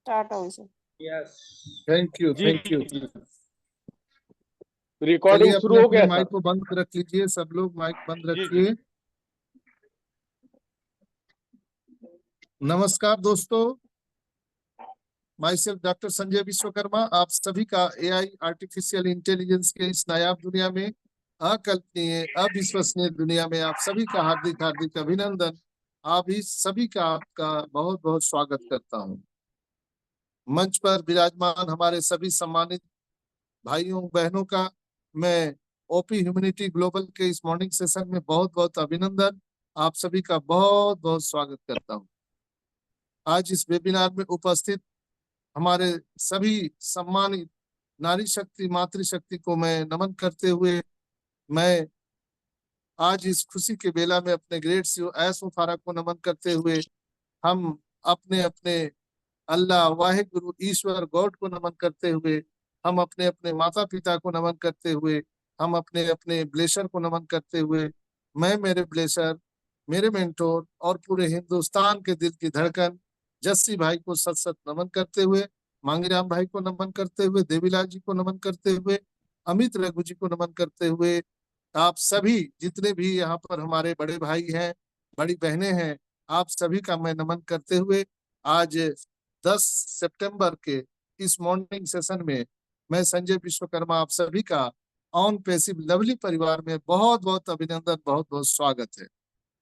Start हो इसे। Yes thank you जी, थैंक यू। रिकॉर्डिंग चलिए शुरू अपने हो अपने गया माइक सर। को बंद रख लीजिए, सब लोग माइक बंद जी रखिए। नमस्कार दोस्तों, my self doctor Sanjay Vishwakarma आप सभी का एआई आर्टिफिशियल इंटेलिजेंस के इस नायाब दुनिया में, अकल्पनीय अविश्वसनीय दुनिया में आप सभी का हार्दिक हार्दिक अभिनंदन। आप इस सभी का आपका बहुत बहुत स्वागत करता हूं। मंच पर विराजमान हमारे सभी सम्मानित भाइयों बहनों का मैं ओपी ह्यूमैनिटी ग्लोबल के इस मॉर्निंग सेशन में बहुत बहुत अभिनंदन, आप सभी का बहुत बहुत स्वागत करता हूं। आज इस वेबिनार में उपस्थित हमारे सभी सम्मानित नारी शक्ति मातृशक्ति को मैं नमन करते हुए, मैं आज इस खुशी के बेला में अपने ग्रेट सीईओ एस मुफारा को नमन करते हुए, हम अपने अपने अल्लाह वाहिगुरु ईश्वर गॉड को नमन करते हुए, हम अपने अपने माता पिता को नमन करते हुए, हम अपने अपने ब्लेशर को नमन करते हुए, मैं मेरे ब्लेशर, मेरे मेंटोर और पूरे हिंदुस्तान के दिल की धड़कन जस्सी भाई को सत सत नमन करते हुए, मांगीराम भाई को नमन करते हुए, देवीलाल जी को नमन करते हुए, अमित रघु जी को नमन करते हुए, आप सभी जितने भी यहाँ पर हमारे बड़े भाई हैं, बड़ी बहनें हैं, आप सभी का मैं नमन करते हुए आज 10 सितंबर के इस मॉर्निंग सेशन में मैं संजय विश्वकर्मा आप सभी का ऑन पैसिव लवली परिवार में बहुत बहुत अभिनंदन, बहुत बहुत स्वागत है।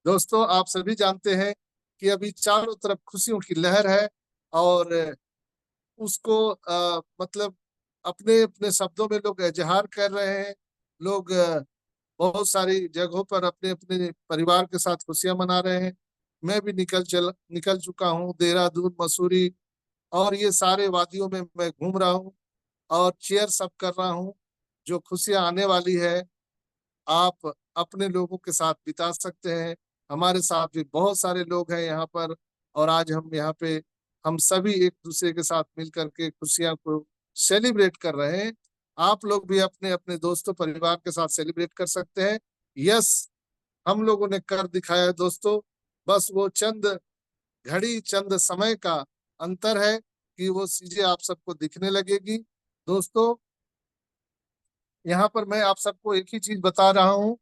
दोस्तों आप सभी जानते हैं कि अभी चारों तरफ खुशियों की लहर है और उसको मतलब अपने अपने शब्दों में लोग इजहार कर रहे हैं। लोग बहुत सारी जगहों पर अपने अपने परिवार के साथ खुशियां मना रहे हैं। मैं भी निकल चुका हूँ देहरादून, मसूरी और ये सारे वादियों में मैं घूम रहा हूँ और चेयर सब कर रहा हूँ। जो खुशियां आने वाली है आप अपने लोगों के साथ बिता सकते हैं। हमारे साथ भी बहुत सारे लोग हैं यहाँ पर और आज हम यहाँ पे हम सभी एक दूसरे के साथ मिल करके खुशियां को सेलिब्रेट कर रहे हैं। आप लोग भी अपने अपने दोस्तों परिवार के साथ सेलिब्रेट कर सकते हैं। यस, हम लोगों ने कर दिखाया है दोस्तों, बस वो चंद घड़ी चंद समय का अंतर है कि वो चीजें आप सबको दिखने लगेगी। दोस्तों यहाँ पर मैं आप सबको एक ही चीज बता रहा हूँ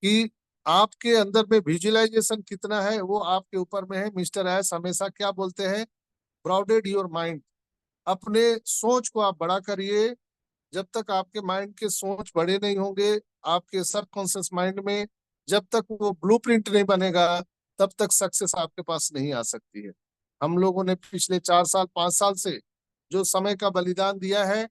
कि आपके अंदर में विजुअलाइजेशन कितना है वो आपके ऊपर में है। मिस्टर एस हमेशा क्या बोलते हैं, ब्रॉडेड योर माइंड, अपने सोच को आप बड़ा करिए। जब तक आपके माइंड के सोच बड़े नहीं होंगे आपके सबकॉन्शियस माइंड में, जब तक वो ब्लूप्रिंट नहीं बनेगा तब तक सक्सेस आपके पास नहीं आ सकती है। हम लोगों ने पिछले 4 साल 5 साल से जो समय का बलिदान दिया है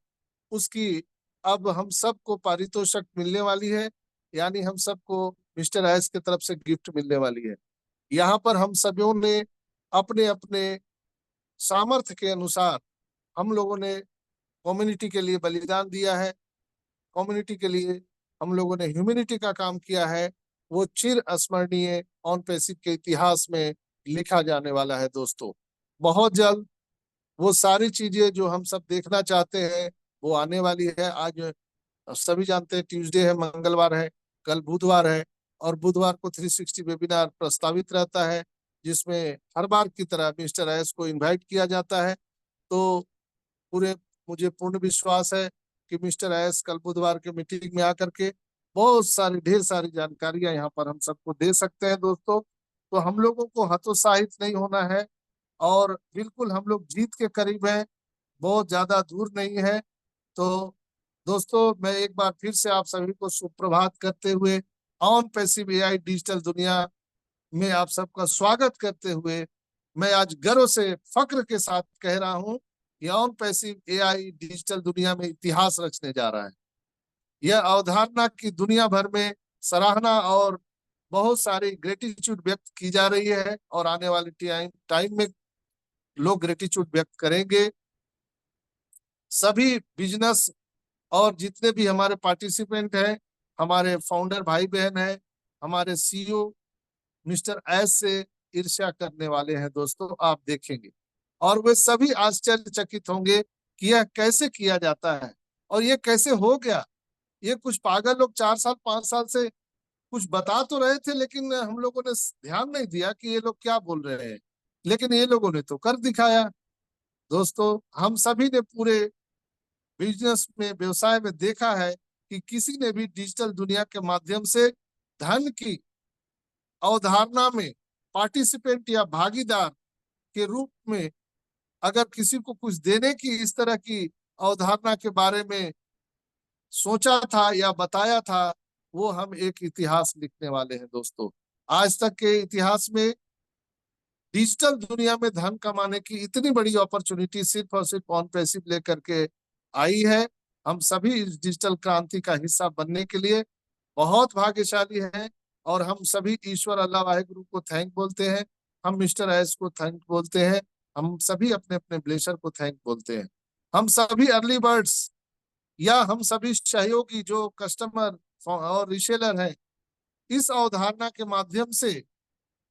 उसकी अब हम सबको पारितोषिक मिलने वाली है, यानी हम सबको मिस्टर एस की तरफ से गिफ्ट मिलने वाली है। यहाँ पर हम सभी ने अपने अपने सामर्थ्य के अनुसार हम लोगों ने कम्युनिटी के लिए बलिदान दिया है। कम्युनिटी के लिए हम लोगों ने ह्यूमैनिटी का काम किया है, वो चिर स्मरणीय ऑन पैसिव के इतिहास में लिखा जाने वाला है। दोस्तों बहुत जल्द वो सारी चीजें जो हम सब देखना चाहते हैं वो आने वाली है। आज सभी जानते हैं ट्यूसडे है, मंगलवार है, कल बुधवार है और बुधवार को 360 वेबिनार प्रस्तावित रहता है जिसमें हर बार की तरह मिस्टर एस को इनवाइट किया जाता है। तो पूरे मुझे पूर्ण विश्वास है कि मिस्टर एस कल बुधवार के मीटिंग में आकर के बहुत सारी ढेर सारी जानकारियां यहाँ पर हम सबको दे सकते हैं। दोस्तों तो हम लोगों को हतोत्साहित नहीं होना है और बिल्कुल हम लोग जीत के करीब हैं, बहुत ज्यादा दूर नहीं है। तो दोस्तों मैं एक बार फिर से आप सभी को सुप्रभात करते हुए ऑन पैसिव एआई डिजिटल दुनिया में आप सबका स्वागत करते हुए मैं आज गर्व से फक्र के साथ कह रहा हूं कि ऑन पैसिव एआई डिजिटल दुनिया में इतिहास रचने जा रहा है। यह अवधारणा की दुनिया भर में सराहना और बहुत सारी ग्रेटिट्यूड व्यक्त की जा रही है और आने वाले टाइम में लोग ग्रेटिट्यूड व्यक्त करेंगे। सभी बिजनेस और जितने भी हमारे पार्टिसिपेंट हैं, हमारे फाउंडर भाई बहन हैं, हमारे सीईओ मिस्टर एस से ईर्ष्या करने वाले हैं। दोस्तों आप देखेंगे और वे सभी आश्चर्यचकित होंगे कि यह कैसे किया जाता है और ये कैसे हो गया। ये कुछ पागल लोग 4 साल 5 साल से कुछ बता तो रहे थे लेकिन हम लोगों ने ध्यान नहीं दिया कि ये लोग क्या बोल रहे हैं, लेकिन ये लोगों ने तो कर दिखाया। दोस्तों हम सभी ने पूरे बिजनेस में, व्यवसाय में देखा है कि किसी ने भी डिजिटल दुनिया के माध्यम से धन की अवधारणा में पार्टिसिपेंट या भागीदार के रूप में अगर किसी को कुछ देने की इस तरह की अवधारणा के बारे में सोचा था या बताया था, वो हम एक इतिहास लिखने वाले हैं दोस्तों। आज तक के इतिहास में डिजिटल दुनिया में धन कमाने की इतनी बड़ी अपॉर्चुनिटी सिर्फ और सिर्फ ऑन पैसिव लेकर के आई है। हम सभी इस डिजिटल क्रांति का हिस्सा बनने के लिए बहुत भाग्यशाली हैं, और हम सभी ईश्वर अल्लाह वाहिगुरु को थैंक बोलते हैं, हम मिस्टर एस को थैंक बोलते हैं, हम सभी अपने अपने ब्लेशर को थैंक बोलते हैं। हम सभी अर्ली बर्ड्स या हम सभी सहयोगी जो कस्टमर और रिसेलर हैं, इस अवधारणा के माध्यम से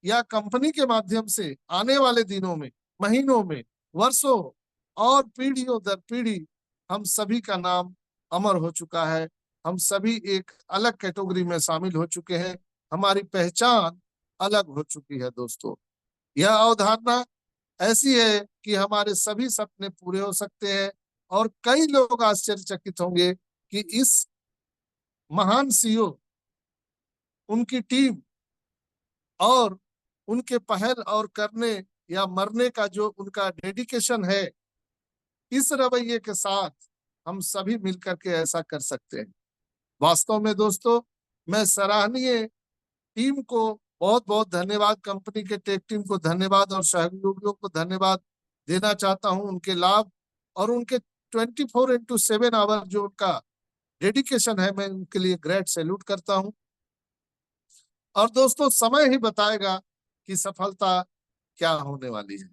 या कंपनी के माध्यम से आने वाले दिनों में, महीनों में, वर्षों और पीढ़ियों दर पीढ़ी हम सभी का नाम अमर हो चुका है। हम सभी एक अलग कैटेगरी में शामिल हो चुके हैं, हमारी पहचान अलग हो चुकी है दोस्तों। यह अवधारणा ऐसी है कि हमारे सभी सपने पूरे हो सकते हैं, और कई लोग आश्चर्यचकित होंगे कि इस महान सीईओ, उनकी टीम और उनके पहल और करने या मरने का जो उनका डेडिकेशन है, इस रवैये के साथ हम सभी मिलकर के ऐसा कर सकते हैं। वास्तव में दोस्तों, मैं सराहनीय टीम को बहुत बहुत धन्यवाद, कंपनी के टेक टीम को धन्यवाद और सहयोगियों को धन्यवाद देना चाहता हूं। उनके लाभ और उनके 24/7 आवर जो उनका डेडिकेशन है, मैं उनके लिए ग्रेट सैल्यूट करता हूं। और दोस्तों, समय ही बताएगा कि सफलता क्या होने वाली है,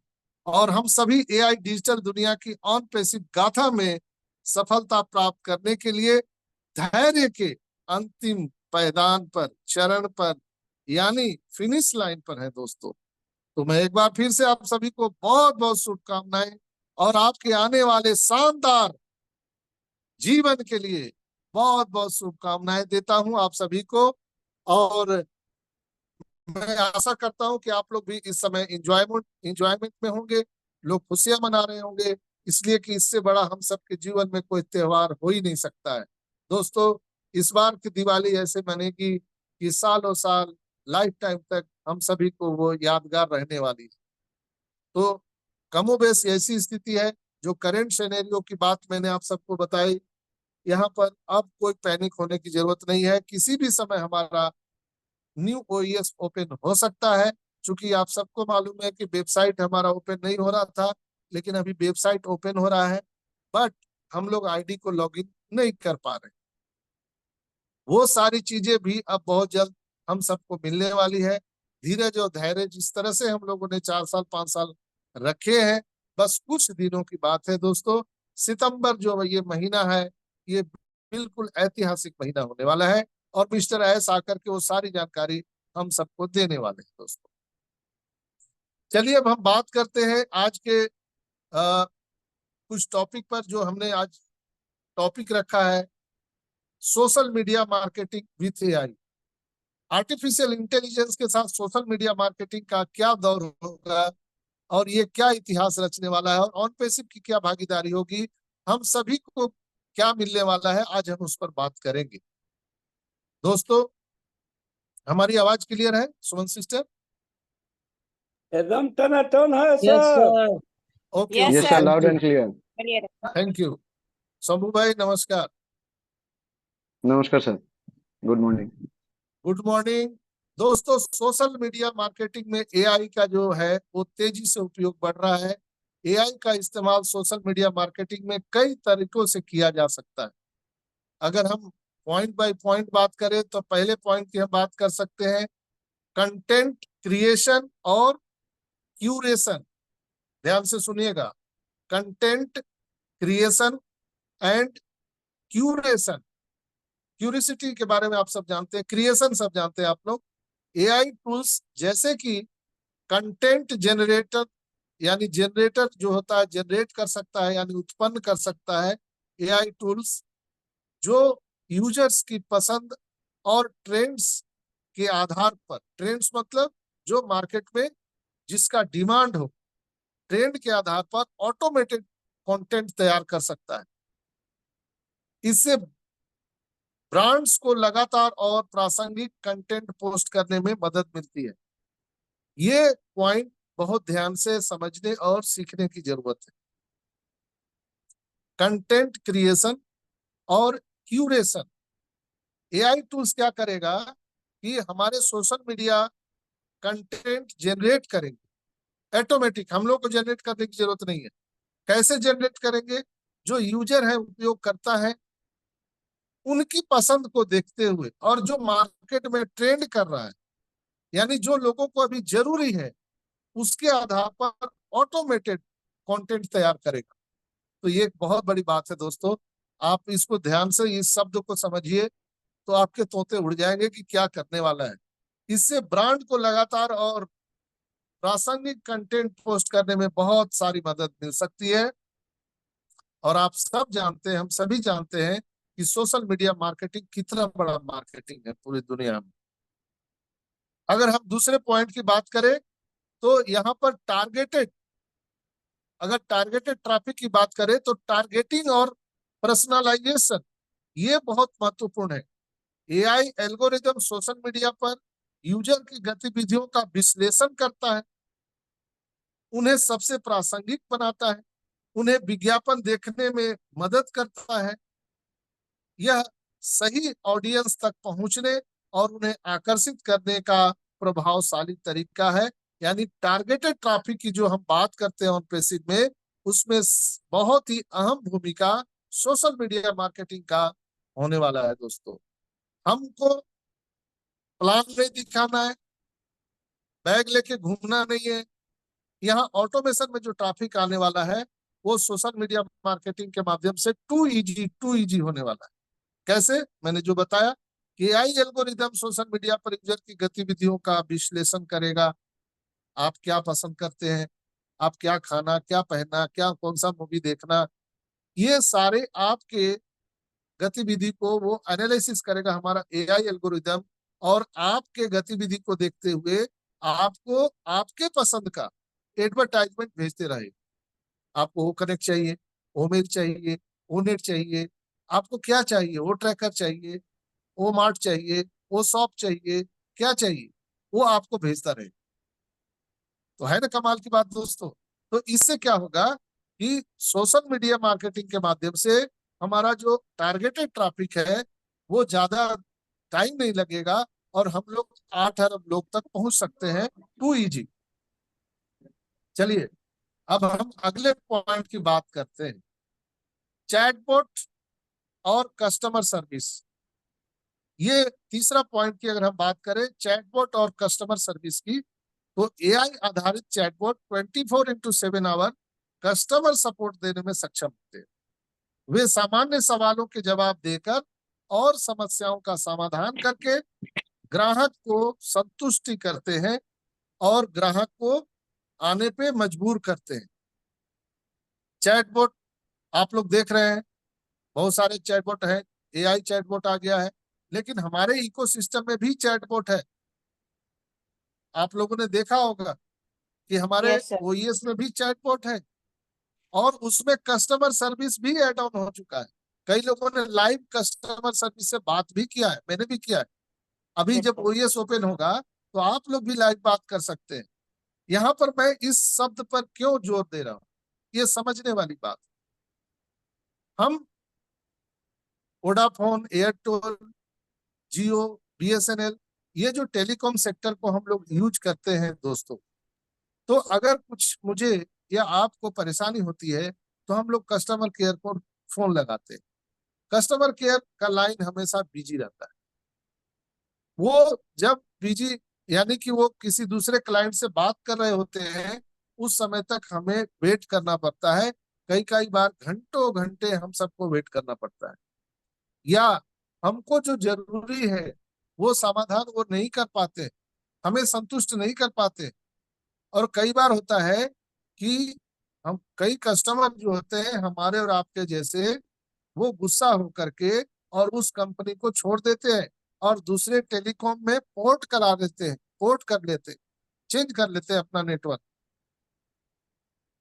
और हम सभी एआई डिजिटल दुनिया की ऑन पैसिव गाथा में सफलता प्राप्त करने के लिए धैर्य के अंतिम पायदान पर, चरण पर, यानी फिनिश लाइन पर है दोस्तों। तो मैं एक बार फिर से आप सभी को बहुत बहुत शुभकामनाएं और आपके आने वाले शानदार जीवन के लिए बहुत बहुत शुभकामनाएं देता हूं आप सभी को। और मैं आशा करता हूं कि आप लोग भी इस समय इंजॉयमेंट में होंगे, लोग खुशियां मना रहे होंगे, इसलिए कि इससे बड़ा हम सबके जीवन में कोई त्योहार हो ही नहीं सकता है दोस्तों। इस बार की दिवाली ऐसे मनेगी कि सालों साल, लाइफ टाइम तक हम सभी को वो यादगार रहने वाली है। तो कमोबेश ऐसी स्थिति है, जो करेंट सिनेरियो की बात मैंने आप सबको बताई, यहाँ पर अब कोई पैनिक होने की जरूरत नहीं है। किसी भी समय हमारा न्यू ओईएस ओपन हो सकता है। चूंकि आप सबको मालूम है कि वेबसाइट हमारा ओपन नहीं हो रहा था, लेकिन अभी वेबसाइट ओपन हो रहा है, बट हम लोग आईडी को लॉगिन नहीं कर पा रहे। वो सारी चीजें भी अब बहुत जल्द हम सबको मिलने वाली है। धीरज और धैर्य जिस तरह से हम लोगों ने 4 साल 5 साल रखे हैं, बस कुछ दिनों की बात है दोस्तों। सितंबर जो ये महीना है, ये बिल्कुल ऐतिहासिक महीना होने वाला है, और मिस्टर एस आकर के वो सारी जानकारी हम सबको देने वाले हैं दोस्तों। चलिए अब हम बात करते हैं आज के कुछ टॉपिक पर, जो हमने आज टॉपिक रखा है, social media marketing with AI. Artificial intelligence के साथ सोशल मीडिया मार्केटिंग का क्या दौर होगा, और ये क्या इतिहास रचने वाला है, और ऑन पैसिव की क्या भागीदारी होगी, हम सभी को क्या मिलने वाला है, आज हम उस पर बात करेंगे दोस्तों। हमारी आवाज क्लियर है सुमन सिस्टर? एकदम टनाटन है yes sir. Sir. Okay Yes, okay, sir. Thank loud you, and clear. Thank you. Shambhu भाई नमस्कार। नमस्कार sir, good morning. Good morning दोस्तों। सोशल मीडिया मार्केटिंग में एआई का जो है वो तेजी से उपयोग बढ़ रहा है। एआई का इस्तेमाल सोशल मीडिया मार्केटिंग में कई तरीकों से किया जा सकता है। अगर हम पॉइंट बाय पॉइंट बात करें, तो पहले पॉइंट की हम बात कर सकते हैं, कंटेंट क्रिएशन और क्यूरेशन। ध्यान से सुनिएगा, content creation and curation. Curiosity के बारे में आप सब जानते हैं, क्रिएशन सब जानते हैं आप लोग। एआई टूल्स जैसे कि कंटेंट जनरेटर, यानी जनरेटर जो होता है, जनरेट कर सकता है यानी उत्पन्न कर सकता है। एआई टूल्स जो यूजर्स की पसंद और ट्रेंड्स के आधार पर, ट्रेंड्स मतलब जो मार्केट में जिसका डिमांड हो, ट्रेंड के आधार पर ऑटोमेटेड कंटेंट तैयार कर सकता है। इससे ब्रांड्स को लगातार और प्रासंगिक कंटेंट पोस्ट करने में मदद मिलती है। ये पॉइंट बहुत ध्यान से समझने और सीखने की जरूरत है। कंटेंट क्रिएशन और क्यूरेशन, एआई टूल्स क्या करेगा कि हमारे सोशल मीडिया कंटेंट जनरेट करेंगे ऑटोमेटिक, हम लोग को जनरेट करने की जरूरत नहीं है। कैसे जनरेट करेंगे? जो यूजर है, उपयोग करता है, उनकी पसंद को देखते हुए और जो मार्केट में ट्रेंड कर रहा है, यानी जो लोगों को अभी जरूरी है, उसके आधार पर ऑटोमेटेड कंटेंट तैयार करेगा। तो ये एक बहुत बड़ी बात है दोस्तों। आप इसको ध्यान से इस शब्द को समझिए तो आपके तोते उड़ जाएंगे कि क्या करने वाला है। इससे ब्रांड को लगातार और प्रासंगिक कंटेंट पोस्ट करने में बहुत सारी मदद मिल सकती है। और आप सब जानते हैं, हम सभी जानते हैं कि सोशल मीडिया मार्केटिंग कितना बड़ा मार्केटिंग है पूरी दुनिया में। अगर हम दूसरे पॉइंट की बात करें तो यहाँ पर अगर टारगेटेड ट्रैफिक की बात करें तो टारगेटिंग और पर्सनलाइजेशन ये बहुत महत्वपूर्ण है। एआई एल्गोरिदम सोशल मीडिया पर यूजर की गतिविधियों का विश्लेषण करता है, उन्हें सबसे प्रासंगिक बनाता है, उन्हें विज्ञापन देखने में मदद करता है। यह सही ऑडियंस तक पहुंचने और उन्हें आकर्षित करने का प्रभावशाली तरीका है। यानी टारगेटेड ट्रैफिक की जो हम बात करते हैं ऑन पेसिव में, उसमें बहुत ही अहम भूमिका सोशल मीडिया मार्केटिंग का होने वाला है दोस्तों। हमको प्लान नहीं दिखाना है, बैग लेके घूमना नहीं है। यहाँ ऑटोमेशन में जो ट्रैफिक आने वाला है वो सोशल मीडिया मार्केटिंग के माध्यम से टू इजी होने वाला है। कैसे? मैंने जो बताया कि एआई एल्गोरिदम सोशल मीडिया पर यूजर की गतिविधियों का विश्लेषण करेगा। आप क्या पसंद करते हैं, आप क्या खाना, क्या पहनना, क्या कौन सा मूवी देखना, ये सारे आपके गतिविधि को वो एनालिसिस करेगा हमारा एआई एल्गोरिदम। और आपके गतिविधि को देखते हुए आपको आपके पसंद का एडवर्टाइजमेंट भेजते रहे। आपको वो कनेक्ट चाहिए, वो मेल चाहिए, वो नेट चाहिए, आपको क्या चाहिए, वो ट्रैकर चाहिए, वो मार्ट चाहिए, वो शॉप चाहिए, क्या चाहिए, वो आपको भेजता रहे। तो है ना कमाल की बात दोस्तों। तो इससे क्या होगा कि सोशल मीडिया मार्केटिंग के माध्यम से हमारा जो टारगेटेड ट्रैफिक है वो ज्यादा टाइम नहीं लगेगा और हम लोग 8 अरब लोग तक पहुंच सकते हैं टू इजी। चलिए अब हम अगले पॉइंट की बात करते हैं, चैटबॉट और कस्टमर सर्विस। ये तीसरा पॉइंट की अगर हम बात करें चैटबॉट और कस्टमर सर्विस की, तो एआई आधारित चैटबॉट 24/7 कस्टमर सपोर्ट देने में सक्षम होते हैं। वे सामान्य सवालों के जवाब देकर और समस्याओं का समाधान करके ग्राहक को संतुष्टि करते हैं और ग्राहक को आने पे मजबूर करते हैं। चैटबॉट आप लोग देख रहे हैं, बहुत सारे चैटबॉट हैं, एआई चैटबॉट आ गया है, लेकिन हमारे इकोसिस्टम में भी चैटबॉट है। आप लोगों ने देखा होगा कि हमारे यस सर। ओईएस में भी चैटबॉट है और उसमें कस्टमर सर्विस भी एड ऑन हो चुका है। कई लोगों ने लाइव कस्टमर सर्विस से बात भी किया है, मैंने भी किया है। अभी जब बिल्कुल। ओईएस ओपन होगा तो आप लोग भी लाइव बात कर सकते हैं। यहाँ पर मैं इस शब्द पर क्यों जोर दे रहा हूँ, ये समझने वाली बात। हम वोडाफोन, एयरटेल, जियो, बीएसएनएल, ये जो टेलीकॉम सेक्टर को हम लोग यूज करते हैं दोस्तों, तो अगर कुछ मुझे या आपको परेशानी होती है तो हम लोग कस्टमर केयर को फोन लगाते हैं। कस्टमर केयर का लाइन हमेशा बिजी रहता है। वो जब बिजी यानी कि वो किसी दूसरे क्लाइंट से बात कर रहे होते हैं, उस समय तक हमें वेट करना पड़ता है। कई कई बार घंटों घंटे हम सबको वेट करना पड़ता है, या हमको जो जरूरी है वो समाधान वो नहीं कर पाते, हमें संतुष्ट नहीं कर पाते। और कई बार होता है कि हम कई कस्टमर जो होते हैं हमारे और आपके जैसे, वो गुस्सा होकर के और उस कंपनी को छोड़ देते हैं और दूसरे टेलीकॉम में पोर्ट करा देते हैं, पोर्ट कर लेते हैं, चेंज कर लेते हैं अपना नेटवर्क।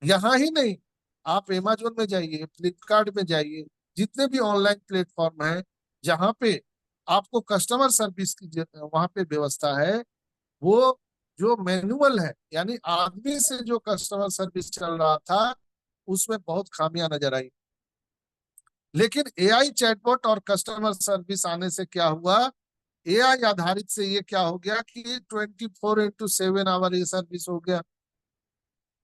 यहाँ ही नहीं, आप अमेजोन में जाइए, फ्लिपकार्ट में जाइए, जितने भी ऑनलाइन प्लेटफॉर्म हैं जहाँ पे आपको कस्टमर सर्विस की वहां पे व्यवस्था है, वो जो मैनुअल है, यानी आदमी से जो कस्टमर सर्विस चल रहा था, उसमें बहुत खामियां नजर आई। लेकिन एआई चैटबॉट और कस्टमर सर्विस आने से क्या हुआ, एआई आधारित से ये क्या हो गया कि 24x7 ये सर्विस हो गया।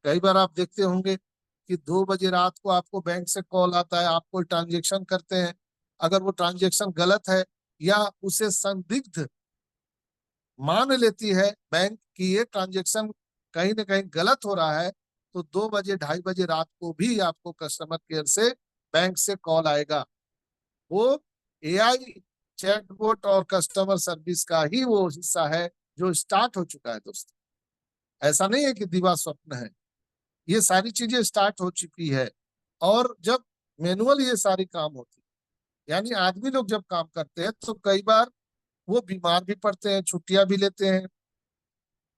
कई बार आप देखते होंगे कि 2 बजे रात को आपको बैंक से कॉल आता है, आप कोई ट्रांजेक्शन करते हैं, अगर वो ट्रांजेक्शन गलत है या उसे संदिग्ध मान लेती है बैंक कि ये ट्रांजेक्शन कहीं ना कहीं गलत हो रहा है, तो 2 बजे 2:30 बजे रात को भी आपको कस्टमर केयर से बैंक से कॉल आएगा। वो एआई चैटबॉट और कस्टमर सर्विस का ही वो हिस्सा है जो स्टार्ट हो चुका है दोस्तों। ऐसा नहीं है कि दिवा स्वप्न है, ये सारी चीजें स्टार्ट हो चुकी है। और जब मैनुअल ये सारी काम होती, यानी आदमी लोग जब काम करते हैं, तो कई बार वो बीमार भी पड़ते हैं, छुट्टियां भी लेते हैं,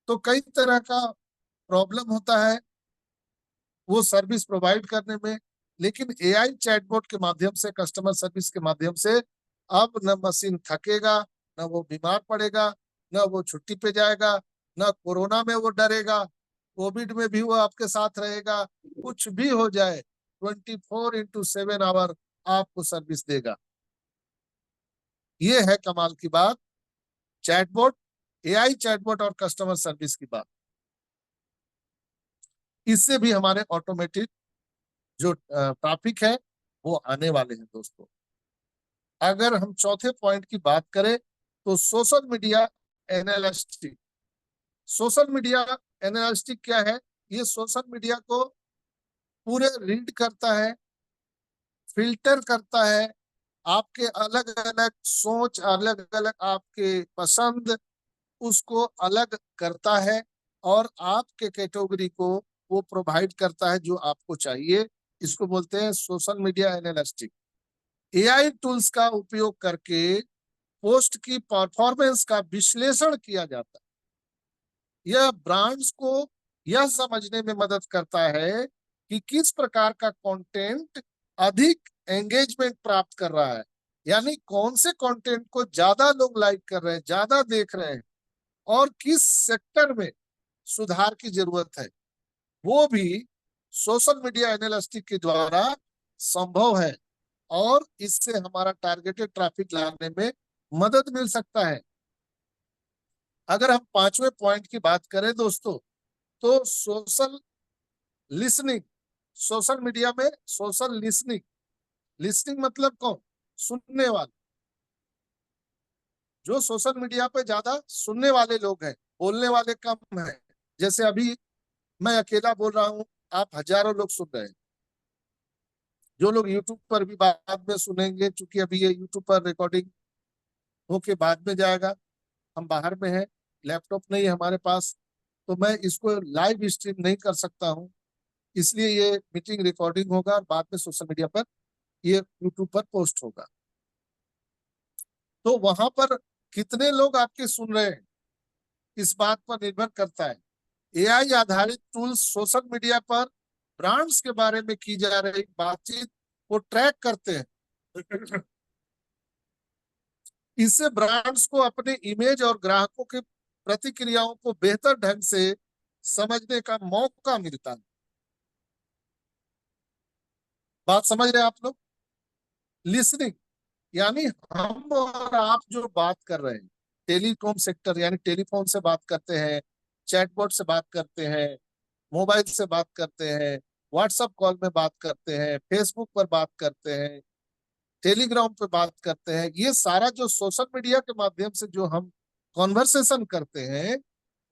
तो कई तरह का प्रॉब्लम होता है वो सर्विस प्रोवाइड करने में। लेकिन एआई चैटबॉट के माध्यम से, कस्टमर सर्विस के माध्यम से, अब न मशीन थकेगा, न वो बीमार पड़ेगा, न वो छुट्टी पे जाएगा, न कोरोना में वो डरेगा, कोविड में भी वो आपके साथ रहेगा। कुछ भी हो जाए, 24x7 आपको सर्विस देगा। ये है कमाल की बात, चैटबॉट, एआई चैटबॉट और कस्टमर सर्विस की बात। इससे भी हमारे ऑटोमेटिक जो ट्रैफिक है वो आने वाले हैं दोस्तों। अगर हम चौथे पॉइंट की बात करें, तो सोशल मीडिया एनालिस्टिक। सोशल मीडिया एनालिस्टिक क्या है? ये सोशल मीडिया को पूरे रीड करता है, फिल्टर करता है, आपके अलग अलग सोच, अलग अलग आपके पसंद, उसको अलग करता है और आपके कैटेगरी को वो प्रोवाइड करता है जो आपको चाहिए। इसको बोलते हैं सोशल मीडिया एनालिस्टिक। एआई टूल्स का उपयोग करके पोस्ट की परफॉर्मेंस का विश्लेषण किया जाता है। यह ब्रांड्स को यह समझने में मदद करता है कि किस प्रकार का कंटेंट अधिक एंगेजमेंट प्राप्त कर रहा है, यानी कौन से कंटेंट को ज्यादा लोग लाइक कर रहे हैं, ज्यादा देख रहे हैं, और किस सेक्टर में सुधार की जरूरत है। वो भी सोशल मीडिया एनालिस्टिक के द्वारा संभव है, और इससे हमारा टारगेटेड ट्रैफिक लाने में मदद मिल सकता है। अगर हम पांचवें पॉइंट की बात करें दोस्तों, तो सोशल लिसनिंग। सोशल मीडिया में सोशल लिसनिंग, लिसनिंग मतलब कौन? सुनने वाले। जो सोशल मीडिया पे ज्यादा सुनने वाले लोग हैं, बोलने वाले कम हैं। जैसे अभी मैं अकेला बोल रहा हूँ, आप हजारों लोग सुन रहे हैं। जो लोग यूट्यूब पर भी बाद में सुनेंगे, चूंकि अभी ये यूट्यूब पर रिकॉर्डिंग होके बाद में जाएगा, हम बाहर में हैं, लैपटॉप नहीं है हमारे पास, तो मैं इसको लाइव स्ट्रीम नहीं कर सकता हूँ। इसलिए ये मीटिंग रिकॉर्डिंग होगा और बाद में सोशल मीडिया पर, ये यूट्यूब पर पोस्ट होगा। तो वहां पर कितने लोग आपके सुन रहे हैं, इस बात पर निर्भर करता है। एआई आधारित टूल्स सोशल मीडिया पर ब्रांड्स के बारे में की जा रही बातचीत को ट्रैक करते हैं। इससे ब्रांड्स को अपने इमेज और ग्राहकों की प्रतिक्रियाओं को बेहतर ढंग से समझने का मौका मिलता है। बात समझ रहे हैं आप लोग? लिसनिंग, यानी हम और आप जो बात कर रहे हैं, टेलीकॉम सेक्टर, यानी टेलीफोन से बात करते हैं, चैटबॉट से बात करते हैं, मोबाइल से बात करते हैं, व्हाट्सएप कॉल में बात करते हैं, फेसबुक पर बात करते हैं, टेलीग्राम पे बात करते हैं। ये सारा जो सोशल मीडिया के माध्यम से जो हम कॉन्वर्सेशन करते हैं,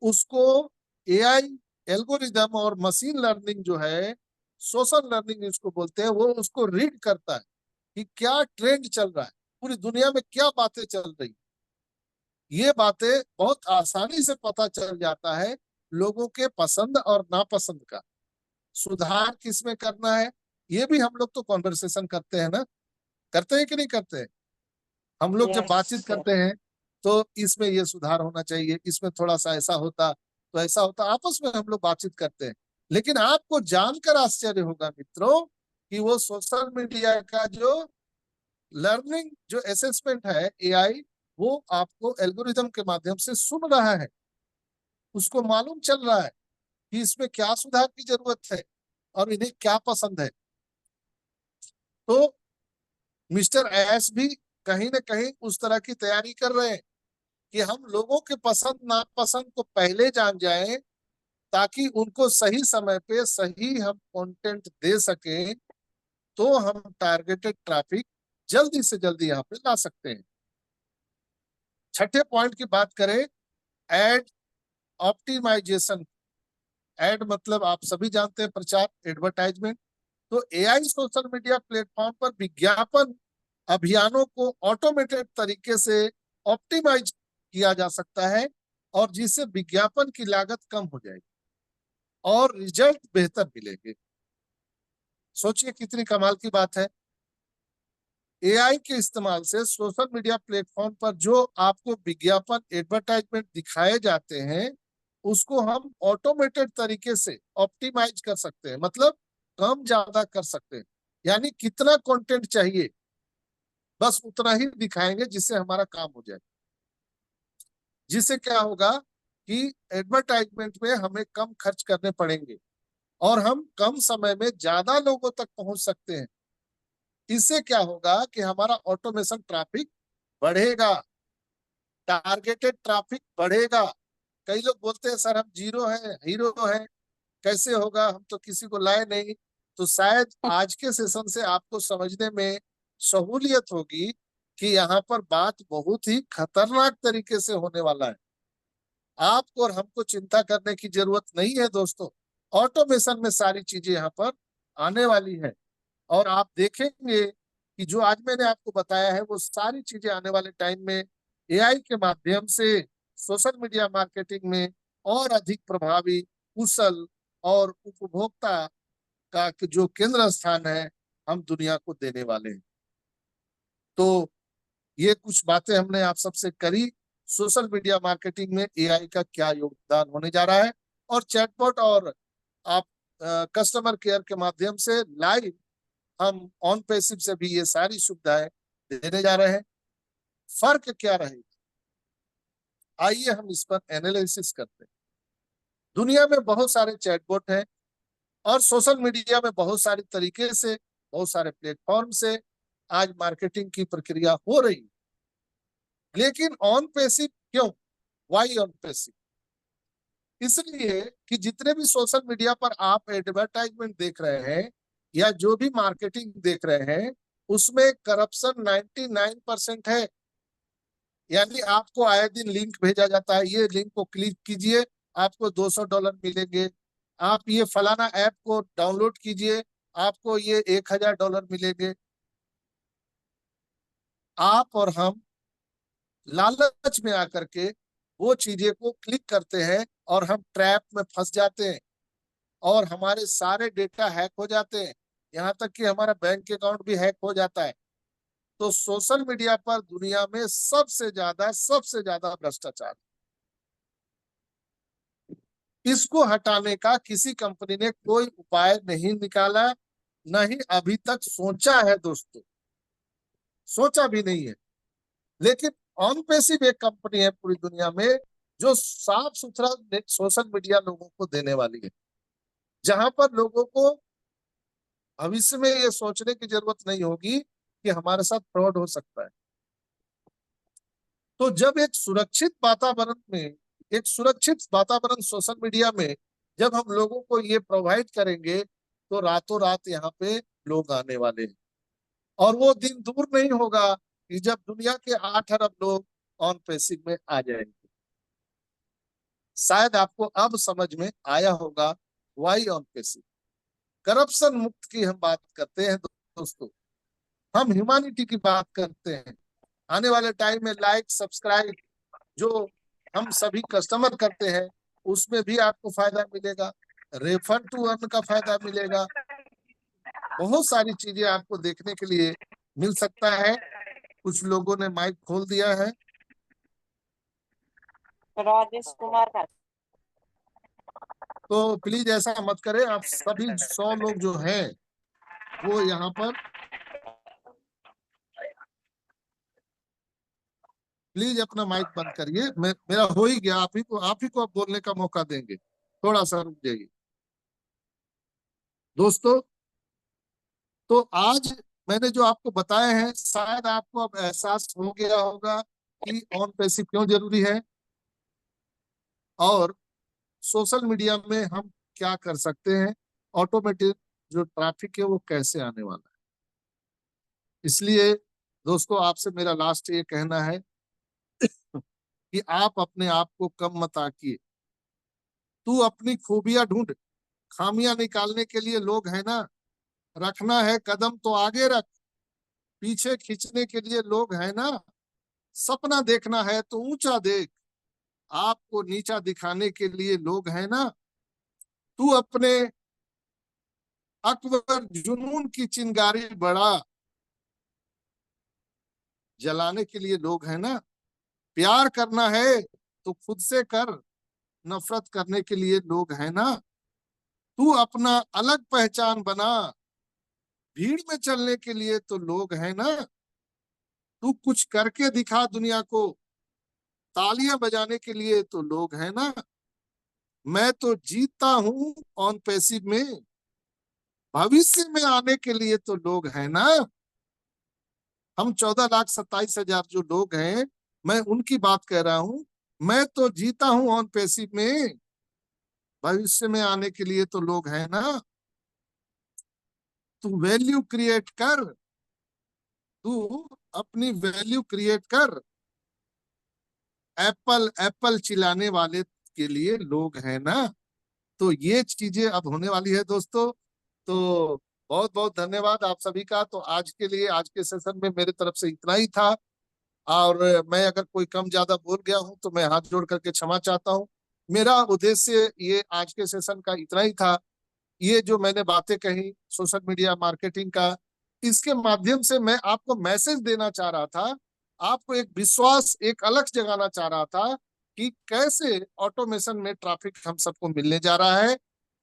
उसको एआई एल्गोरिदम और मशीन लर्निंग जो है, सोशल लर्निंग इसको बोलते हैं, वो उसको रीड करता है कि क्या ट्रेंड चल रहा है, पूरी दुनिया में क्या बातें चल रही। ये बातें बहुत आसानी से पता चल जाता है लोगों के पसंद और नापसंद का, सुधार किसमें करना है। ये भी हम लोग तो कॉन्वर्सेशन करते हैं ना, करते हैं कि नहीं करते हैं? हम लोग जब बातचीत करते हैं, तो इसमें ये सुधार होना चाहिए, इसमें थोड़ा सा ऐसा होता तो ऐसा होता, आपस में हम लोग बातचीत करते हैं। लेकिन आपको जानकर आश्चर्य होगा मित्रों कि वो सोशल मीडिया का जो लर्निंग जो असेसमेंट है एआई, वो आपको एल्गोरिदम के माध्यम से सुन रहा है, उसको मालूम चल रहा है कि इसमें क्या सुधार की जरूरत है और इन्हें क्या पसंद है। तो मिस्टर ऐश भी कहीं ना कहीं उस तरह की तैयारी कर रहे हैं कि हम लोगों के पसंद नापसंद को पहले जान जाएं, ताकि उनको सही समय पे सही हम कंटेंट दे सकें, तो हम टारगेटेड ट्रैफिक जल्दी से जल्दी यहाँ पे ला सकते हैं। छठे पॉइंट की बात करें, एड ऑप्टिमाइजेशन। एड मतलब आप सभी जानते हैं प्रचार, एडवर्टाइजमेंट। तो एआई सोशल मीडिया प्लेटफॉर्म पर विज्ञापन अभियानों को ऑटोमेटेड तरीके से ऑप्टिमाइज किया जा सकता है, और जिससे विज्ञापन की लागत कम हो जाएगी और रिजल्ट बेहतर मिलेंगे। सोचिए कितनी कमाल की बात है। एआई के इस्तेमाल से सोशल मीडिया प्लेटफॉर्म पर जो आपको विज्ञापन एडवर्टाइजमेंट दिखाए जाते हैं, उसको हम ऑटोमेटेड तरीके से ऑप्टिमाइज कर सकते हैं, मतलब कम ज्यादा कर सकते हैं। यानी कितना कंटेंट चाहिए बस उतना ही दिखाएंगे जिससे हमारा काम हो जाए। जिससे क्या होगा कि एडवर्टाइजमेंट में हमें कम खर्च करने पड़ेंगे और हम कम समय में ज्यादा लोगों तक पहुंच सकते हैं। इससे क्या होगा कि हमारा ऑटोमेशन ट्रैफिक बढ़ेगा, टारगेटेड ट्रैफिक बढ़ेगा। कई लोग बोलते हैं सर हम जीरो हैं, हीरो हैं, कैसे होगा, हम तो किसी को लाए नहीं। तो शायद आज के सेशन से आपको समझने में सहूलियत होगी कि यहाँ पर बात बहुत ही खतरनाक तरीके से होने वाला है। आपको और हमको चिंता करने की जरूरत नहीं है दोस्तों। ऑटोमेशन में सारी चीजें यहाँ पर आने वाली है, और आप देखेंगे कि जो आज मैंने आपको बताया है वो सारी चीजें आने वाले टाइम में एआई के माध्यम से सोशल मीडिया मार्केटिंग में और अधिक प्रभावी, कुशल और उपभोक्ता का जो केंद्र स्थान है, हम दुनिया को देने वाले हैं। तो ये कुछ बातें हमने आप सबसे करी, सोशल मीडिया मार्केटिंग में एआई का क्या योगदान होने जा रहा है, और चैटबॉट और आप कस्टमर केयर के माध्यम से लाइव हम ऑन पैसिव से भी ये सारी सुविधाएं देने जा रहे हैं। फर्क क्या रहेगा, आइए हम इस पर एनालिसिस करते हैं। दुनिया में बहुत सारे चैटबॉट हैं और सोशल मीडिया में बहुत सारे तरीके से, बहुत सारे प्लेटफॉर्म से आज मार्केटिंग की प्रक्रिया हो रही है। लेकिन ऑन पैसिव क्यों, वाई ऑन पैसिव? इसलिए कि जितने भी सोशल मीडिया पर आप एडवर्टाइजमेंट देख रहे हैं या जो भी मार्केटिंग देख रहे हैं, उसमें करप्शन 99% है। यानी आपको आए दिन लिंक भेजा जाता है, ये लिंक को क्लिक कीजिए आपको $200 मिलेंगे, आप ये फलाना ऐप को डाउनलोड कीजिए आपको ये $1000 मिलेंगे। आप और हम लालच में आकर के वो चीजें को क्लिक करते हैं और हम ट्रैप में फंस जाते हैं और हमारे सारे डेटा हैक हो जाते हैं, यहाँ तक कि हमारा बैंक अकाउंट भी हैक हो जाता है। तो सोशल मीडिया पर दुनिया में सबसे ज्यादा भ्रष्टाचार, इसको हटाने का किसी कंपनी ने कोई उपाय नहीं निकाला, न ही अभी तक सोचा है दोस्तों, सोचा भी नहीं है। लेकिन ऑनपेसिव एक कंपनी है पूरी दुनिया में जो साफ सुथरा सोशल मीडिया लोगों को देने वाली है, जहां पर लोगों को भविष्य में ये सोचने की जरूरत नहीं होगी कि हमारे साथ फ्रॉड हो सकता है। तो जब एक सुरक्षित वातावरण में, एक सुरक्षित वातावरण सोशल मीडिया में जब हम लोगों को ये प्रोवाइड करेंगे, तो रातों रात यहाँ पे लोग आने वाले हैं। और वो दिन दूर नहीं होगा कि जब दुनिया के 8 अरब लोग ऑन पैसिव में आ जाएंगे। शायद आपको अब समझ में आया होगा वाई ऑन पैसिव। करप्शन मुक्त की हम बात करते हैं दोस्तों, हम ह्यूमैनिटी की बात करते हैं। आने वाले टाइम में लाइक सब्सक्राइब जो हम सभी कस्टमर करते हैं, उसमें भी आपको फायदा मिलेगा, रेफर टू अर्न का फायदा मिलेगा, बहुत सारी चीजें आपको देखने के लिए मिल सकता है। कुछ लोगों ने माइक खोल दिया है। राजेश कुमार का। तो प्लीज ऐसा मत करें। आप सभी 100 लोग जो हैं वो यहाँ पर प्लीज अपना माइक बंद करिए। मेरा हो ही गया, आप ही को अब बोलने का मौका देंगे। थोड़ा सा रुक जाइए दोस्तों। तो आज मैंने जो आपको बताए हैं, शायद आपको अब एहसास हो गया होगा कि ऑन पैसिव क्यों जरूरी है और सोशल मीडिया में हम क्या कर सकते हैं, ऑटोमेटेड जो ट्रैफिक है वो कैसे आने वाला है। इसलिए दोस्तों, आपसे मेरा लास्ट ये कहना है कि आप अपने आप को कम मत आकिए। तू अपनी खूबियां ढूंढ, खामियां निकालने के लिए लोग है ना। रखना है कदम तो आगे रख, पीछे खींचने के लिए लोग है ना। सपना देखना है तो ऊंचा देख, आपको नीचा दिखाने के लिए लोग है ना। तू अपने अकबर जुनून की चिंगारी बढ़ा, जलाने के लिए लोग है ना। प्यार करना है तो खुद से कर, नफरत करने के लिए लोग है ना। तू अपना अलग पहचान बना, भीड़ में चलने के लिए तो लोग है ना। तू कुछ करके दिखा दुनिया को, तालियां बजाने के लिए तो लोग है ना। मैं तो जीतता हूं ऑन पैसिव में, भविष्य में आने के लिए तो लोग है ना। हम 14,27,000 जो लोग हैं, मैं उनकी बात कह रहा हूं। मैं तो जीता हूं ऑन पैसिव में, भविष्य में आने के लिए तो लोग है ना। तू वैल्यू क्रिएट कर, तू अपनी वैल्यू क्रिएट कर। एप्पल एप्पल चिल्लाने वाले के लिए लोग हैं ना। तो ये चीजें अब होने वाली है दोस्तों। तो बहुत बहुत धन्यवाद आप सभी का। तो आज के लिए, आज के सेशन में मेरे तरफ से इतना ही था। और मैं अगर कोई कम ज्यादा बोल गया हूं तो मैं हाथ जोड़ करके क्षमा चाहता हूं। मेरा उद्देश्य ये आज के सेशन का इतना ही था। ये जो मैंने बातें कही सोशल मीडिया मार्केटिंग का, इसके माध्यम से मैं आपको मैसेज देना चाह रहा था, आपको एक विश्वास, एक अलग जगाना चाह रहा था कि कैसे ऑटोमेशन में ट्रैफिक हम सबको मिलने जा रहा है,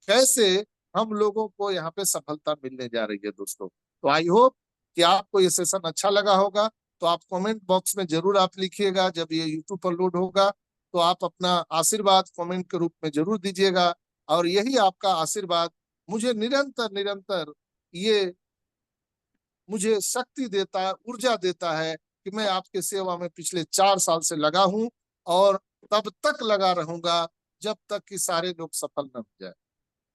कैसे हम लोगों को यहाँ पे सफलता मिलने जा रही है दोस्तों। तो आई होप कि आपको ये सेशन अच्छा लगा होगा। तो आप कमेंट बॉक्स में जरूर आप लिखिएगा, जब ये यूट्यूब पर लोड होगा तो आप अपना आशीर्वाद कमेंट के रूप में जरूर दीजिएगा। और यही आपका आशीर्वाद मुझे निरंतर निरंतर ये मुझे शक्ति देता है, ऊर्जा देता है कि मैं आपके सेवा में पिछले 4 साल से लगा हूं और तब तक लगा रहूंगा जब तक कि सारे लोग सफल न हो जाए।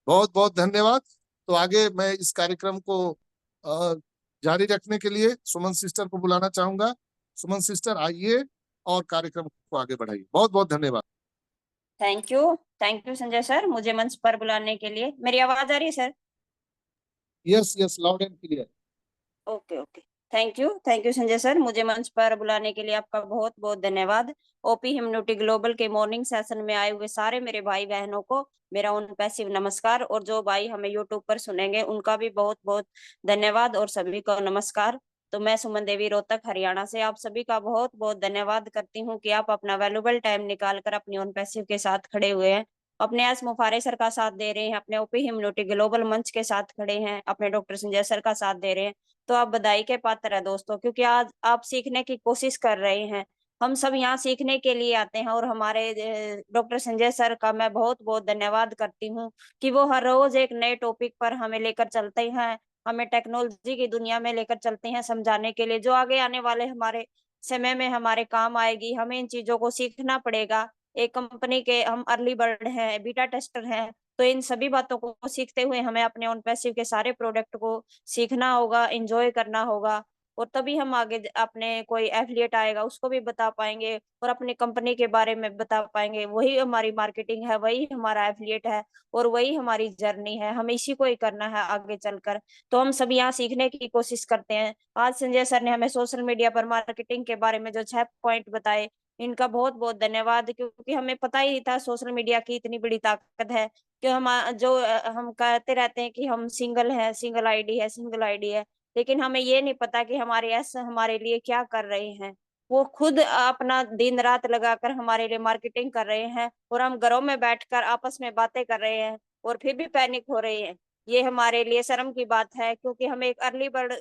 बहुत बहुत धन्यवाद। तो आगे मैं इस कार्यक्रम को अ, जारी रखने के लिए सुमन सिस्टर को बुलाना चाहूंगा। सुमन सिस्टर आइए और कार्यक्रम को आगे बढ़ाइए। बहुत बहुत धन्यवाद। थैंक यू संजय सर, मुझे मंच पर बुलाने के लिए। मेरी आवाज आ रही है sir? Yes yes, loud and clear. Okay okay. Thank you Sanjay sir, मुझे मंच पर बुलाने के लिए आपका बहुत बहुत धन्यवाद। ओपी हिम्नोटी ग्लोबल के मॉर्निंग सेशन में आए हुए सारे मेरे भाई बहनों को मेरा उन पैसिव नमस्कार, और जो भाई हमें यूट्यूब पर सुनेंगे उनका भी बहुत बहुत धन्यवाद और सभी को नमस्कार। तो मैं सुमन देवी रोहतक हरियाणा से आप सभी का बहुत बहुत धन्यवाद करती हूँ कि आप अपना वैल्यूबल टाइम निकाल कर अपनी उन पैसिव के साथ खड़े हुए हैं, अपने एस मुफारे सर का साथ दे रहे हैं, अपने ओपी हिम्नोटी ग्लोबल मंच के साथ खड़े हैं, अपने डॉक्टर संजय सर का साथ दे रहे हैं। तो आप बधाई के पात्र है दोस्तों, क्योंकि आज आप सीखने की कोशिश कर रहे हैं। हम सब यहाँ सीखने के लिए आते हैं, और हमारे डॉक्टर संजय सर का मैं बहुत बहुत धन्यवाद करती हूँ कि वो हर रोज एक नए टॉपिक पर हमें लेकर चलते हैं, हमें टेक्नोलॉजी की दुनिया में लेकर चलते हैं, समझाने के लिए जो आगे आने वाले हमारे समय में हमारे काम आएगी। हमें इन चीजों को सीखना पड़ेगा। एक कंपनी के हम अर्ली बर्ड हैं, बीटा टेस्टर हैं, तो इन सभी बातों को सीखते हुए हमें अपने ऑन पैसिव के सारे प्रोडक्ट को सीखना होगा, एंजॉय करना होगा, और तभी हम आगे अपने कोई एफिलिएट आएगा उसको भी बता पाएंगे और अपनी कंपनी के बारे में बता पाएंगे। वही हमारी मार्केटिंग है, वही हमारा एफिलिएट है, और वही हमारी जर्नी है। हमें इसी को ही करना है आगे चलकर। तो हम सभी यहाँ सीखने की कोशिश करते हैं। आज संजय सर ने हमें सोशल मीडिया पर मार्केटिंग के बारे में जो 6 पॉइंट बताए, इनका बहुत बहुत धन्यवाद, क्योंकि हमें पता ही था सोशल मीडिया की इतनी बड़ी ताकत है कि हम कहते रहते हैं कि हम सिंगल है, सिंगल आईडी है, सिंगल आईडी है, लेकिन हमें ये नहीं पता कि हमारे एस हमारे लिए क्या कर रहे हैं। वो खुद अपना दिन रात लगाकर हमारे लिए मार्केटिंग कर रहे हैं, और हम घरों में बैठकर आपस में बातें कर रहे हैं और फिर भी पैनिक हो रहे हैं। ये हमारे लिए शर्म की बात है, क्योंकि हमें एक अर्ली बर्ड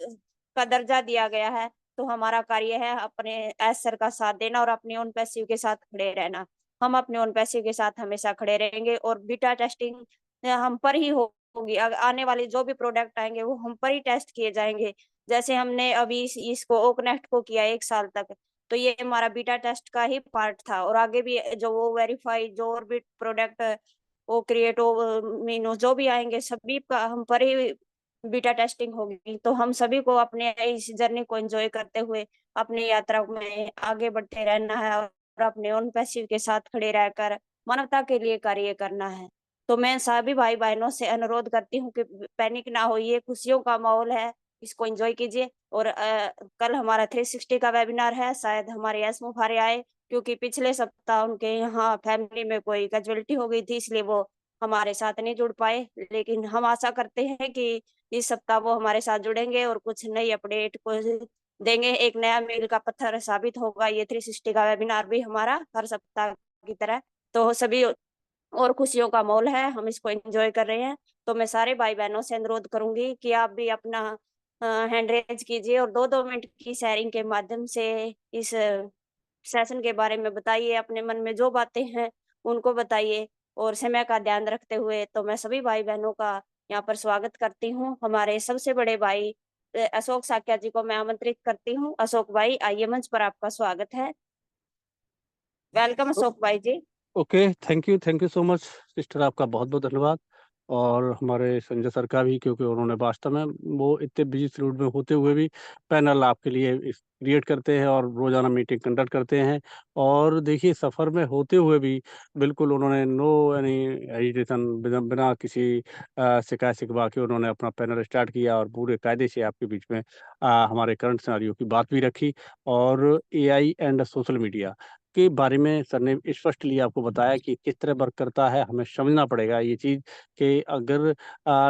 का दर्जा दिया गया है। तो हमारा कार्य है अपने एसर का साथ देना और अपने उन पैसिव के साथ खड़े रहना। हम अपने उन पैसिव के साथ हमेशा खड़े रहेंगे, और बीटा टेस्टिंग हम पर ही होगी। आने वाले जो भी प्रोडक्ट आएंगे वो हम पर ही टेस्ट किए जाएंगे। जैसे हमने अभी इसको ओकनेक्ट को किया 1 साल तक, तो ये हमारा बीटा टेस्ट का ही पार्ट था। और आगे भी जो वो वेरीफाई जो और भी प्रोडक्ट वो क्रिएट हो मीनो जो भी आएंगे सभी का हम पर ही बीटा टेस्टिंग होगी। तो हम सभी को अपने इस जर्नी को एंजॉय करते हुए अपनी यात्रा में आगे बढ़ते रहना है, और अपने उन पैसिव के साथ खड़े रहकर मानवता के लिए कार्य करना है। तो मैं सभी भाई बहनों से अनुरोध करती हूँ कि पैनिक ना होइए, खुशियों का माहौल है, इसको एंजॉय कीजिए। और कल हमारा 360 का वेबिनार है, शायद हमारे यस मुखारे आए, क्योंकि पिछले सप्ताह उनके यहाँ फैमिली में कोई कैजुअलिटी हो गई थी, इसलिए वो हमारे साथ नहीं जुड़ पाए। लेकिन हम आशा करते हैं कि इस सप्ताह वो हमारे साथ जुड़ेंगे और कुछ नई अपडेट को देंगे। एक नया मील का पत्थर साबित होगा ये 360 का वेबिनार भी हमारा, हर सप्ताह की तरह। तो सभी और खुशियों का माहौल है, हम इसको एंजॉय कर रहे हैं। तो मैं सारे भाई बहनों से अनुरोध करूंगी कि आप भी अपना हैंड रेज कीजिए और 2-2 मिनट की शेयरिंग के माध्यम से इस सेशन के बारे में बताइए, अपने मन में जो बातें हैं उनको बताइए, और समय का ध्यान रखते हुए। तो मैं सभी भाई बहनों का यहाँ पर स्वागत करती हूँ। हमारे सबसे बड़े भाई अशोक साक्या जी को मैं आमंत्रित करती हूँ। अशोक भाई आइए, मंच पर आपका स्वागत है। वेलकम अशोक भाई ji. Okay, thank you so much sister, आपका बहुत बहुत धन्यवाद। और हमारे संजय सर का भी, क्योंकि उन्होंने वास्तव में वो इतने बिजी शेड्यूल में होते हुए भी पैनल आपके लिए क्रिएट करते हैं और रोजाना मीटिंग कंडक्ट करते हैं। और देखिए, सफ़र में होते हुए भी बिल्कुल उन्होंने नो यानी हेजिटेशन, बिना किसी शिकायत शिकवा के उन्होंने अपना पैनल स्टार्ट किया और पूरे कायदे से आपके बीच में हमारे करंट सिनेरियो की बात भी रखी। और एआई एंड सोशल मीडिया के बारे में सर ने स्पष्टली आपको बताया कि किस तरह वर्क करता है। हमें समझना पड़ेगा ये चीज़ कि अगर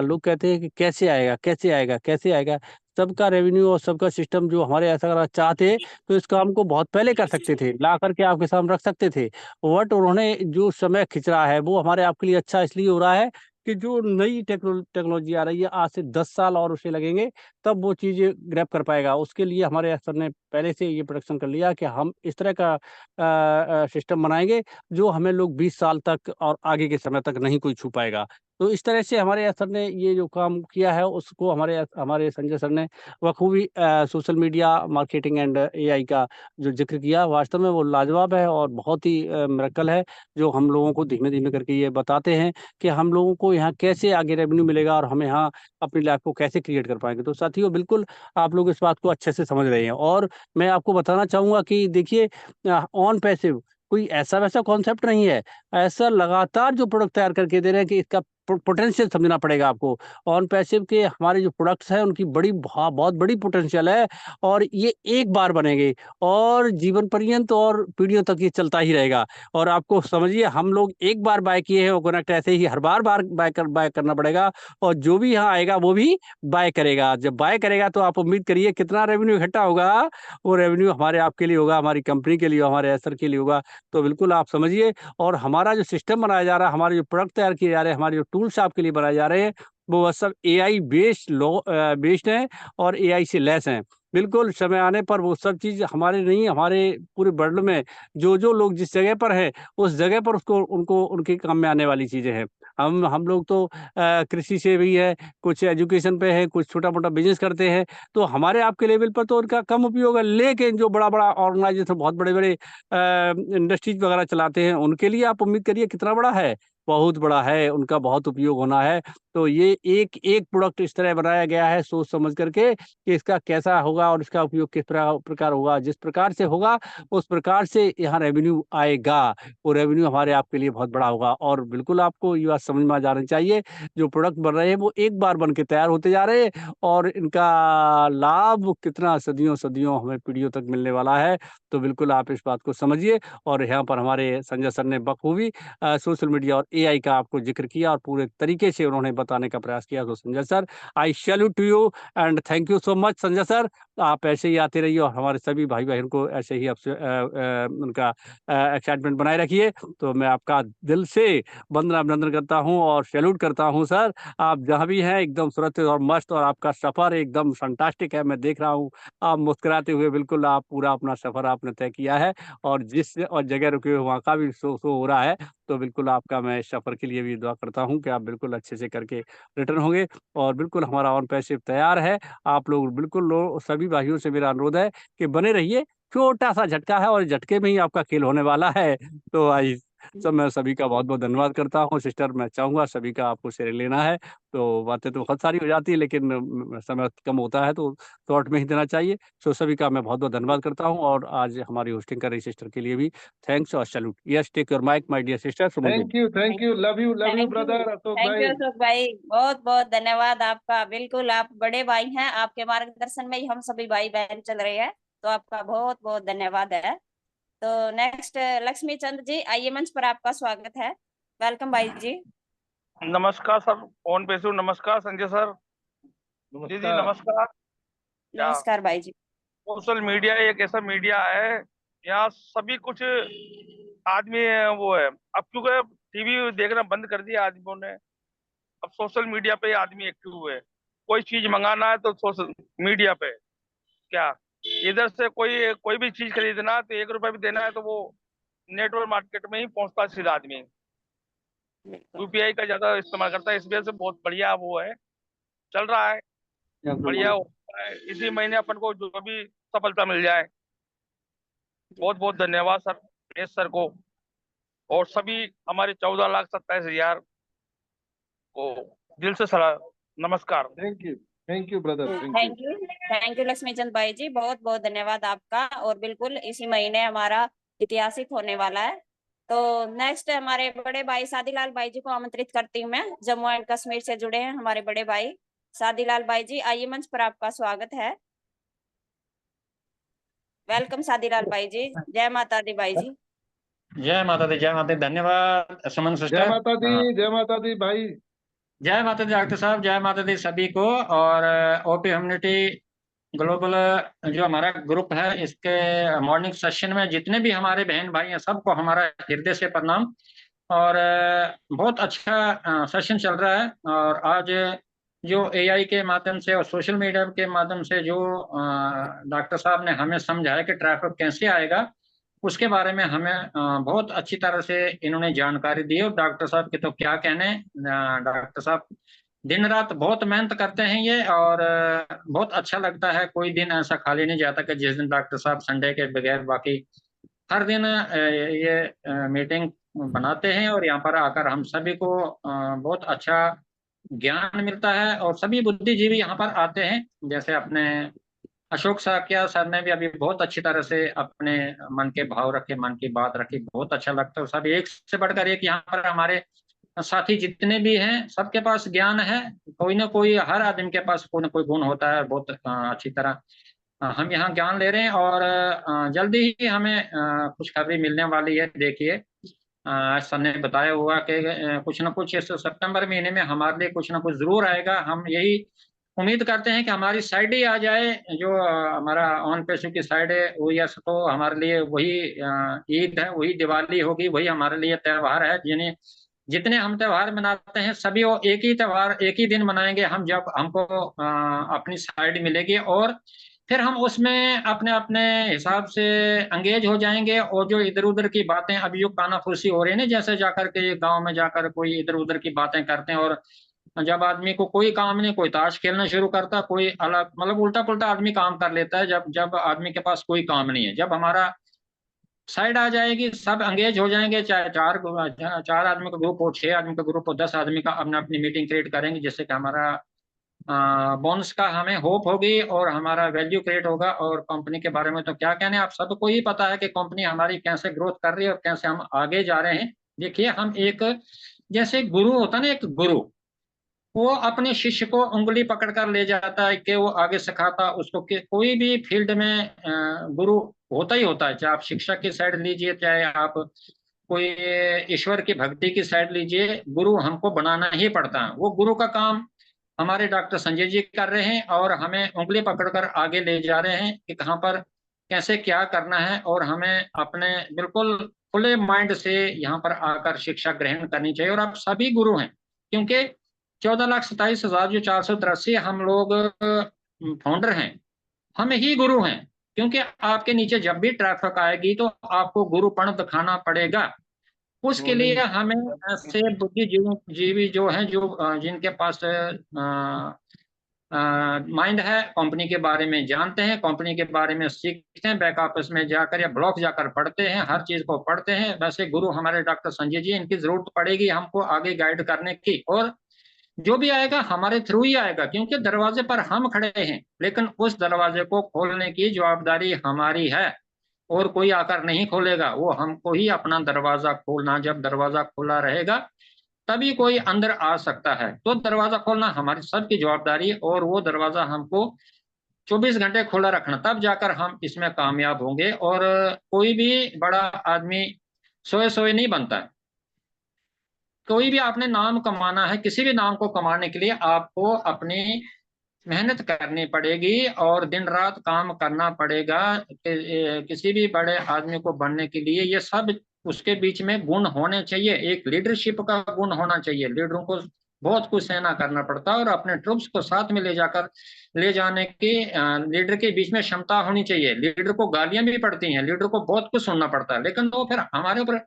लोग कहते हैं कि कैसे आएगा, कैसे आएगा, कैसे आएगा। सबका रेवेन्यू और सबका सिस्टम जो हमारे ऐसा अगर चाहते तो इस काम को बहुत पहले कर सकते थे, ला करके आपके सामने रख सकते थे। बट उन्होंने जो समय खिंच रहा है वो हमारे आपके लिए अच्छा इसलिए हो रहा है कि जो नई टेक्नोलॉजी आ रही है, आज से 10 साल और उसे लगेंगे तब वो चीज़ ग्रैब कर पाएगा। उसके लिए हमारे सर ने पहले से ये प्रोडक्शन कर लिया कि हम इस तरह का सिस्टम बनाएंगे जो हमें लोग 20 साल तक और आगे के समय तक नहीं कोई छू पाएगा। तो इस तरह से हमारे सर ने ये जो काम किया है उसको हमारे हमारे संजय सर ने बखूबी social media marketing and AI का जो जिक्र किया, वास्तव में वो लाजवाब है और बहुत ही मिरेकल है, जो हम लोगों को धीमे धीमे करके ये बताते हैं कि हम लोगों को यहाँ कैसे आगे रेवेन्यू मिलेगा और हम यहाँ अपनी लाइफ को कैसे क्रिएट कर पाएंगे। तो साथियों, बिल्कुल आप लोग इस बात को अच्छे से समझ रहे हैं। और मैं आपको बताना चाहूंगा कि देखिए, ऑन पैसिव कोई ऐसा वैसा कॉन्सेप्ट नहीं है। ऐसा लगातार जो प्रोडक्ट तैयार करके दे रहे हैं कि इसका पोटेंशियल समझना पड़ेगा आपको। ऑन पैसिव के हमारे जो प्रोडक्ट्स हैं उनकी बहुत बड़ी पोटेंशियल है, और ये एक बार बनेंगे और जीवन पर्यंत और पीढ़ियों तक ये चलता ही रहेगा। और आपको समझिए, हम लोग एक बार बाय किए हैं वो कनेक्ट, ऐसे ही हर बार बाय करना पड़ेगा। और जो भी यहाँ आएगा वो भी बाय करेगा। जब बाय करेगा तो आप उम्मीद करिए कितना रेवेन्यू इकट्ठा होगा। वो रेवेन्यू हमारे आपके लिए होगा, हमारी कंपनी के लिए, हमारे असर के लिए होगा। तो बिल्कुल आप समझिए। और हमारा जो सिस्टम बनाया जा रहा है, हमारे जो प्रोडक्ट तैयार किए जा रहे हैं, हमारे जो टूल्स आपके लिए बनाए जा रहे हैं, वो सब एआई बेस्ड हैं और एआई से लेस हैं। बिल्कुल समय आने पर वो सब चीज़ हमारे नहीं, हमारे पूरे वर्ल्ड में जो जो लोग जिस जगह पर है उस जगह पर उसको उनको उनके काम में आने वाली चीज़ें हैं। हम लोग तो कृषि से भी है, कुछ एजुकेशन पे है, कुछ छोटा मोटा बिजनेस करते हैं। तो हमारे आपके लेवल पर तो उनका कम उपयोग है, लेकिन जो बड़ा बड़ा ऑर्गेनाइजेशन बहुत बड़े बड़े इंडस्ट्रीज वगैरह चलाते हैं, उनके लिए आप उम्मीद करिए कितना बड़ा है, बहुत बड़ा है, उनका बहुत उपयोग होना है। तो ये एक एक प्रोडक्ट इस तरह बनाया गया है सोच समझ करके कि इसका कैसा होगा और इसका उपयोग किस प्रकार होगा। जिस प्रकार से होगा उस प्रकार से यहाँ रेवेन्यू आएगा। वो रेवेन्यू हमारे आपके लिए बहुत बड़ा होगा। और बिल्कुल आपको ये बात समझ में आ जानी चाहिए, जो प्रोडक्ट बन रहे हैं वो एक बार बन के तैयार होते जा रहे हैं, और इनका लाभ कितना सदियों सदियों हमें पीढ़ियों तक मिलने वाला है। तो बिल्कुल आप इस बात को समझिए। और यहाँ पर हमारे संजय सर ने बखूबी सोशल मीडिया और एआई का आपको जिक्र किया और पूरे तरीके से उन्होंने बताने का प्रयास किया। तो Sanjay sir, I salute to you and thank you so much Sanjay sir. आप ऐसे ही आते रहिए और हमारे सभी भाई बहन को ऐसे ही आपसे उनका एक्साइटमेंट बनाए रखिए। तो मैं आपका दिल से वंदना अभिनंदन करता हूँ और सैल्यूट करता हूँ सर। आप जहाँ भी हैं एकदम सुरक्षित और मस्त, और आपका सफ़र एकदम फंटास्टिक है। मैं देख रहा हूँ आप मुस्कुराते हुए, बिल्कुल आप पूरा अपना सफ़र आपने तय किया है, और जिस और जगह रुके हुए वहाँ का भी शो हो रहा है। तो बिल्कुल आपका मैं इस सफ़र के लिए भी दुआ करता हूँ कि आप बिल्कुल अच्छे से करके रिटर्न होंगे, और बिल्कुल हमारा ऑन पैसिव तैयार है। आप लोग बिल्कुल सभी भाइयों से मेरा अनुरोध है कि बने रहिए। छोटा-सा झटका है और झटके में ही आपका खेल होने वाला है। तो मैं सभी का बहुत-बहुत धन्यवाद करता हूँ। सिस्टर, मैं चाहूँगा सभी का आपको श्रेय लेना है। तो बातें तो बहुत सारी हो जाती है, लेकिन समय कम होता है तो शॉर्ट में ही देना चाहिए। सो सभी का मैं बहुत-बहुत धन्यवाद करता हूँ, और आज हमारी होस्टिंग कर रही सिस्टर के लिए भी थैंक्स और salute. Yes, take your mic my dear sister Suman Devi. Thank you, love you brother Ashok thank भाई। यू अशोक भाई, बहुत बहुत धन्यवाद आपका। बिल्कुल आप बड़े भाई हैं, आपके मार्गदर्शन में ही हम सभी भाई बहन चल रहे हैं। तो आपका बहुत बहुत धन्यवाद है। तो नेक्स्ट लक्ष्मी चंद जी, आइए मंच पर, आपका स्वागत है। वेलकम भाई जी। नमस्कार सर, ओन पेशु नमस्कार संजय सर। जी जी नमस्कार। क्या नमस्कार भाई जी। सोशल मीडिया एक ऐसा मीडिया है, यहाँ सभी कुछ आदमी वो है। अब क्योंकि टीवी देखना बंद कर दिया आदमियों ने, अब सोशल मीडिया पे आदमी एक्टिव हुए। कोई चीज मंगाना है तो सोशल मीडिया पे, क्या इधर से कोई कोई भी चीज खरीदना है तो 1 रुपए भी देना है तो वो नेटवर्क मार्केट में ही पहुंचता है सीधा आदमी। यूपीआई का ज्यादा इस्तेमाल करता है, इस वजह से बहुत बढ़िया वो है, चल रहा है, बढ़िया होता है। इसी महीने अपन को जो भी सफलता मिल जाए। बहुत बहुत धन्यवाद सर, एस सर को, और सभी हमारे 14,27,000 को दिल से सलाह, नमस्कार। Thank you brother, thank you Lakshmi Chand भाई जी, बहुत बहुत धन्यवाद आपका। और बिल्कुल इसी महीने हमारा ऐतिहासिक होने वाला है। तो नेक्स्ट हमारे बड़े भाई सादीलाल भाई जी को आमंत्रित करती हूँ मैं। जम्मू एंड कश्मीर से जुड़े हैं हमारे बड़े भाई सादीलाल भाई जी, आइए मंच पर, आपका स्वागत है। वेलकम सादीलाल भाई जी। जय माता दी भाई जी। जय माता दी, जय माता दी। धन्यवाद सुमन जय सिस्टर। माता दी भाई। जय माता दी डॉक्टर साहब, जय माता दी सभी को। और ओपी ह्यूमैनिटी ग्लोबल जो हमारा ग्रुप है, इसके मॉर्निंग सेशन में जितने भी हमारे बहन भाई हैं, सबको हमारा हृदय से प्रणाम। और बहुत अच्छा सेशन चल रहा है। और आज जो एआई के माध्यम से और सोशल मीडिया के माध्यम से जो डॉक्टर साहब ने हमें समझाया कि ट्रैफिक कैसे आएगा, उसके बारे में हमें बहुत अच्छी तरह से इन्होंने जानकारी दी। और डॉक्टर साहब के तो क्या कहने, डॉक्टर साहब दिन रात बहुत मेहनत करते हैं ये। और बहुत अच्छा लगता है, कोई दिन ऐसा खाली नहीं जाता कि जिस दिन डॉक्टर साहब संडे के बगैर, बाकी हर दिन ये मीटिंग बनाते हैं। और यहाँ पर आकर हम सभी को बहुत अच्छा ज्ञान मिलता है। और सभी बुद्धिजीवी यहाँ पर आते हैं, जैसे अपने अशोक साकिया सर ने भी अभी बहुत अच्छी तरह से अपने मन के भाव रखे, मन की बात रखी, बहुत अच्छा लगता है। सब एक से बढ़कर एक यहाँ पर हमारे साथी जितने भी हैं, सबके पास ज्ञान है। कोई ना कोई, हर आदमी के पास कोई ना कोई गुण होता है। बहुत अच्छी तरह हम यहाँ ज्ञान ले रहे हैं। और जल्दी ही हमें खुशखबरी मिलने वाली है। देखिए, सर ने बताया हुआ कि कुछ ना कुछ इस सितंबर महीने में हमारे लिए कुछ ना कुछ जरूर आएगा। हम यही उम्मीद करते हैं कि हमारी साइड ही आ जाए, जो हमारा ऑन पेशु की साइड है वो। यस, तो हमारे लिए वही ईद है, वही दिवाली होगी, वही हमारे लिए त्यौहार है। जिन्हें जितने हम त्यौहार मनाते हैं सभी वो एक ही त्यौहार एक ही दिन मनाएंगे हम, जब हमको अपनी साइड मिलेगी। और फिर हम उसमें अपने अपने हिसाब से एंगेज हो जाएंगे। और जो इधर उधर की बातें अभी जो कानाफूसी हो रही है ना, जैसे जाकर के गांव में जाकर कोई इधर उधर की बातें करते हैं, और जब आदमी को कोई काम नहीं, कोई ताश खेलना शुरू करता, कोई अलग मतलब उल्टा पुल्टा आदमी काम कर लेता है। जब जब आदमी के पास कोई काम नहीं है, जब हमारा साइड आ जाएगी, सब एंगेज हो जाएंगे, चाहे चार आदमी का ग्रुप हो, 6 आदमी का ग्रुप हो, 10 आदमी का, अपना अपनी मीटिंग क्रिएट करेंगे, जिससे कि हमारा बोनस का हमें होप होगी और हमारा वैल्यू क्रिएट होगा। और कंपनी के बारे में तो क्या कहने, आप सबको ही पता है कि कंपनी हमारी कैसे ग्रोथ कर रही है और कैसे हम आगे जा रहे हैं। देखिए, हम एक, जैसे गुरु होता है ना, एक गुरु वो अपने शिष्य को उंगली पकड़ कर ले जाता है कि वो आगे सिखाता उसको। कि कोई भी फील्ड में गुरु होता ही होता है, चाहे आप शिक्षा की साइड लीजिए, चाहे आप कोई ईश्वर की भक्ति की साइड लीजिए, गुरु हमको बनाना ही पड़ता है। वो गुरु का काम हमारे डॉक्टर संजय जी कर रहे हैं और हमें उंगली पकड़कर आगे ले जा रहे हैं कि कहाँ पर कैसे क्या करना है, और हमें अपने बिल्कुल खुले माइंड से यहाँ पर आकर शिक्षा ग्रहण करनी चाहिए। और आप सभी गुरु हैं, क्योंकि 14,27,000 जो 483 हम लोग फाउंडर हैं, हम ही गुरु हैं। क्योंकि आपके नीचे जब भी ट्रैफिक आएगी तो आपको गुरुपण दिखाना पड़ेगा। उसके लिए हमें ऐसे बुद्धिजीवी जो हैं, जो जिनके पास माइंड है, कंपनी के बारे में जानते हैं, कंपनी के बारे में सीखते हैं, बैक ऑफिस में जाकर या ब्लॉक जाकर पढ़ते हैं, हर चीज को पढ़ते हैं, वैसे गुरु हमारे डॉक्टर संजय जी, इनकी जरूरत पड़ेगी हमको आगे गाइड करने की। और जो भी आएगा हमारे थ्रू ही आएगा, क्योंकि दरवाजे पर हम खड़े हैं, लेकिन उस दरवाजे को खोलने की जवाबदारी हमारी है, और कोई आकर नहीं खोलेगा, वो हमको ही अपना दरवाजा खोलना। जब दरवाजा खुला रहेगा तभी कोई अंदर आ सकता है, तो दरवाजा खोलना हमारी सबकी जवाबदारी है, और वो दरवाजा हमको 24 घंटे खुला रखना, तब जाकर हम इसमें कामयाब होंगे। और कोई भी बड़ा आदमी सोए सोए नहीं बनता है। कोई भी आपने नाम कमाना है, किसी भी नाम को कमाने के लिए आपको अपनी मेहनत करनी पड़ेगी और दिन रात काम करना पड़ेगा। किसी भी बड़े आदमी को बनने के लिए ये सब उसके बीच में गुण होने चाहिए। एक लीडरशिप का गुण होना चाहिए। लीडरों को बहुत कुछ सहना करना पड़ता है, और अपने ट्रूप्स को साथ में ले जाने की लीडर के बीच में क्षमता होनी चाहिए। लीडर को गालियां भी पड़ती हैं, लीडर को बहुत कुछ सुनना पड़ता है, लेकिन वो फिर हमारे ऊपर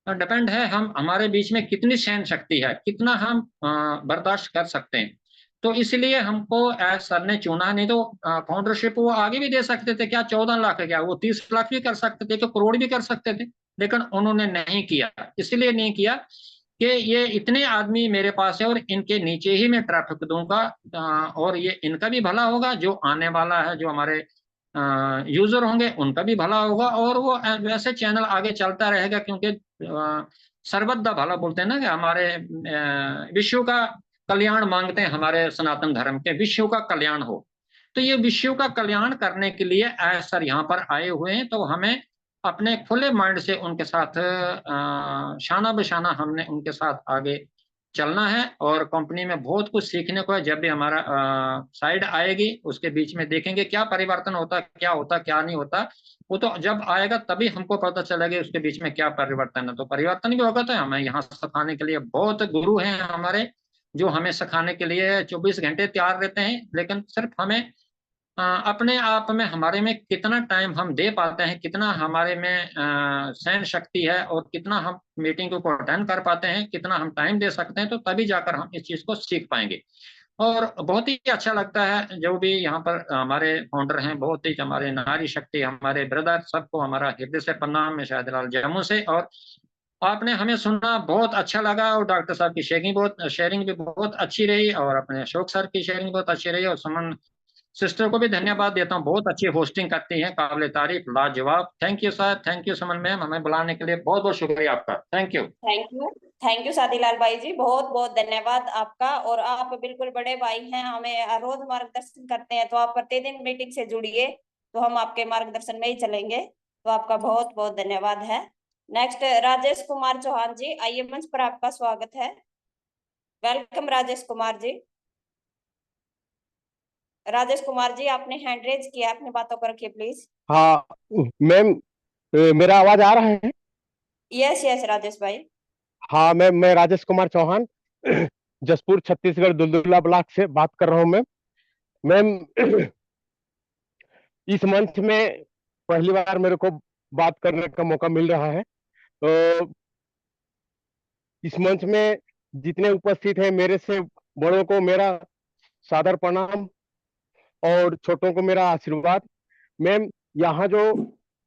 डिपेंड है, हम हमारे बीच में कितनी सहन शक्ति है, कितना हम बर्दाश्त कर सकते हैं। तो इसलिए हमको एज सर ने चुना। नहीं तो फाउंडरशिप वो आगे भी दे सकते थे, क्या 14 लाख है, क्या वो 30 लाख भी कर सकते थे, क्या करोड़ भी कर सकते थे, लेकिन उन्होंने नहीं किया। इसलिए नहीं किया कि ये इतने आदमी मेरे पास है और इनके नीचे ही मैं ट्रैफिक दूंगा, और ये इनका भी भला होगा, जो आने वाला है, जो हमारे यूजर होंगे उनका भी भला होगा, और वो वैसे चैनल आगे चलता रहेगा। क्योंकि सर्वत दा भला बोलते हैं ना, कि हमारे विश्व का कल्याण मांगते हैं, हमारे सनातन धर्म के विश्व का कल्याण हो। तो ये विश्व का कल्याण करने के लिए सर यहाँ पर आए हुए हैं, तो हमें अपने खुले माइंड से उनके साथ शाना बशाना हमने उनके साथ आगे चलना है। और कंपनी में बहुत कुछ सीखने को है। जब भी हमारा साइड आएगी उसके बीच में देखेंगे क्या परिवर्तन होता, क्या होता, क्या नहीं होता। वो तो जब आएगा तभी हमको पता चलेगा उसके बीच में क्या परिवर्तन है। तो परिवर्तन भी होगा। तो हमें यहाँ सिखाने के लिए बहुत गुरु हैं हमारे, जो हमें सिखाने के लिए 24 घंटे तैयार रहते हैं। लेकिन सिर्फ हमें अपने आप में, हमारे में कितना टाइम हम दे पाते हैं, कितना हमारे में सहन शक्ति है, और कितना हम मीटिंग को अटेंड कर पाते हैं, कितना हम टाइम दे सकते हैं, तो तभी जाकर हम इस चीज को सीख पाएंगे। और बहुत ही अच्छा लगता है जो भी यहाँ पर हमारे फाउंडर हैं, बहुत ही हमारे नारी शक्ति, हमारे ब्रदर, सबको हमारा हृदय से प्रणाम है, शाहदलाल जम्मू से। और आपने हमें सुना, बहुत अच्छा लगा, और डॉक्टर साहब की शेयरिंग भी बहुत अच्छी रही, और अपने अशोक सर की शेयरिंग बहुत अच्छी रही, और सुमन सिस्टर को भी धन्यवाद देता हूँ, बहुत अच्छी होस्टिंग करती हैं, काबिल तारीफ, लाजवाब। Thank you sir, thank you Suman ma'am, हमें बुलाने के लिए बहुत बहुत शुक्रिया आपका। Thank you. Thank you Shadilal भाई जी, बहुत बहुत धन्यवाद आपका। और आप बिल्कुल बड़े भाई हैं, हमें रोज मार्गदर्शन करते हैं, तो आप प्रतिदिन मीटिंग से जुड़िए, तो हम आपके मार्गदर्शन में ही चलेंगे। तो आपका बहुत बहुत धन्यवाद है। नेक्स्ट राजेश कुमार चौहान जी, आइए, मंच पर आपका स्वागत है। वेलकम राजेश कुमार जी। राजेश कुमार जी, आपने हैंड रेज किया, अपनी बातों को रखिए प्लीज। हाँ मैम, मेरा आवाज आ रहा है? यस यस राजेश भाई। हाँ मैम, मैं राजेश कुमार चौहान जसपुर छत्तीसगढ़ दुलदुला ब्लॉक से बात कर रहा हूँ मैम। मैम इस मंच में पहली बार मेरे को बात करने का मौका मिल रहा है। तो इस मंच में जितने उपस्थित हैं, मेरे से बड़ों को मेरा सादर प्रणाम और छोटों को मेरा आशीर्वाद। मैम यहाँ जो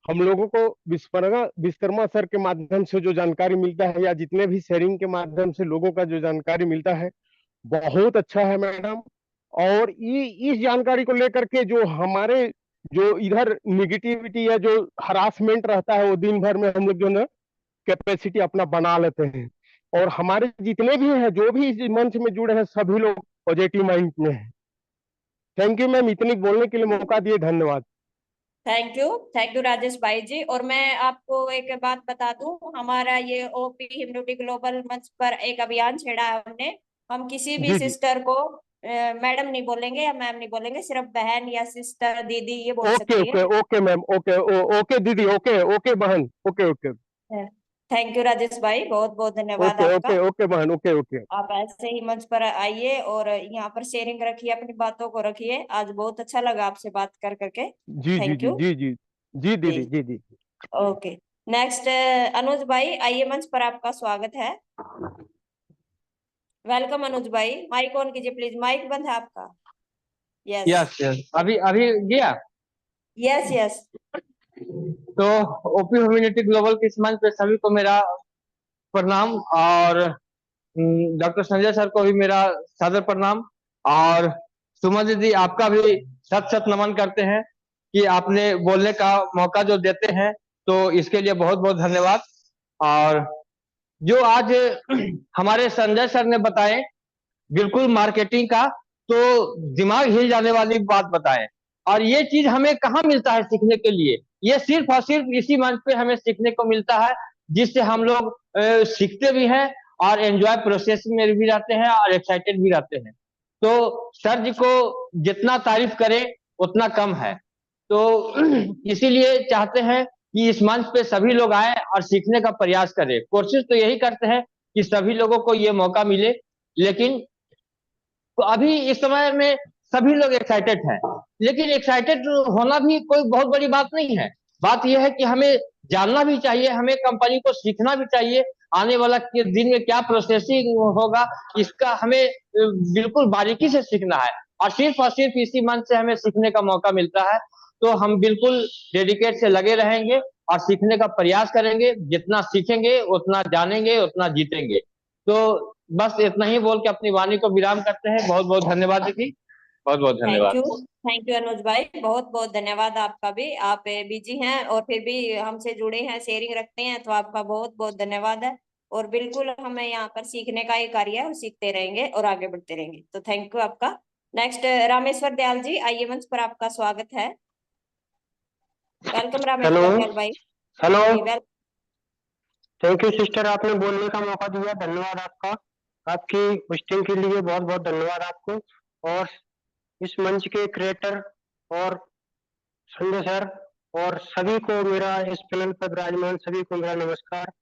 हम लोगों को विश्वकर्मा सर के माध्यम से जो जानकारी मिलता है, या जितने भी शेयरिंग के माध्यम से लोगों का जो जानकारी मिलता है, बहुत अच्छा है मैडम। और इस जानकारी को लेकर के जो हमारे जो इधर निगेटिविटी या जो हरासमेंट रहता है, वो दिन भर में हम लोग जो ना कैपेसिटी अपना बना लेते हैं। और हमारे जितने भी हैं, जो भी इस मंच में जुड़े हैं, सभी लोग पॉजिटिव माइंड में हैं। थैंक यू मैम, इतनी बोलने के लिए मौका दिए, धन्यवाद। थैंक यू राजेश भाई जी। और मैं आपको एक बात बता दूं, हमारा ये ओपी हिम्यूनिटी ग्लोबल मंच पर एक अभियान छेड़ा है हमने, हम किसी भी जी जी सिस्टर को मैडम नहीं बोलेंगे या मैम नहीं बोलेंगे, सिर्फ बहन या सिस्टर दीदी ये बोल ओके सकती okay okay ma'am okay okay दीदी ओके ओके बहन ओके ओके है। थैंक यू राजेश भाई, बहुत बहुत धन्यवाद ओके आपका। ओके ओके बहन ओके ओके आप ऐसे ही मंच पर आइए और यहाँ पर शेयरिंग रखिए, अपनी बातों को रखिए। आज बहुत अच्छा लगा आपसे बात कर करके। जी जी थैंक जी यू। जी जी जी जी दीदी जी जी ओके। नेक्स्ट अनुज भाई आइए, मंच पर आपका स्वागत है। वेलकम अनुज भाई, माइक ऑन कीजिए प्लीज, माइक बंद है आपका। यस यस यस अभी अभी गया। Yes yes. तो ओपी ह्यूमैनिटी ग्लोबल के इस मंच पे सभी को मेरा प्रणाम, और डॉक्टर संजय सर को भी मेरा सादर प्रणाम, और सुमा दीदी आपका भी शत शत नमन करते हैं कि आपने बोलने का मौका जो देते हैं, तो इसके लिए बहुत बहुत धन्यवाद। और जो आज हमारे संजय सर ने बताए बिल्कुल मार्केटिंग का, तो दिमाग हिल जाने वाली बात बताए। और ये चीज हमें कहाँ मिलता है सीखने के लिए? ये सिर्फ और सिर्फ इसी मंच पे हमें सीखने को मिलता है, जिससे हम लोग सीखते भी हैं और एंजॉय प्रोसेस में भी रहते हैं और एक्साइटेड भी रहते हैं। तो सर जी को जितना तारीफ करें उतना कम है। तो इसीलिए चाहते हैं कि इस मंच पे सभी लोग आए और सीखने का प्रयास करें। कोशिश तो यही करते हैं कि सभी लोगों को ये मौका मिले, लेकिन तो अभी इस समय में सभी लोग एक्साइटेड हैं, लेकिन एक्साइटेड होना भी कोई बहुत बड़ी बात नहीं है। बात यह है कि हमें जानना भी चाहिए, हमें कंपनी को सीखना भी चाहिए। आने वाला के दिन में क्या प्रोसेसिंग होगा, इसका हमें बिल्कुल बारीकी से सीखना है, और सिर्फ इसी मंच से हमें सीखने का मौका मिलता है। तो हम बिल्कुल डेडिकेट से लगे रहेंगे और सीखने का प्रयास करेंगे। जितना सीखेंगे उतना जानेंगे, उतना जीतेंगे। तो बस इतना ही बोल के अपनी वाणी को विराम करते हैं। बहुत बहुत धन्यवाद दीदी, बहुत बहुत थैंक धन्यवाद। यू। थैंक यू अनुज भाई, बहुत बहुत धन्यवाद आपका भी। आप बिजी हैं और फिर भी हमसे जुड़े हैं, शेयरिंग रखते हैं, तो आपका बहुत बहुत धन्यवाद है। और बिल्कुल हमें यहाँ पर सीखने का ही कार्य है और सीखते रहेंगे और आगे बढ़ते रहेंगे, तो थैंक यू आपका। नेक्स्ट रामेश्वर दयाल जी आइए, मंच पर आपका स्वागत है। वेलकम हेलो रामेश्वर दयाल भाई। हेलो जी वेल थैंक यू सिस्टर, आपने बोलने का मौका दिया, धन्यवाद आपका। आपकी होस्टिंग के लिए बहुत बहुत धन्यवाद आपको। और इस मंच के क्रिएटर और संजय सर और सभी को मेरा, इस पैनल पर विराजमान सभी को मेरा नमस्कार।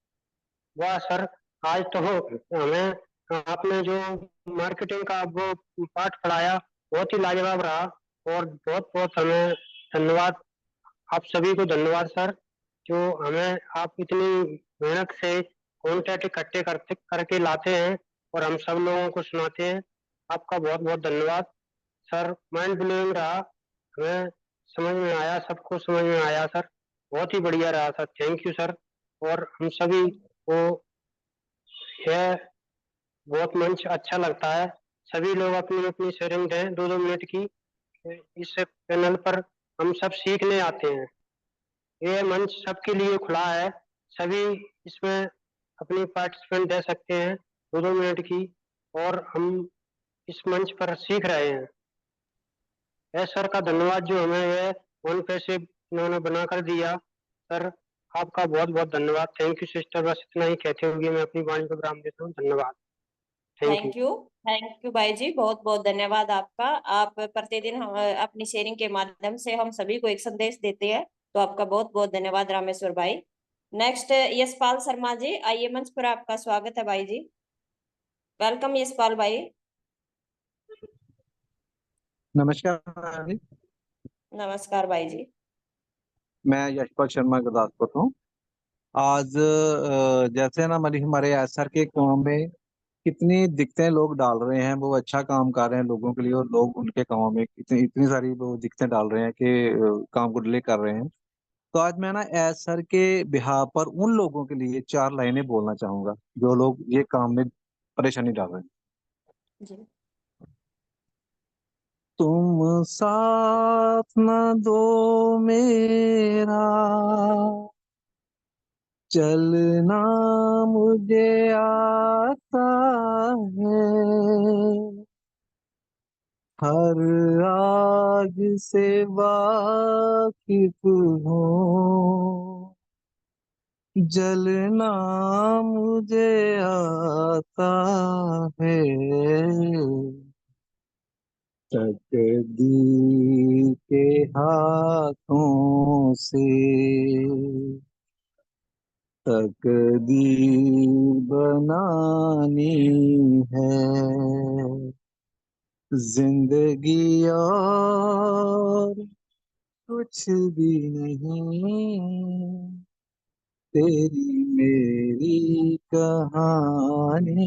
वाह सर, आज तो हमें आपने जो मार्केटिंग का वो पाठ पढ़ाया बहुत ही लाजवाब रहा। और बहुत बहुत हमें धन्यवाद, आप सभी को धन्यवाद सर, जो हमें आप इतनी मेहनत से कॉन्टेंट इकट्ठे करते करके लाते हैं और हम सब लोगों को सुनाते हैं। आपका बहुत बहुत धन्यवाद सर। माइंड ब्लोइंग रहा, हमें समझ में आया, सबको समझ में आया सर, बहुत ही बढ़िया रहा सर, थैंक यू सर। और हम सभी को यह बहुत मंच अच्छा लगता है। सभी लोग अपनी अपनी शेयरिंग दें 2-2 मिनट की। इस पैनल पर हम सब सीखने आते हैं। ये मंच सबके लिए खुला है, सभी इसमें अपनी पार्टिसिपेंट दे सकते हैं 2-2 मिनट की। और हम इस मंच पर सीख रहे हैं। है सर का धन्यवाद जो हमें ये वन पैसे इन्होंने बनाकर दिया। सर आपका बहुत बहुत धन्यवाद, थैंक यू सिस्टर। बस इतना ही कहते हुए मैं अपनी वाणी को विराम देता हूँ, धन्यवाद, थैंक यू। थैंक यू भाई जी, बहुत बहुत धन्यवाद आपका। आप प्रतिदिन अपनी शेयरिंग के माध्यम से हम सभी को एक संदेश देते हैं, तो आपका बहुत बहुत धन्यवाद रामेश्वर भाई। नेक्स्ट यशपाल शर्मा जी आइए, मंच पर आपका स्वागत है भाई जी। वेलकम यशपाल भाई। नमस्कार जी। नमस्कार भाई जी। मैं यशपाल शर्मा गुरदासपुर हूँ। आज जैसे ना हमारे एसआर के काम में कितनी दिक्कतें लोग डाल रहे हैं, वो अच्छा काम कर रहे हैं लोगों के लिए, और लोग उनके कामों में इतनी इतनी सारी वो दिक्कतें डाल रहे हैं कि काम को डिले कर रहे हैं। तो आज मैं ना एसआर के बिहाफ पर उन लोगों के लिए 4 लाइनें बोलना चाहूंगा जो लोग ये काम में परेशानी डाल रहे हैं। जी तुम साथ न दो मेरा, चलना मुझे आता है, हर आग से वाकिफ हूँ, जलना मुझे आता है, तकदीर के हाथों से तकदीर बनानी है, जिंदगी और कुछ भी नहीं, तेरी मेरी कहानी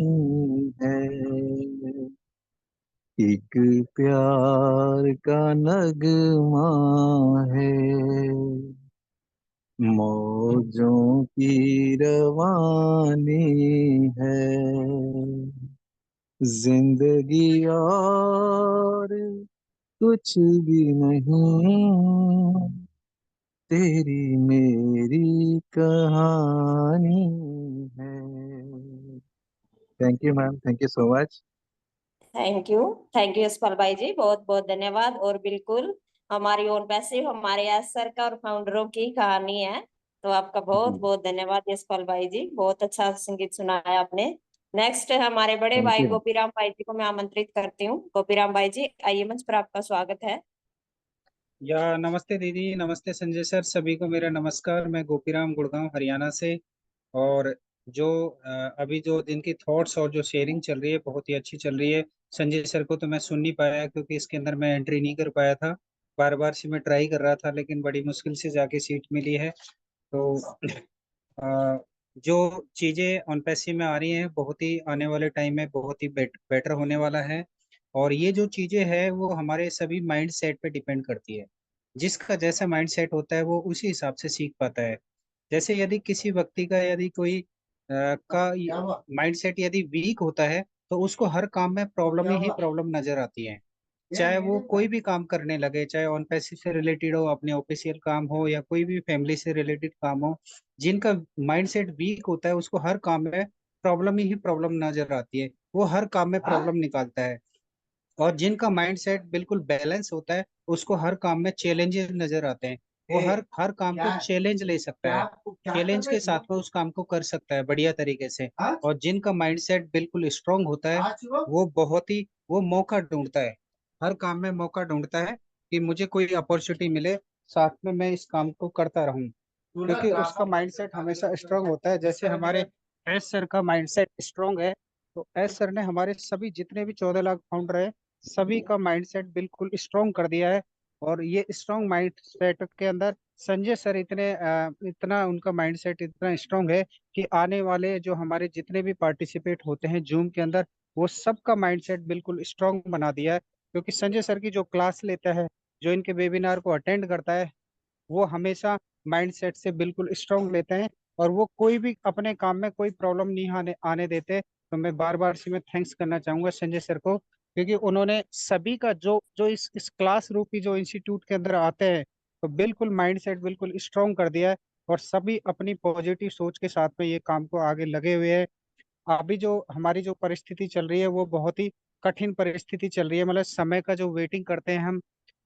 है, एक प्यार का नगमा है, मौजों की रवानी है, जिंदगी और कुछ भी नहीं, तेरी मेरी कहानी है। Thank you ma'am, thank you so much. Thank you Yashpal भाई जी, बहुत बहुत धन्यवाद। और बिल्कुल हमारी ओन पैसिव हमारे एस सर का और फाउंडरों की कहानी है। तो आपका बहुत बहुत धन्यवाद यशपाल भाई जी, बहुत अच्छा संगीत सुनाया आपने। नेक्स्ट हमारे बड़े थैंक भाई यू। गोपीराम भाई जी को मैं आमंत्रित करती हूँ। गोपीराम भाई जी आइए, मंच पर आपका स्वागत है। या नमस्ते दीदी, नमस्ते संजय सर, सभी को मेरा नमस्कार। मैं गोपीराम गुड़गांव हरियाणा से। और जो अभी जो दिन की थॉट्स और जो शेयरिंग चल रही है बहुत ही अच्छी चल रही है। संजय सर को तो मैं सुन नहीं पाया क्योंकि इसके अंदर मैं एंट्री नहीं कर पाया था। बार बार से मैं ट्राई कर रहा था लेकिन बड़ी मुश्किल से जाके सीट मिली है। तो जो चीज़ें ऑन पैसिव में आ रही हैं बहुत ही आने वाले टाइम में बहुत ही बेटर होने वाला है। और ये जो चीज़ें हैं वो हमारे सभी माइंड सेट पे डिपेंड करती है। जिसका जैसा माइंड सेट होता है वो उसी हिसाब से सीख पाता है। जैसे यदि किसी व्यक्ति का यदि कोई का माइंड सेट यदि वीक होता है तो उसको हर काम में प्रॉब्लम ही प्रॉब्लम नजर आती है। चाहे वो कोई भी काम करने लगे, चाहे ऑन पैसिव से रिलेटेड हो, अपने ऑफिशियल काम हो या कोई भी फैमिली से रिलेटेड काम हो, जिनका माइंडसेट वीक होता है उसको हर काम में प्रॉब्लम ही प्रॉब्लम नजर आती है। वो हर काम में प्रॉब्लम निकालता है। और जिनका माइंड सेट बिल्कुल बैलेंस होता है उसको हर काम में चैलेंजेस नजर आते हैं। वो हर हर काम को चैलेंज ले सकता है, चैलेंज के साथ में उस काम को कर सकता है बढ़िया तरीके से। और जिनका माइंड सेट बिल्कुल स्ट्रांग होता है वो बहुत ही वो मौका ढूंढता है, हर काम में मौका ढूंढता है कि मुझे कोई अपॉर्चुनिटी मिले, साथ में मैं इस काम को करता रहूं, क्योंकि उसका माइंडसेट हमेशा स्ट्रांग होता है। जैसे हमारे एस सर का माइंडसेट स्ट्रांग है, तो एस सर ने हमारे सभी जितने भी 14 लाख फाउंडर है सभी का माइंडसेट बिल्कुल स्ट्रांग कर दिया है। और ये स्ट्रांग माइंडसेट के अंदर संजय सर इतना उनका माइंडसेट इतना स्ट्रांग है कि आने वाले जो हमारे जितने भी पार्टिसिपेट होते हैं जूम के अंदर वो सबका माइंडसेट बिल्कुल स्ट्रांग बना दिया है। क्योंकि संजय सर की जो क्लास लेता है, जो इनके वेबिनार को अटेंड करता है, वो हमेशा माइंड सेट से बिल्कुल स्ट्रांग लेते हैं। और वो कोई भी अपने काम में कोई प्रॉब्लम नहीं आने आने देते। तो मैं बार बार से मैं थैंक्स करना चाहूंगा संजय सर को, क्योंकि उन्होंने सभी का जो जो इस क्लास रूपी जो इंस्टीट्यूट के अंदर आते हैं तो बिल्कुल माइंड सेट बिल्कुल स्ट्रांग कर दिया है। और सभी अपनी पॉजिटिव सोच के साथ में ये काम को आगे लगे हुए हैं। अभी जो हमारी जो परिस्थिति चल रही है वो बहुत ही कठिन परिस्थिति चल रही है, मतलब समय का जो वेटिंग करते हैं हम,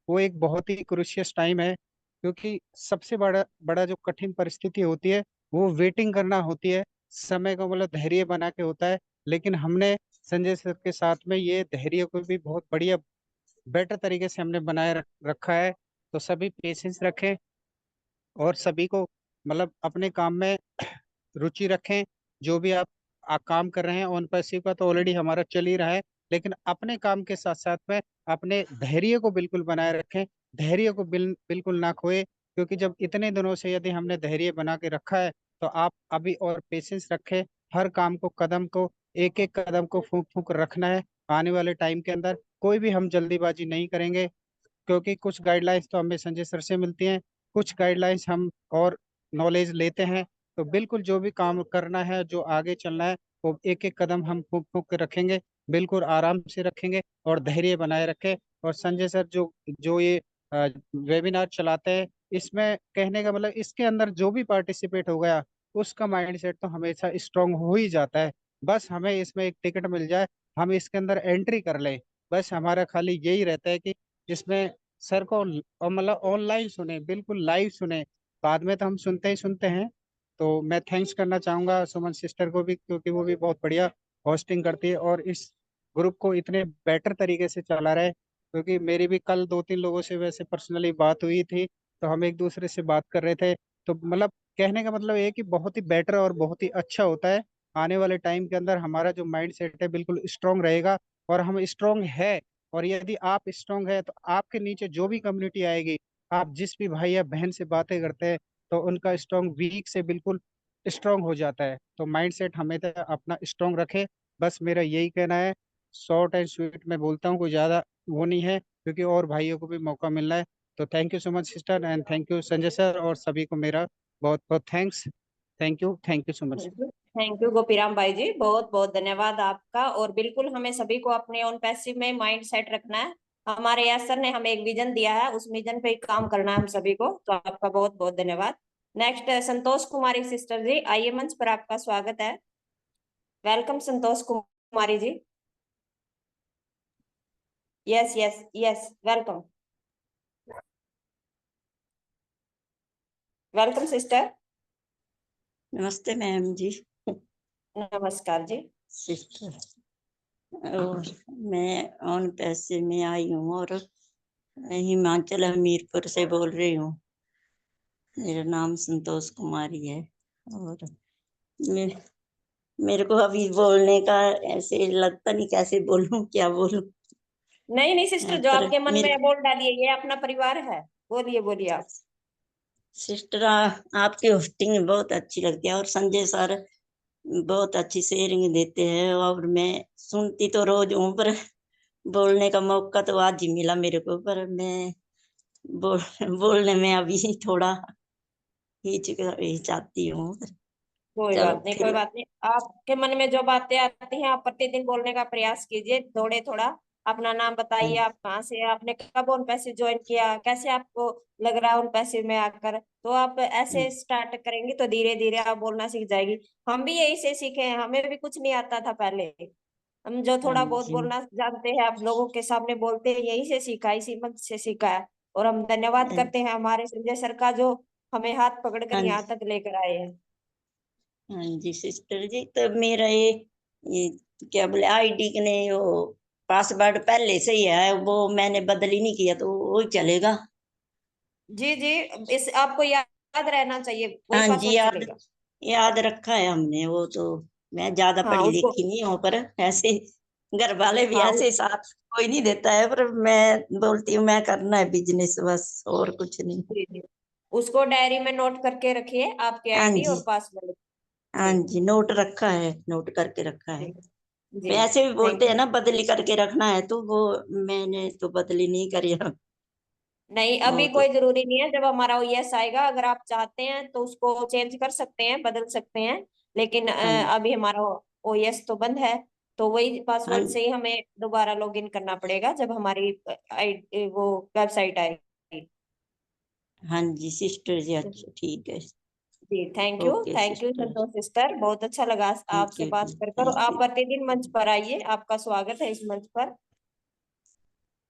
वो एक बहुत ही क्रूशियस टाइम है। क्योंकि सबसे बड़ा बड़ा जो कठिन परिस्थिति होती है वो वेटिंग करना होती है, समय को मतलब धैर्य बना के होता है। लेकिन हमने संजय सर के साथ में ये धैर्य को भी बहुत बढ़िया बेटर तरीके से हमने बनाए रखा है। तो सभी पेशेंस रखें और सभी को मतलब अपने काम में रुचि रखें। जो भी आप काम कर रहे हैं ऑन पैसिव का तो ऑलरेडी हमारा चल ही रहा है, लेकिन अपने काम के साथ साथ में अपने धैर्य को बिल्कुल बनाए रखें, धैर्य को बिल्कुल ना खोए। क्योंकि जब इतने दिनों से यदि हमने धैर्य बना के रखा है तो आप अभी और पेशेंस रखें। हर काम को कदम को एक एक कदम को फूंक फूंक रखना है। आने वाले टाइम के अंदर कोई भी हम जल्दीबाजी नहीं करेंगे, क्योंकि कुछ गाइडलाइंस तो हमें संजय सर से मिलती हैं, कुछ गाइडलाइंस हम और नॉलेज लेते हैं। तो बिल्कुल जो भी काम करना है, जो आगे चलना है, वो एक एक कदम हम फूक फूक के रखेंगे, बिल्कुल आराम से रखेंगे और धैर्य बनाए रखें। और संजय सर जो जो ये वेबिनार चलाते हैं, इसमें कहने का मतलब इसके अंदर जो भी पार्टिसिपेट हो गया उसका माइंडसेट तो हमेशा स्ट्रांग हो ही जाता है। बस हमें इसमें एक टिकट मिल जाए, हम इसके अंदर एंट्री कर लें, बस हमारा खाली यही रहता है कि इसमें सर को मतलब ऑनलाइन सुने, बिल्कुल लाइव सुने। बाद में तो हम सुनते ही सुनते हैं, तो मैं थैंक्स करना चाहूंगा सुमन सिस्टर को भी, क्योंकि वो भी बहुत बढ़िया होस्टिंग करती है और इस ग्रुप को इतने बेटर तरीके से चला रहा है। क्योंकि मेरी भी कल 2-3 लोगों से वैसे पर्सनली बात हुई थी, तो हम एक दूसरे से बात कर रहे थे। तो मतलब कहने का मतलब ये है कि बहुत ही बेटर और बहुत ही अच्छा होता है। आने वाले टाइम के अंदर हमारा जो माइंड सेट है बिल्कुल स्ट्रांग रहेगा, और हम स्ट्रांग है। और यदि आप स्ट्रांग है तो आपके नीचे जो भी कम्युनिटी आएगी, आप जिस भी भाई या बहन से बातें करते हैं, तो उनका स्ट्रांग वीक से बिल्कुल स्ट्रांग हो जाता है। तो माइंड सेट हमेशा अपना स्ट्रांग रखे, बस मेरा यही कहना है। शॉर्ट एंड स्वीट में बोलता हूँ, कोई ज़्यादा वो नहीं है, क्योंकि और भाइयों को भी मौका मिलना है। तो thank you so much sister, and thank you Sanjay sir, और सभी को मेरा बहुत बहुत thanks. Thank you so much. Thank you Gopiram भाई जी, बहुत बहुत धन्यवाद आपका। और बिल्कुल हमें सभी को अपने ओन पैसिव में माइंड सेट रखना है। हमारे यस सर ने हमें एक विजन दिया है, उस विजन पे ही काम करना है हम सभी को। तो आपका बहुत बहुत धन्यवाद। नेक्स्ट संतोष कुमारी सिस्टर जी, आइए मंच पर, आपका स्वागत है। Welcome Santosh Kumari ji. Yes yes yes, welcome welcome sister. नमस्ते मैम जी। नमस्कार जी। सिस्टर, और मैं ऑन पैसे में आई हूँ और हिमाचल हमीरपुर से बोल रही हूँ। मेरा नाम संतोष कुमारी है। और मे, मेरे को अभी बोलने का ऐसे लगता नहीं, कैसे बोलूं, क्या बोलूं। नहीं नहीं सिस्टर, जो पर आपके मन में मेरे है बोल डालिए, ये अपना परिवार है। बोलिए बोलिए आप। सिस्टर, आपकी होस्टिंग बहुत अच्छी लगती है और संजय सर बहुत अच्छी शेयरिंग देते हैं। और मैं सुनती तो रोज हूँ, पर बोलने का मौका तो आज ही मिला मेरे को। पर मैं बोलने में अभी थोड़ा हिचकिचाती हूँ। कोई चलो बात नहीं, फिर। कोई बात नहीं। आपके मन में जो बातें आती हैं आप प्रतिदिन बोलने का प्रयास कीजिए, थोड़े थोड़ा। अपना नाम बताइए, आप कहाँ से हैं, आपने कब उन पैसे ज्वाइन किया, कैसे आपको लग रहा है उन पैसे में आकर। तो आप ऐसे स्टार्ट करेंगे तो धीरे धीरे आप बोलना सीख जाएगी। हम भी यही से सीखे हैं, हमें भी कुछ नहीं आता था पहले। हम जो थोड़ा बहुत जी बोलना जानते हैं, आप लोगों के सामने बोलते हैं, यही से सीखा, इसी मंच से सीखा है। और हम धन्यवाद करते हैं हमारे संजय सर का, जो हमें हाथ पकड़ कर हाँ यहाँ जी, तक लेकर आए हैं। हाँ जी सिस्टर जी। तो मेरा ये क्या बोले, आईडी के ने वो पासवर्ड पहले से ही है, वो मैंने बदल ही नहीं किया, तो वो ही चलेगा। जी जी, इस आपको याद रहना चाहिए, वही हाँ जी, पासवर्ड याद चलेगा। याद रखा है हमने वो तो। मैं ज्यादा हाँ पढ़ी उसको, लिखी नहीं हूँ, पर ऐसे घर वाले भी हाँ ऐसे साथ कोई नहीं देता है, पर मैं बोलती हूँ मैं करना है बिजनेस, बस और कुछ नहीं। जी जी, उसको डायरी में नोट करके रखिए, आपके हाँ आईडी जी, और पासवर्ड। हाँ जी जी, नोट रखा है, नोट करके रखा है। जी जी। वैसे भी थैंक बोलते हैं यू। ना बदली करके रखना है, तो वो मैंने तो बदली नहीं करी है। नहीं, वो अभी तो कोई जरूरी नहीं है। जब हमारा यस आएगा, अगर आप चाहते हैं तो उसको चेंज कर सकते हैं, बदल सकते हैं। लेकिन हाँ जी, अभी हमारा ओ यस तो बंद है। तो वही हाँ पासवर्ड से ही हमें दोबारा लॉगिन करना पड़ेगा, जब हमारी वो वेबसाइट आएगी। हाँ जी सिस्टर जी, अच्छा ठीक है। जी okay thank you sister, Santosh sister, बहुत अच्छा लगा थैंक आपसे यू बात जी, कर कर। थैंक आप यू। प्रतिदिन मंच पर आइए, आपका स्वागत है इस मंच पर।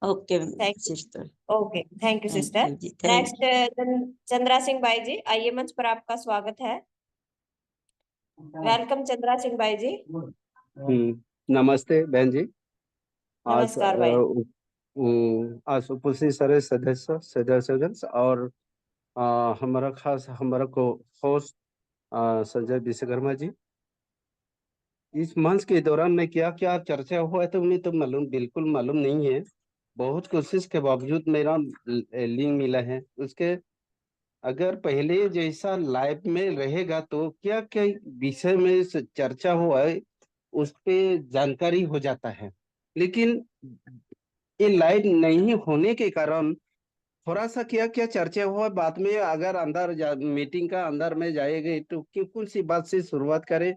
Okay thank sister, you. Okay, thank you thank sister. You जी, थैंक नेक्स्ट चंद्रा सिंह भाई जी, आइए मंच पर, आपका स्वागत है। वेलकम चंद्रा सिंह भाई जी। नमस्ते बहन जी। आज नमस्कार भाई। आज उपस्थित सारे सदस्य और हमारा खास हमारा को होस्ट संजय विश्वकर्मा जी। इस मंच के दौरान में क्या क्या चर्चा हुआ है तो उन्हें तो मालूम बिल्कुल मालूम नहीं है। बहुत कोशिश के बावजूद मेरा लिंक मिला है उसके। अगर पहले जैसा लाइव में रहेगा तो क्या क्या विषय में चर्चा हुआ है उस पे जानकारी हो जाता है। लेकिन ये लाइव नहीं होने के कारण थोड़ा सा क्या क्या चर्चा हुआ बाद में अगर मीटिंग का अंदर में जाएंगे तो कौन सी बात से शुरुआत करें,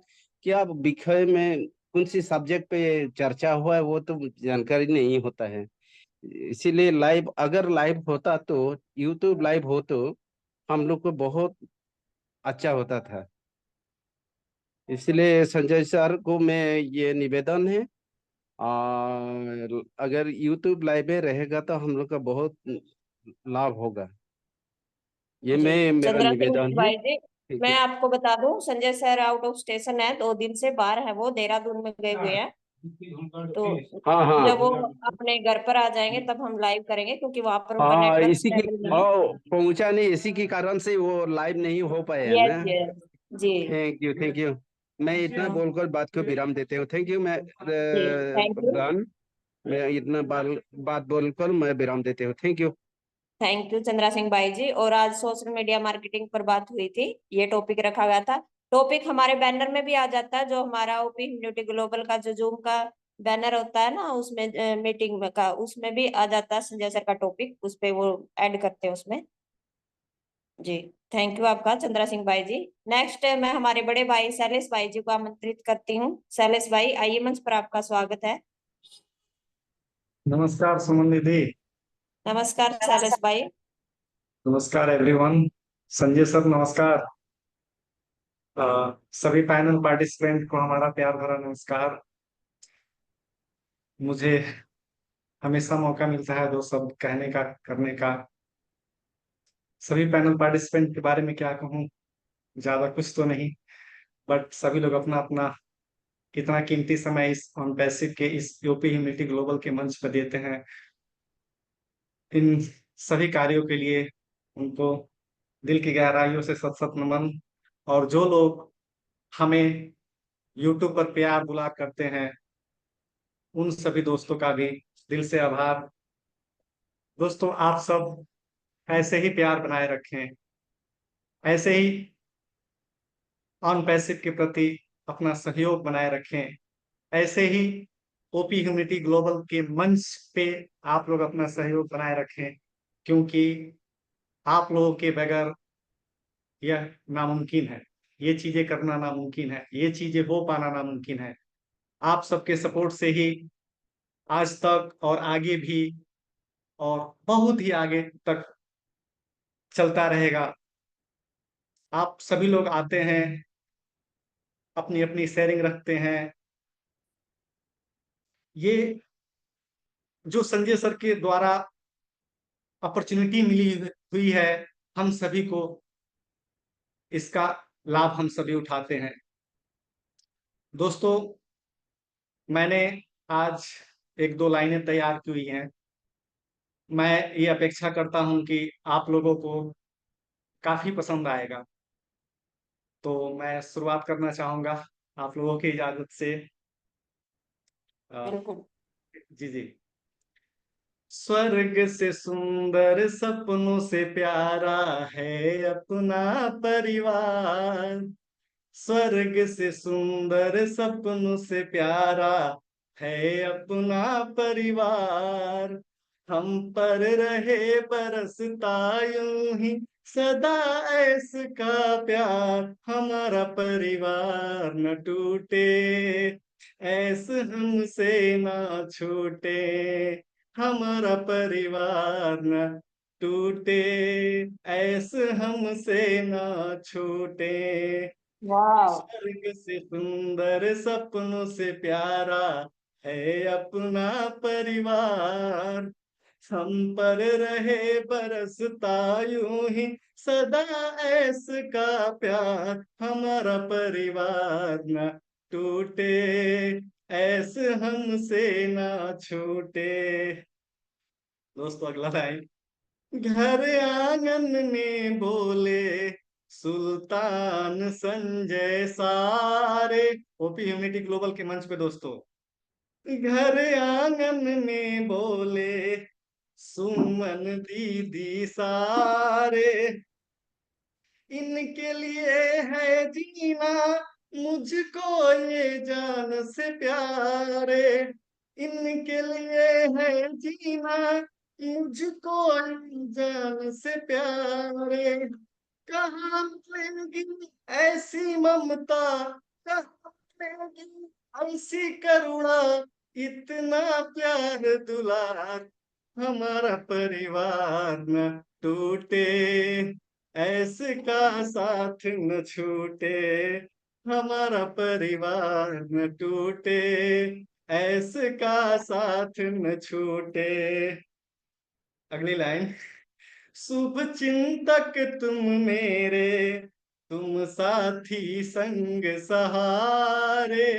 क्या विषय में कौन सी सब्जेक्ट पे चर्चा हुआ है वो तो जानकारी नहीं होता है। इसीलिए लाइव अगर लाइव होता तो यूट्यूब लाइव हो तो हम लोग को बहुत अच्छा होता था। इसलिए संजय सर को मैं ये निवेदन है, और अगर यूट्यूब लाइव में रहेगा तो हम लोग का बहुत लाभ होगा। ये जी मैं मेरा चंद्रा सिंह निवेदन है। भाई जी, ठीक मैं है। आपको बता दूं, Sanjay sir out of station है, 2 दिन से बाहर है, वो देहरादून में गए हुए हैं। तो हाँ हाँ जब वो अपने घर पर आ जाएंगे तब हम लाइव करेंगे, क्योंकि वहां पर उनका हाँ, नेटवर्क इसी की स्टेबल नहीं है। पहुंचा नहीं, इसी के कारण से वो लाइव नहीं हो पाए हैं यस ना। यस जी थैंक यू, थैंक यू। मैं इतना बोलकर बात को विराम देते हूँ। Thank you. जी थैंक यू। मैं इतना बात बोलकर मैं विराम देते हूँ। Thank you. Thank you Chandra Singh भाई जी। और आज सोशल मीडिया मार्केटिंग पर बात हुई थी, ये टॉपिक रखा गया था। टॉपिक हमारे बैनर में भी आ जाता है, जो हमारा ओपी ह्यूमनिटी ग्लोबल का जो जूम का बैनर होता है ना, उसमें मीटिंग में का उसमें भी आ जाता है संजय सर का टॉपिक, उस पे वो ऐड करते हैं उसमें। जी थैंक यू आपका चंद्रा सिंह भाई जी। नेक्स्ट मैं हमारे बड़े भाई शैलेश भाई जी को आमंत्रित करती हूँ। शैलेश भाई आइए, मंच पर आपका स्वागत है। नमस्कार सुमन दीदी। नमस्कार शैलेश भाई। नमस्कार एवरीवन। संजय सर नमस्कार। सभी पैनल पार्टिसिपेंट को हमारा प्यार भरा नमस्कार। मुझे हमेशा मौका मिलता है दो शब्द कहने का, करने का। सभी पैनल पार्टिसिपेंट के बारे में क्या कहूँ, ज्यादा कुछ तो नहीं, बट सभी लोग अपना अपना इतना कीमती समय इस ऑन पैसिव के इस यूपी ह्यूमनिटी ग्लोबल के मंच पर देते हैं। इन सभी कार्यों के लिए उनको दिल की गहराइयों से सत सत नमन। और जो लोग हमें यूट्यूब पर प्यार दुलार करते हैं, उन सभी दोस्तों का भी दिल से आभार। दोस्तों आप सब ऐसे ही प्यार बनाए रखें, ऐसे ही ऑन पैसिव के प्रति अपना सहयोग बनाए रखें, ऐसे ही ओपी ह्यूमनिटी ग्लोबल के मंच पे आप लोग अपना सहयोग बनाए रखें, क्योंकि आप लोगों के बगैर यह नामुमकिन है, ये चीजें करना नामुमकिन है, ये चीजें हो पाना नामुमकिन है। आप सबके सपोर्ट से ही आज तक और आगे भी और बहुत ही आगे तक चलता रहेगा। आप सभी लोग आते हैं, अपनी अपनी शेयरिंग रखते हैं। ये जो संजय सर के द्वारा अपॉर्चुनिटी मिली हुई है, हम सभी को इसका लाभ हम सभी उठाते हैं। दोस्तों मैंने आज एक दो लाइनें तैयार की हुई हैं। मैं ये अपेक्षा करता हूं कि आप लोगों को काफी पसंद आएगा, तो मैं शुरुआत करना चाहूंगा आप लोगों की इजाजत से। बिल्कुल। जी जी। स्वर्ग से सुंदर सपनों से प्यारा है अपना परिवार। स्वर्ग से सुंदर सपनों से प्यारा है अपना परिवार। हम पर रहे बरसता यूं ही सदा ऐस का प्यार। हमारा परिवार न टूटे, ऐस हमसे ना छूटे। हमारा परिवार न टूटे, ऐसे हमसे ना छूटे। वाह। स्वर्ग से सुंदर सपनों से प्यारा है अपना परिवार। हम पर रहे बरसता यूं ही सदा ऐस का प्यार। हमारा परिवार न टूटे, ऐसे हमसे ना छूटे। दोस्तों अगला लाइन। घर आंगन में बोले सुल्तान संजय सारे। ओपी ह्यूमनिटी ग्लोबल के मंच पे दोस्तों, घर आंगन में बोले सुमन दीदी सारे। इनके लिए है जीना मुझको ये जान से प्यारे। इनके लिए है जीना मुझको ये जान से प्यारे। कहाँ मिलेगी ऐसी ममता, कहाँ मिलेगी ऐसी करुणा, इतना प्यार दुलार। हमारा परिवार न टूटे, ऐसे का साथ न छूटे। हमारा परिवार न टूटे, ऐसे का साथ न छूटे। अगली लाइन। शुभ चिंतक तुम मेरे, तुम साथी संग सहारे,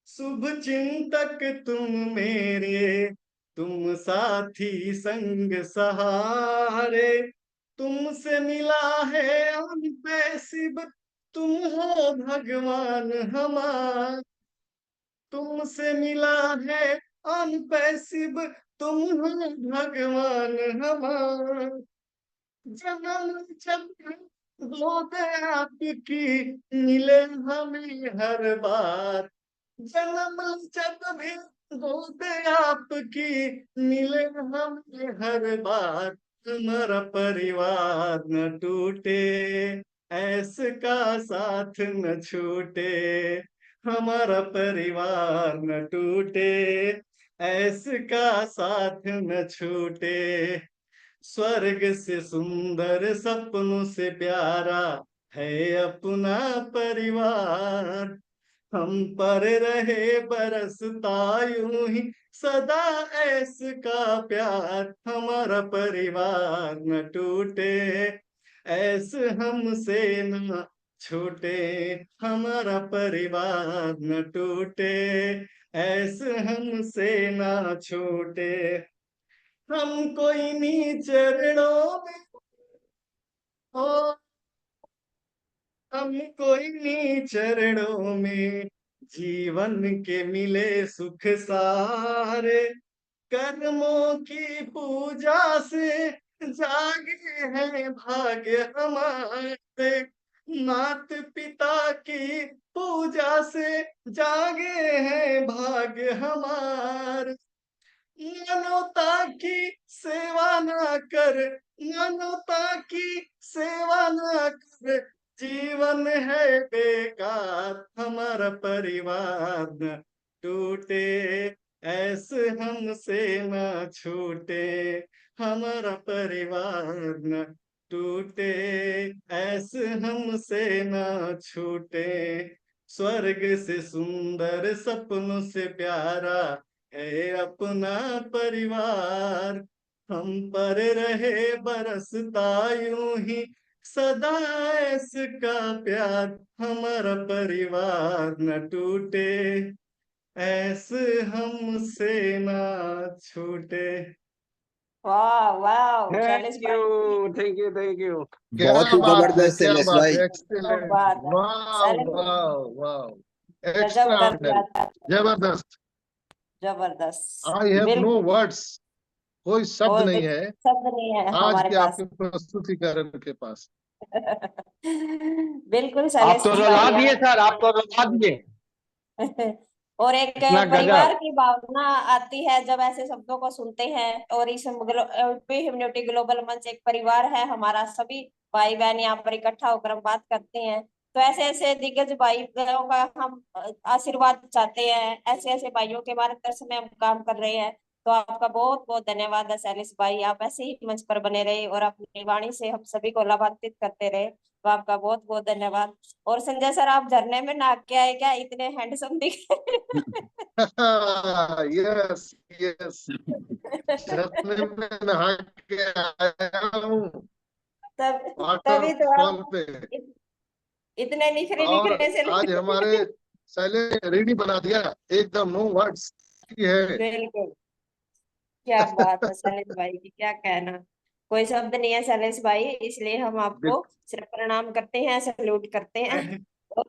शुभ चिंतक तुम मेरे, तुम साथी संग सहारे, तुमसे मिला है अनपैसिब, तुम हो भगवान हमारे, तुमसे मिला है अनपैसिब, तुम हो भगवान हमारे, जन्म जब हो गया आपकी, मिले हमें हर बार, जन्म जब भी होते आपकी, मिले हमें हर बार, हमारा परिवार न टूटे, ऐसे का साथ न छूटे, हमारा परिवार न टूटे, ऐसे का साथ न छूटे, स्वर्ग से सुंदर सपनों से प्यारा है अपना परिवार, हम पर रहे बरसता यूं ही सदा ऐसे का प्यार, हमारा परिवार न टूटे, ऐसे हमसे न छूटे, हमारा परिवार न टूटे, ऐसे हमसे न छूटे, हमको इन्हीं चरणों में हो, हमको इन्हीं चरणों में जीवन के मिले सुख सारे, कर्मों की पूजा से जागे हैं भाग्य हमारे, मात पिता की पूजा से जागे हैं भाग्य हमारे, मानवता की सेवा ना कर, मानवता की सेवा ना कर, जीवन है बेकार, हमारा परिवार न टूटे, ऐसे हमसे न छूटे, हमारा परिवार न टूटे, ऐसे हमसे न छूटे, स्वर्ग से सुंदर सपनों से प्यारा है अपना परिवार, हम पर रहे बरसता यूं ही सदा इसका प्यार, हमारा परिवार न टूटे, ऐसे हमसे ना छूटे। वाह वाह शैलेश थैंक भाई, you, thank you, thank you. क्या बहुत ही बात है, जबरदस्त क्या शैलेश बात भाई। है, क्या एक्सीलेंट, बात है वाह शैलेश, वाह वाह, गजब कर दिया, एक्स्ट्राऑर्डिनरी, जबरदस्त, जबरदस्त, आई हैव नो बिल्कुल वर्ड्स, कोई शब्द कोई नहीं है शब्द नहीं है आज हमारे के पास। आपके प्रस्तुतिकरण के पास। बिल्कुल आप शैलेश तो रुला भाई दिए आप सर, आप तो रुला दिए, और एक इतना परिवार गजब। की भावना आती है जब ऐसे शब्दों को सुनते हैं। और इस ह्यूमनिटी ग्लोबल मंच एक परिवार है हमारा, सभी भाई बहन यहाँ पर इकट्ठा होकर हम बात करते हैं। तो ऐसे ऐसे दिग्गज भाई बहनों का हम आशीर्वाद चाहते हैं, ऐसे ऐसे भाइयों के मार्गदर्शन में हम काम कर रहे हैं। तो आपका बहुत बहुत धन्यवाद है शैलेश भाई, आप ऐसे ही मंच पर बने रहे और अपनी वाणी से हम सभी को लाभान्वित करते रहे। तो आपका बहुत बहुत धन्यवाद। और संजय सर, आप झरने में नहा के आए क्या, इतने हैंडसम दिख यस यस, झरने में नहा के आया हूँ, तब तभी तो वाटरफॉल आप पे, इतने निखरे और निखरे से आज हमारे सैले रेडी बना दिया, एकदम नो वर्ड्स की है। बिल्कुल, क्या बात है शैलेश भाई की, क्या कहना, कोई शब्द नहीं है शैलेश भाई, इसलिए हम आपको सिर्फ प्रणाम करते हैं, सैल्यूट करते हैं। और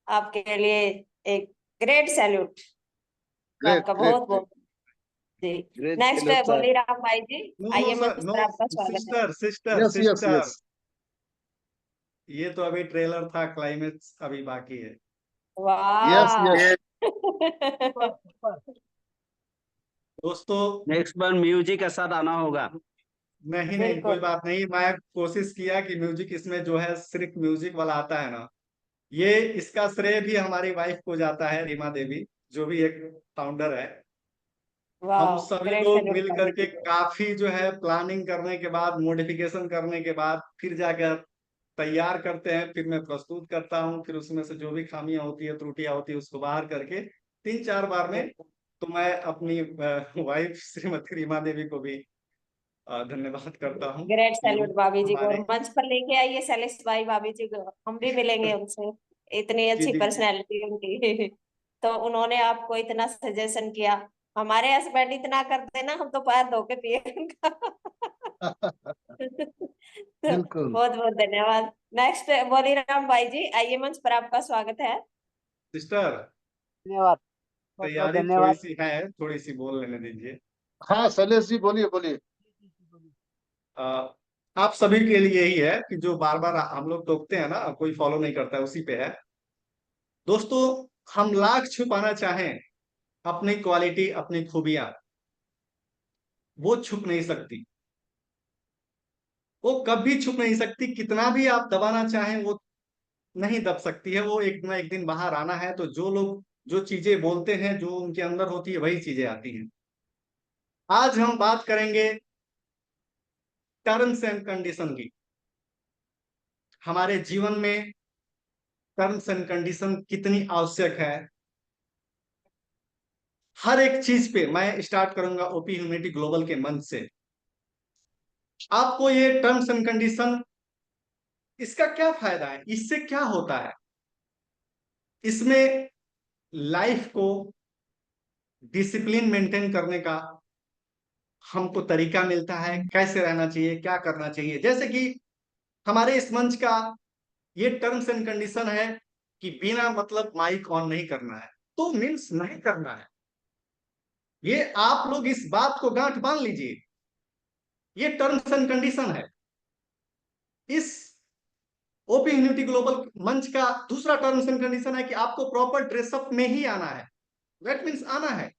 आपके लिए एक ग्रेट सैल्यूट, तो ग्रेट आपका ग्रेट बहुत ग्रेट। बहुत जी। ग्रेट नेक्स्ट है सैल्यूट सर। बोली राम भाई जी, नो नो आइए सर, मंच नो, पर आपका स्वागत है। Sister sister yes yes sister, yes, ये तो अभी ट्रेलर था, क्लाइमेक्स अभी बाकी है। यस वाह यस, दोस्तों, नेक्स्ट बार म्यूजिक के साथ आना होगा। नहीं नहीं, कोई बिल्कुल बात नहीं, मैं कोशिश किया कि म्यूजिक इसमें जो है सिर्फ म्यूजिक वाला आता है ना, ये इसका श्रेय भी हमारी वाइफ को जाता है, रीमा देवी, जो भी एक फाउंडर है। हम वाह, सभी ग्रेट लोग सैल्यूट मिल करने करके के लिए। काफी जो है प्लानिंग करने के बाद, मॉडिफिकेशन करने के बाद फिर जाकर तैयार करते हैं, फिर मैं प्रस्तुत करता हूँ, फिर उसमें से जो भी खामियां होती है, त्रुटियां होती है, उसको बाहर करके 3-4 बार में, बिल्कुल तो मैं अपनी वाइफ श्रीमती रीमा देवी को भी धन्यवाद करता हूँ। ग्रेट कि सैल्यूट भाभी जी को, और हमारे मंच पर लेके आइए सैलिस भाई भाभी जी को, हम भी मिलेंगे उनसे, इतनी जी अच्छी जी जी पर्सनैलिटी उनकी। तो उन्होंने आपको इतना सजेशन किया, हमारे हस्बैंड इतना करते ना, हम तो पैर धो के पिए उनका। बिल्कुल। बहुत बहुत धन्यवाद। नेक्स्ट बोलीराम भाई जी, आइए मंच पर, आपका स्वागत है। सिस्टर, धन्यवाद, बहुत बहुत तैयारी थोड़ी धन्यवाद। सी है, थोड़ी सी बोल लेने दीजिए। हाँ शैलेश जी बोलिए बोलिए। अ, आप सभी के लिए ही है कि जो बार बार हम लोग टोकते हैं ना, कोई फॉलो नहीं करता है, उसी पे है। दोस्तों, हम लाख छुपाना चाहें अपनी क्वालिटी, अपनी खूबियां, वो छुप नहीं सकती, वो कभी छुप नहीं सकती। कितना भी आप दबाना चाहें वो नहीं दब सकती है, वो एक ना एक दिन बाहर आना है। तो जो लोग जो चीजें बोलते हैं, जो उनके अंदर होती है, वही चीजें आती हैं। आज हम बात करेंगे टर्म्स एंड कंडीशन की। हमारे जीवन में टर्म्स एंड कंडीशन कितनी आवश्यक है। हर एक चीज पे मैं स्टार्ट करूंगा ओपी ह्यूमैनिटी ग्लोबल के मंच से। आपको ये टर्म्स एंड कंडीशन, इसका क्या फायदा है, इससे क्या होता है? इसमें लाइफ को डिसिप्लिन मेंटेन करने का हमको तरीका मिलता है, कैसे रहना चाहिए, क्या करना चाहिए। जैसे कि हमारे इस मंच का ये टर्म्स एंड कंडीशन है कि बिना मतलब माइक ऑन नहीं करना है, तो मीन्स नहीं करना है। ये आप लोग इस बात को गांठ बांध लीजिए, ये टर्म्स एंड कंडीशन है। इस ओपी यूनिटी ग्लोबल मंच का दूसरा टर्म्स एंड कंडीशन है कि आपको प्रॉपर ड्रेसअप में ही आना है। दैट मीन्स आना है।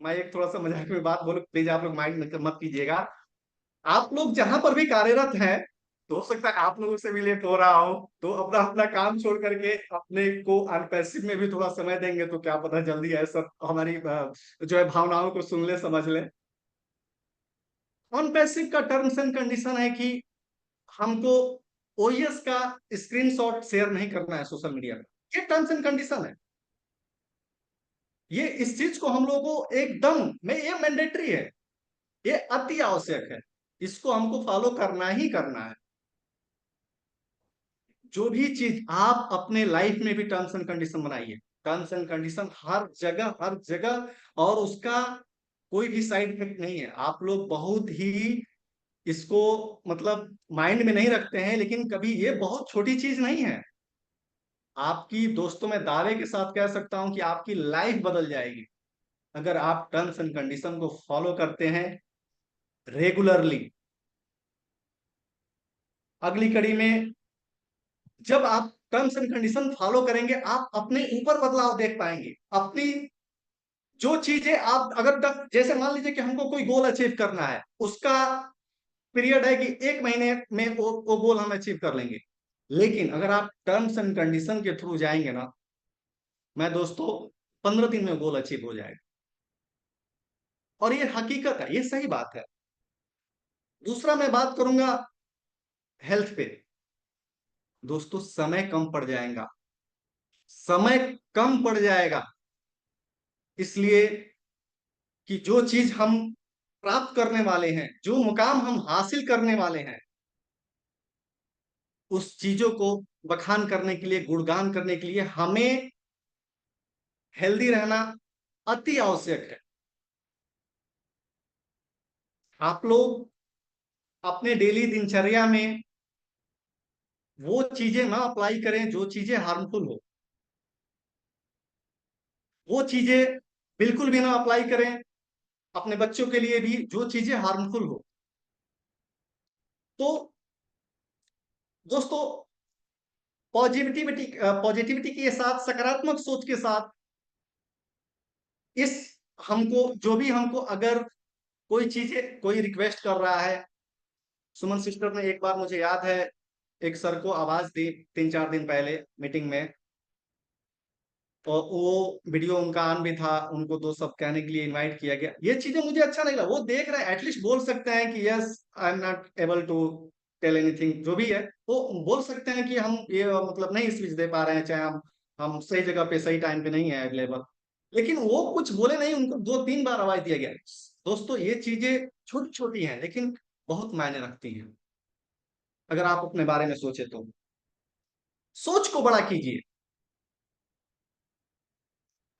मैं एक थोड़ा सा मजाक में बात बोलूं, प्लीज आप लोग माइंड मत कीजिएगा। आप लोग जहां पर भी कार्यरत हैं, तो हो सकता है आप लोगों से भी लेट हो रहा हो, तो अपना अपना काम छोड़ करके अपने को अनपैसिव में भी थोड़ा समय देंगे तो क्या पता जल्दी है सब हमारी जो है भावनाओं को सुन ले, समझ ले। अनपैसिव का टर्म्स एंड कंडीशन है कि हमको ओएस का स्क्रीनशॉट शेयर नहीं करना है सोशल मीडिया में। ये टर्म्स एंड कंडीशन है। ये इस चीज को हम लोगों को एकदम में, ये मैंडेटरी है, ये अति आवश्यक है। इसको हमको फॉलो करना ही करना है। जो भी चीज आप अपने लाइफ में भी टर्म्स एंड कंडीशन बनाइए। टर्म्स एंड कंडीशन हर जगह, हर जगह, और उसका कोई भी साइड इफेक्ट नहीं है। आप लोग बहुत ही इसको मतलब माइंड में नहीं रखते हैं, लेकिन कभी ये बहुत छोटी चीज नहीं है। आपकी दोस्तों में दावे के साथ कह सकता हूं कि आपकी लाइफ बदल जाएगी अगर आप टर्म्स एंड कंडीशन को फॉलो करते हैं रेगुलरली। अगली कड़ी में जब आप टर्म्स एंड कंडीशन फॉलो करेंगे, आप अपने ऊपर बदलाव देख पाएंगे। अपनी जो चीजें आप अगर जैसे मान लीजिए कि हमको कोई गोल अचीव करना है, उसका पीरियड है कि 1 महीने में वो गोल हम अचीव कर लेंगे। लेकिन अगर आप टर्म्स एंड कंडीशन के थ्रू जाएंगे ना, मैं दोस्तों 15 दिन में गोल अचीव हो जाएगा। और ये हकीकत है, ये सही बात है। दूसरा मैं बात करूंगा हेल्थ पे। दोस्तों, समय कम पड़ जाएगा, समय कम पड़ जाएगा, इसलिए कि जो चीज हम प्राप्त करने वाले हैं, जो मुकाम हम हासिल करने वाले हैं, उस चीजों को बखान करने के लिए, गुणगान करने के लिए हमें हेल्दी रहना अति आवश्यक है। आप लोग अपने डेली दिनचर्या में वो चीजें ना अप्लाई करें जो चीजें हार्मफुल हो। वो चीजें बिल्कुल भी ना अप्लाई करें अपने बच्चों के लिए भी जो चीजें हार्मफुल हो। तो दोस्तों, पॉजिटिविटी के साथ, सकारात्मक सोच के साथ, इस हमको जो भी हमको अगर कोई चीजें कोई रिक्वेस्ट कर रहा है, सुमन सिस्टर ने एक बार मुझे याद है एक सर को आवाज दी 3-4 दिन पहले मीटिंग में, और वो वीडियो उनका ऑन भी था, उनको दो सब कहने के लिए इनवाइट किया गया। ये चीजें मुझे अच्छा नहीं लगा। वो देख रहे हैं, एटलीस्ट बोल सकते हैं कि yes I am not able to tell anything, जो भी है वो बोल सकते हैं कि हम ये मतलब नहीं स्पीच दे पा रहे हैं, चाहे हम सही जगह पे सही टाइम पे नहीं है अवेलेबल। लेकिन वो कुछ बोले नहीं, उनको 2-3 बार आवाज दिया गया। दोस्तों ये चीजें छोटी छोटी हैं लेकिन बहुत मायने रखती हैं। अगर आप अपने बारे में सोचे तो सोच को बड़ा कीजिए।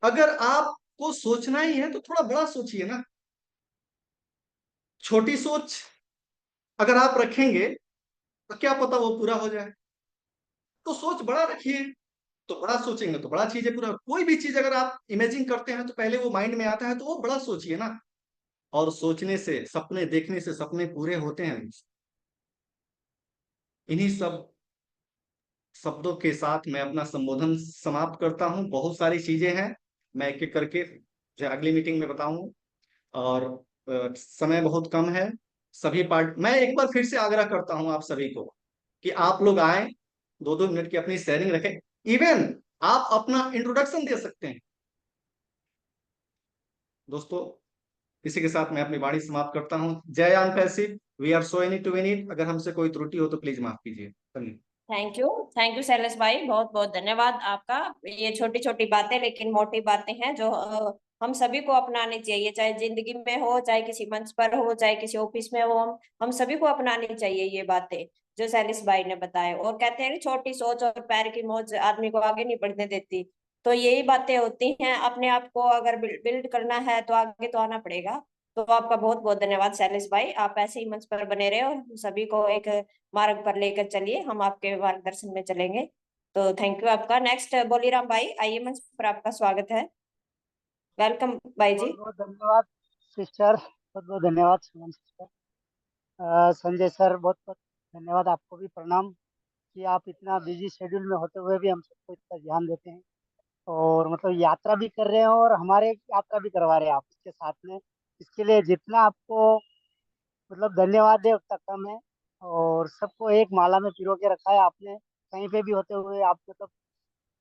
अगर आपको सोचना ही है तो थोड़ा बड़ा सोचिए ना। छोटी सोच अगर आप रखेंगे तो क्या पता वो पूरा हो जाए। तो सोच बड़ा रखिए, तो बड़ा सोचेंगे तो बड़ा चीजें पूरा। कोई भी चीज अगर आप इमेजिन करते हैं तो पहले वो माइंड में आता है, तो वो बड़ा सोचिए ना। और सोचने से, सपने देखने से सपने पूरे होते हैं। इन्हीं सब शब्दों के साथ मैं अपना संबोधन समाप्त करता हूं। बहुत सारी चीजें हैं, मैं एक एक करके जो अगली मीटिंग में बताऊं। और समय बहुत कम है। सभी पार्ट मैं एक बार फिर से आग्रह करता हूं आप सभी को कि आप लोग आए, 2-2 मिनट की अपनी शेयरिंग रखें। इवन आप अपना इंट्रोडक्शन दे सकते हैं। दोस्तों इसी के साथ मैं अपनी वाणी समाप्त करता हूं। जय आन passive, we are so any to win it. अगर हमसे कोई त्रुटि हो तो प्लीज माफ कीजिए। धन्यवाद। थैंक यू शैलेश भाई, बहुत बहुत धन्यवाद आपका। ये छोटी छोटी बातें लेकिन मोटी बातें हैं जो हम सभी को अपनानी चाहिए, चाहे जिंदगी में हो, चाहे किसी मंच पर हो, चाहे किसी ऑफिस में हो। हम सभी को अपनानी चाहिए ये बातें जो शैलेश भाई ने बताए। और कहते हैं कि छोटी सोच और पैर की मौज आदमी को आगे नहीं बढ़ने देती। तो यही बातें होती हैं। अपने आप को अगर बिल्ड करना है तो आगे तो आना पड़ेगा। तो आपका बहुत बहुत धन्यवाद शैलेश भाई, आप ऐसे ही मंच पर बने रहे और सभी को एक मार्ग पर लेकर चलिए, हम आपके मार्गदर्शन में चलेंगे। तो थैंक यू आपका। नेक्स्ट बोलीराम भाई, आइए मंच पर, आपका स्वागत है। वेलकम भाई जी। बहुत बहुत धन्यवाद सिस्टर, बहुत बहुत धन्यवाद सुमन सिस्टर। संजय सर, बहुत बहुत धन्यवाद, आपको भी प्रणाम कि आप इतना बिजी शेड्यूल में होते हुए भी हम सबको इतना ध्यान देते हैं। और मतलब यात्रा भी कर रहे हैं और हमारे यात्रा भी करवा रहे हैं आप इसके साथ में। इसके लिए जितना आपको मतलब धन्यवाद है उतना कम है। और सबको एक माला में पिरो के रखा है आपने। कहीं पे भी होते हुए आप मतलब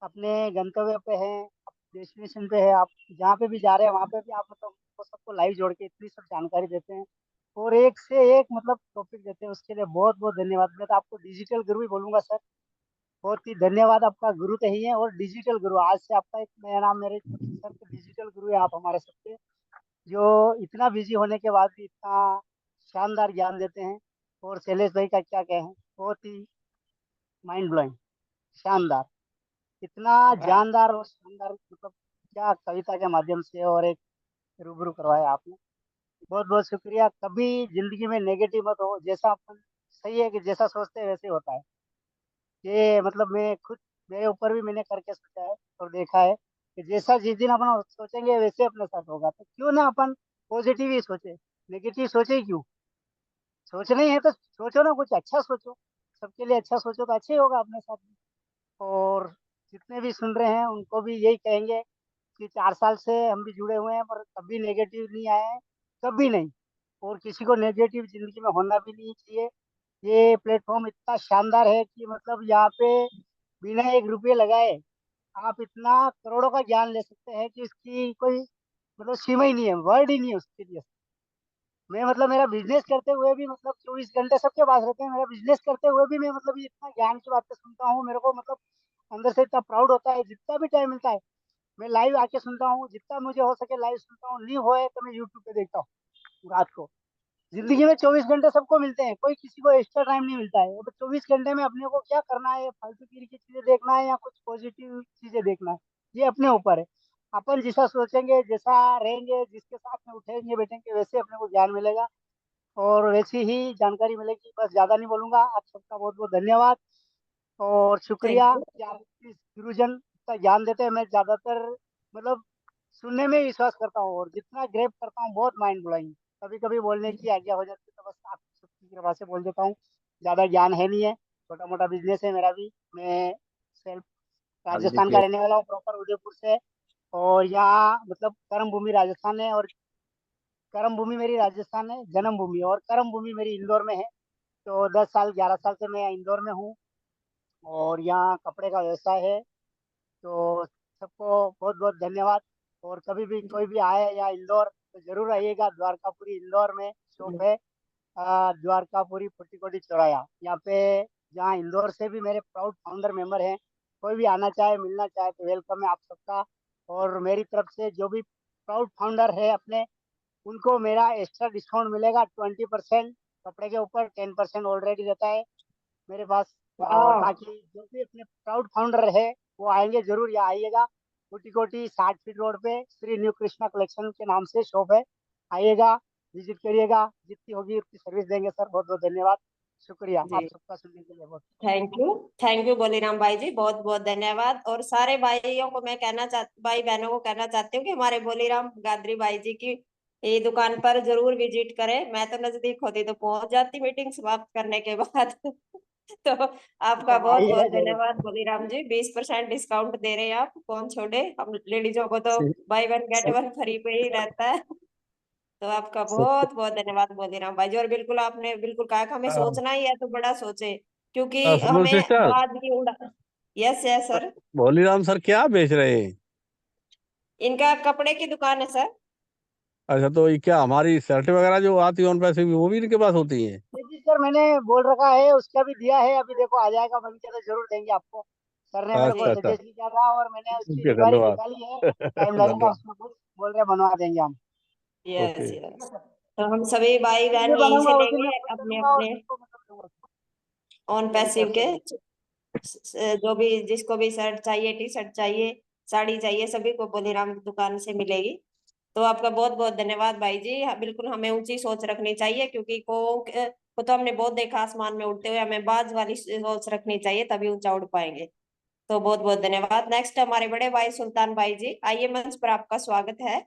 अपने गंतव्य पे हैं, डेस्टिनेशन पे है, आप जहाँ पे भी जा रहे हैं वहाँ पे भी आप मतलब वो सबको लाइव जोड़ के इतनी सब जानकारी देते हैं। और एक से एक मतलब टॉपिक देते हैं, उसके लिए बहुत बहुत धन्यवाद। मैं तो आपको डिजिटल गुरु ही बोलूंगा सर। बहुत ही धन्यवाद, आपका गुरु तो ही है और डिजिटल गुरु। आज से आपका एक नया नाम मेरे सर के डिजिटल गुरु है आप हमारे सबके, जो इतना बिजी होने के बाद भी इतना शानदार ज्ञान देते हैं। और शैलेश भाई का क्या कहें, बहुत ही माइंड ब्लोइंग, शानदार, इतना जानदार और शानदार मतलब क्या कविता के माध्यम से और एक रूबरू करवाया आपने। बहुत बहुत शुक्रिया। कभी जिंदगी में नेगेटिव मत हो, जैसा अपन सही है कि जैसा सोचते हैं वैसे होता है। ये मतलब मैं खुद मेरे ऊपर भी मैंने करके सोचा है और देखा है कि जैसा जिस दिन अपन सोचेंगे वैसे अपने साथ होगा। तो क्यों ना अपन पॉजिटिव ही सोचे, नेगेटिव सोचे ही क्यों। सोचना ही है तो सोचो ना, कुछ अच्छा सोचो, सबके लिए अच्छा सोचो तो अच्छा ही होगा अपने साथ भी। और जितने भी सुन रहे हैं उनको भी यही कहेंगे कि 4 साल से हम भी जुड़े हुए हैं पर कभी नेगेटिव नहीं आए हैं, कभी नहीं। और किसी को नेगेटिव जिंदगी में होना भी नहीं चाहिए। ये प्लेटफॉर्म इतना शानदार है कि मतलब यहाँ पे बिना 1 रुपये लगाए आप इतना करोड़ों का ज्ञान ले सकते हैं कि इसकी कोई मतलब सीमा ही नहीं है, वर्ड ही नहीं है उसके लिए। मैं मतलब मेरा बिजनेस करते हुए भी मतलब 24 घंटे सबके पास रहते हैं, मेरा बिजनेस करते हुए भी मैं मतलब ये इतना ज्ञान की बातें सुनता हूँ, मेरे को मतलब अंदर से इतना प्राउड होता है। जितना भी टाइम मिलता है मैं लाइव आके सुनता हूँ, जितना मुझे हो सके लाइव सुनता हूँ, नहीं होए तो मैं यूट्यूब पे देखता हूँ रात को। जिंदगी में 24 घंटे सबको मिलते हैं, कोई किसी को एक्स्ट्रा टाइम नहीं मिलता है। और 24 घंटे में अपने को क्या करना है, फालतू की चीजें देखना है या कुछ पॉजिटिव चीजें देखना है, ये अपने ऊपर है। अपन जैसा सोचेंगे, जैसा रहेंगे, जिसके साथ में उठेंगे बैठेंगे, वैसे अपने को ज्ञान मिलेगा और वैसी ही जानकारी मिलेगी। बस ज्यादा नहीं बोलूंगा। आप सबका बहुत बहुत धन्यवाद और थैंक शुक्रिया यू। कि आप इस गुरुजन का ज्ञान देते हैं। मैं ज्यादातर मतलब सुनने में विश्वास करता हूँ और जितना ग्रेप करता हूँ बहुत माइंड ब्लोइंग। कभी कभी बोलने की आज्ञा हो जाती है तो बस आप सबकी कृपा से बोल देता हूँ। ज्यादा ज्ञान है नहीं है, छोटा मोटा बिजनेस है मेरा भी। मैं सेल्फ अगली राजस्थान का प्लेट। रहने वाला हूँ, प्रॉपर उदयपुर से। और यहाँ मतलब कर्म भूमि राजस्थान है और कर्म भूमि मेरी राजस्थान है जन्म भूमि, और कर्म भूमि मेरी इंदौर में है। तो 10 साल 11 साल से मैं इंदौर में हूँ और यहाँ कपड़े का व्यवसाय है। तो सबको बहुत बहुत धन्यवाद। और कभी भी कोई भी आए या इंदौर तो जरूर आइएगा। द्वारकापुरी इंदौर में शॉप है, द्वारकापुरी फुट्टीकोटी चौराया यहाँ पे, जहाँ इंदौर से भी मेरे प्राउड फाउंडर मेंबर हैं। कोई भी आना चाहे मिलना चाहे तो वेलकम है आप सबका। और मेरी तरफ से जो भी प्राउड फाउंडर है अपने उनको मेरा एक्स्ट्रा डिस्काउंट मिलेगा 20%। कपड़े के ऊपर 10% ऑलरेडी रहता है मेरे पास। और बाकी जो भी अपने प्राउड फाउंडर है वो आएंगे जरूर, यहाँ आइएगा। कोटी कोटी 60 फीट रोड पे श्री न्यू कृष्णा कलेक्शन के नाम से शॉप है, आइएगा, विजिट करिएगा, जितनी होगी उतनी सर्विस देंगे सर। बहुत बहुत धन्यवाद, शुक्रिया आप जी सबका सुनने के लिए। बहुत थैंक यू बोलीराम भाई जी, बहुत बहुत धन्यवाद। और सारे भाइयों को मैं भाई बहनों को कहना चाहती हूँ कि हमारे बोलीराम गादरी भाई जी की ये दुकान पर जरूर विजिट करें। मैं तो नजदीक होती तो पहुंच जाती मीटिंग समाप्त करने के बाद तो आपका बहुत आइएगा बहुत जरूर। धन्यवाद बोलीराम जी। 20% डिस्काउंट दे रहे हैं आप, कौन छोड़े, हम लेडीजों को तो by one get one free पे ही रहता है। तो आपका बहुत बहुत धन्यवाद बोलीराम भाई जी। और बिल्कुल आपने बिल्कुल कहा कि हमें सोचना ही है तो बड़ा सोचे, क्योंकि सुनो हमें सिस्टर, बाद की उड़ा। Yes yes sir. Bholiram sir क्या बेच रहे हैं? इनका कपड़े की दुकान है सर। अच्छा, तो ये क्या हमारी शर्ट वगैरह जो आती है उन पैसे भी वो भी इनके पास होती है? जी सर, मैंने बोल रखा है, उसका भी दिया है, अभी देखो आ जाएगा, बन के तो जरूर देंगे आपको। सर ने मेरे को अच्छा अच्छा, सजेस्ट किया था और मैंने उसकी ठीक है, इंक्वायरी धन्यवाद। निकाली है। टाइम लगेगा धन्यवाद। उसमें कुछ, बोल रहे बनवा देंगे हम। ओके। Yes yes. तो हम सभी भाई जिस दिन बहन भी यहीं से बनाऊंगा उस दिन मैं लेंगे खुद अपने करूंगा और अपने सबको मतलब दूंगा। ऑन मेरी पैसिव तरफ से के भी। जो भी जिसको भी शर्ट चाहिए, टी शर्ट चाहिए, साड़ी चाहिए, सभी को बोलीराम की दुकान से मिलेगी। तो आपका बहुत बहुत धन्यवाद भाई जी। हाँ, बिल्कुल हमें ऊंची सोच रखनी चाहिए, क्योंकि को तो हमने बहुत देखा आसमान में उड़ते हुए, हमें बाज वाली सोच रखनी चाहिए, तभी ऊंचा उड़ पाएंगे। तो बहुत बहुत धन्यवाद। नेक्स्ट हमारे बड़े भाई सुल्तान भाई जी, आइए, मंच पर आपका स्वागत है।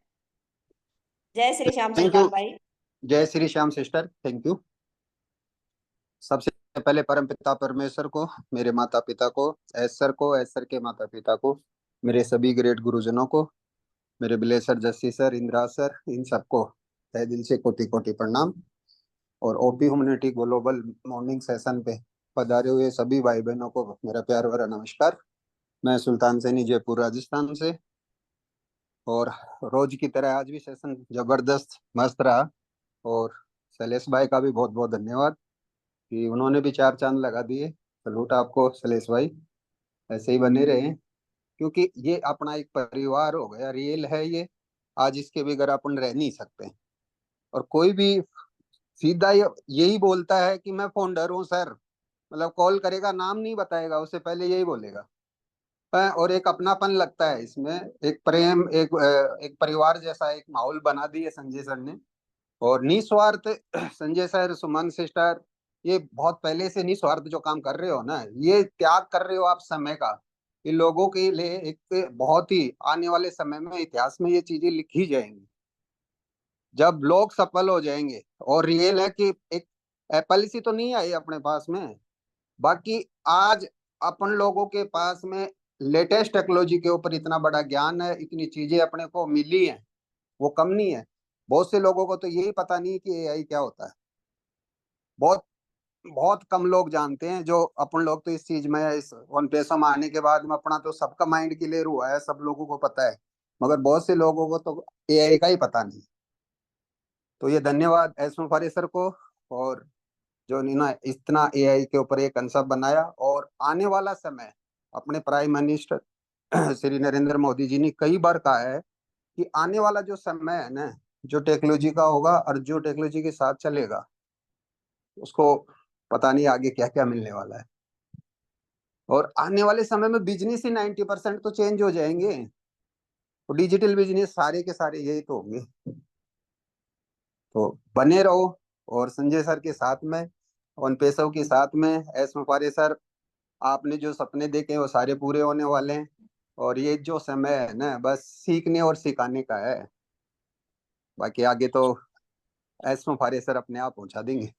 जय श्री श्याम थैंक यू। सुल्तान भाई। जय Shri Shyam sister, thank you. सबसे पहले परमपिता परमेश्वर को, मेरे माता पिता को, ऐसर को, ऐसर के माता पिता को, मेरे सभी ग्रेट गुरुजनों को, मेरे बिलेसर, जस्सी सर, इंदिरा सर, इन सबको तहे दिल से कोटि कोटि प्रणाम। और OP humanity global morning session पे पधारे हुए सभी भाई बहनों को मेरा प्यार भरा नमस्कार। मैं सुल्तान सैनी, जयपुर राजस्थान से। और रोज की तरह आज भी सेशन जबरदस्त मस्त रहा। और शैलेश भाई का भी बहुत बहुत धन्यवाद कि उन्होंने भी चार चांद लगा दिए। सलूट आपको शैलेश भाई, ऐसे ही बने रहे, क्योंकि ये अपना एक परिवार हो गया, रियल है ये। आज इसके बगैर अपन रह नहीं सकते। और कोई भी सीधा यही बोलता है कि मैं फाउंडर हूँ सर, मतलब कॉल करेगा, नाम नहीं बताएगा, उससे पहले यही बोलेगा। और एक अपनापन लगता है इसमें, एक प्रेम, एक परिवार जैसा एक माहौल बना दिया संजय सर ने। और निस्वार्थ संजय सर, सुमन सिस्टर, ये बहुत पहले से निस्वार्थ जो काम कर रहे हो ना, ये त्याग कर रहे हो आप समय का, ये लोगों के लिए एक बहुत ही आने वाले समय में इतिहास में ये चीजें लिखी जाएंगी जब लोग सफल हो जाएंगे। और रियल है कि एक पॉलिसी तो नहीं आई अपने पास में, बाकी आज अपन लोगों के पास में लेटेस्ट टेक्नोलॉजी के ऊपर इतना बड़ा ज्ञान है, इतनी चीजें अपने को मिली हैं, वो कम नहीं है। बहुत से लोगों को तो यही पता नहीं कि एआई क्या होता है। बहुत बहुत कम लोग जानते हैं। जो अपन लोग तो इस चीज में, इस वन पैसा में आने के बाद में अपना तो सबका माइंड क्लियर हुआ है, सब लोगों को पता है, मगर बहुत से लोगों को तो एआई का ही पता नहीं। तो ये धन्यवाद एस मुफारी सर को, और जो इन्होंने इतना एआई के ऊपर एक कंसेप्ट बनाया। और आने वाला समय, अपने प्राइम मिनिस्टर श्री नरेंद्र मोदी जी ने कई बार कहा है कि आने वाला जो समय है ना, जो टेक्नोलॉजी का होगा और जो टेक्नोलॉजी के साथ चलेगा, उसको पता नहीं आगे क्या क्या मिलने वाला है। और आने वाले समय में बिजनेस ही 90% तो चेंज हो जाएंगे, तो डिजिटल बिजनेस सारे के सारे यही तो होंगे। तो बने रहो, और संजय सर के साथ में, उन पैसों के साथ में, एस मुफारी सर, आपने जो सपने देखे वो सारे पूरे होने वाले हैं। और ये जो समय है ना, बस सीखने और सिखाने का है, बाकी आगे तो एस मुफारी सर अपने आप पहुंचा देंगे।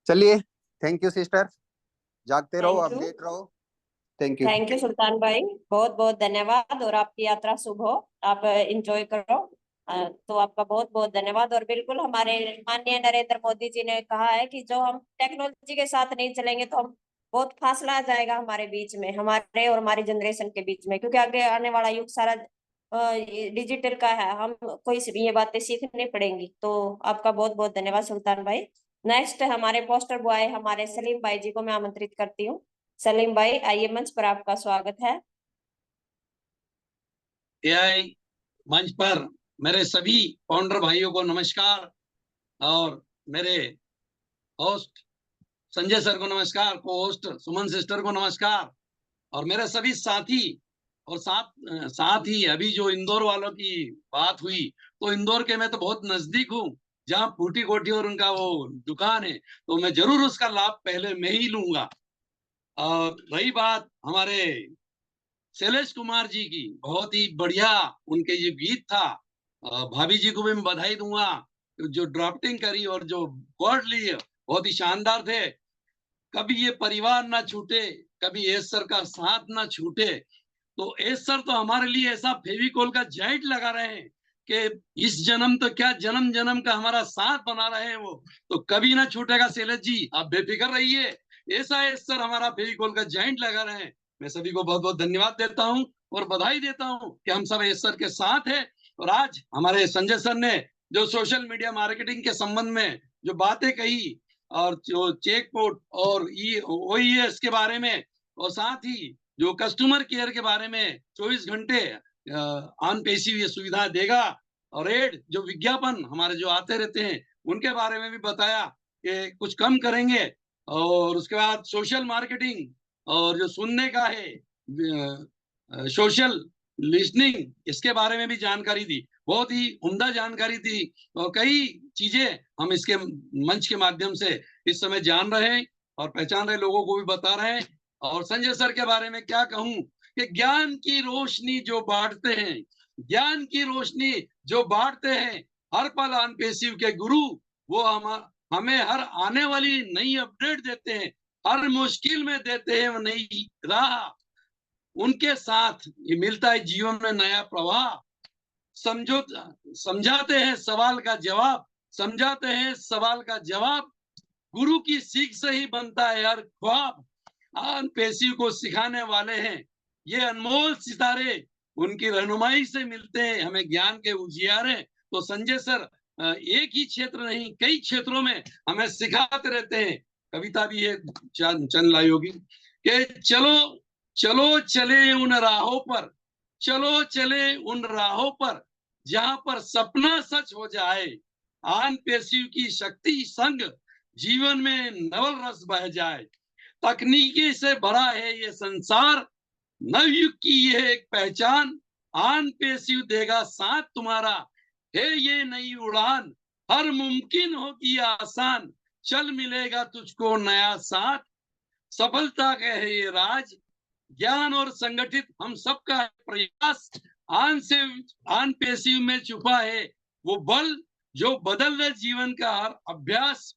चलिए, थैंक यू सिस्टर, जागते रहो, थैंक यू। अपडेट रहो। Thank you. थैंक यू सुल्तान भाई, बहुत बहुत धन्यवाद। और आपकी यात्रा शुभ हो, आप एंजॉय करो। तो आपका बहुत बहुत धन्यवाद। और बिल्कुल हमारे माननीय नरेंद्र मोदी जी ने कहा है कि जो हम टेक्नोलॉजी के साथ नहीं चलेंगे तो हम बहुत फासला आ जाएगा हमारे बीच में, हमारे और हमारी जनरेशन के बीच में, क्योंकि आगे आने वाला युग सारा डिजिटल का है। हम कोई ये बातें सीखनी पड़ेंगी। तो आपका बहुत बहुत धन्यवाद सुल्तान भाई। नेक्स्ट हमारे पोस्टर बॉय हमारे सलीम भाई जी को मैं आमंत्रित करती हूँ। सलीम भाई आइए, मंच पर आपका स्वागत है। एआई मंच पर मेरे सभी फाउंडर भाइयों को नमस्कार, और मेरे होस्ट संजय सर को नमस्कार, को होस्ट सुमन सिस्टर को नमस्कार, और मेरे सभी साथी, और साथ ही अभी जो इंदौर वालों की बात हुई, तो इंदौर के मैं तो बहुत नजदीक हूँ, जहाँ फूटी कोठी और उनका वो दुकान है, तो मैं जरूर उसका लाभ पहले मैं ही लूंगा। और रही बात हमारे शैलेश कुमार जी की, बहुत ही बढ़िया उनके ये गीत था, भाभी जी को भी मैं बधाई दूंगा, जो ड्राफ्टिंग करी और जो वर्ड लिए बहुत ही शानदार थे। कभी ये परिवार ना छूटे, कभी एस सर का साथ ना छूटे, तो एस सर तो हमारे लिए ऐसा फेविकोल का जाइंट लगा रहे हैं कि इस जन्म तो क्या, जन्म जन्म का हमारा साथ बना रहे हैं वो, तो कभी ना छूटेगा शैलेश जी, आप बेफिक्र रहिए। ऐसा एस सर हमारा फेविकोल का जाइंट लगा रहे हैं। मैं सभी को बहुत बहुत धन्यवाद देता हूँ और बधाई देता हूँ कि हम सब एस सर के साथ हैं। और आज हमारे संजय सर ने जो सोशल मीडिया मार्केटिंग के संबंध में जो बातें कही, और जो चेकपोर्ट और OES के बारे में, और साथ ही जो कस्टमर केयर के बारे में 24 घंटे ऑन पेसिव ये सुविधा देगा, और एड जो विज्ञापन हमारे जो आते रहते हैं उनके बारे में भी बताया कि कुछ कम करेंगे। और उसके बाद सोशल मार्केटिंग और जो सुनने का है सोशल लिसनिंग, इसके बारे में भी जानकारी दी, बहुत ही उम्दा जानकारी दी, और कई चीजें हम इसके मंच के माध्यम से इस समय जान रहे हैं और पहचान रहे, लोगों को भी बता रहे हैं। और संजय सर के बारे में क्या कहूं कि ज्ञान की रोशनी जो बांटते हैं, ज्ञान की रोशनी जो बांटते हैं, हर पल ऑन पेसिव के गुरु, वो हमें हर आने वाली नई अपडेट देते हैं, हर मुश्किल में देते हैं वो नई राह, उनके साथ ये मिलता है जीवन में नया प्रवाह। समझाते हैं सवाल का जवाब, समझाते हैं सवाल का जवाब, गुरु की सीख से ही बनता है हर ख्वाब। ऑन पेसिव को सिखाने वाले हैं ये अनमोल सितारे, उनकी रहनुमाई से मिलते हैं हमें ज्ञान के उजियारे। तो संजय सर एक ही क्षेत्र नहीं, कई क्षेत्रों में हमें सिखाते रहते हैं। कविता भी है चंद लाइयों की कि चलो चलो चले उन राहों पर, चलो चले उन राहों पर, जहां पर सपना सच हो जाए, ऑन पेसिव की शक्ति संग जीवन में नवल रस बह जाए। तकनीकी से भरा है ये संसार, नवयुग की यह एक पहचान, ऑन पेसिव देगा साथ तुम्हारा, है ये नई उड़ान, हर मुमकिन होगी आसान, चल मिलेगा तुझको नया साथ। सफलता का है ये राज, ज्ञान और संगठित हम सबका प्रयास, ऑन पेसिव में छुपा है वो बल, जो बदल रहे जीवन का हर अभ्यास।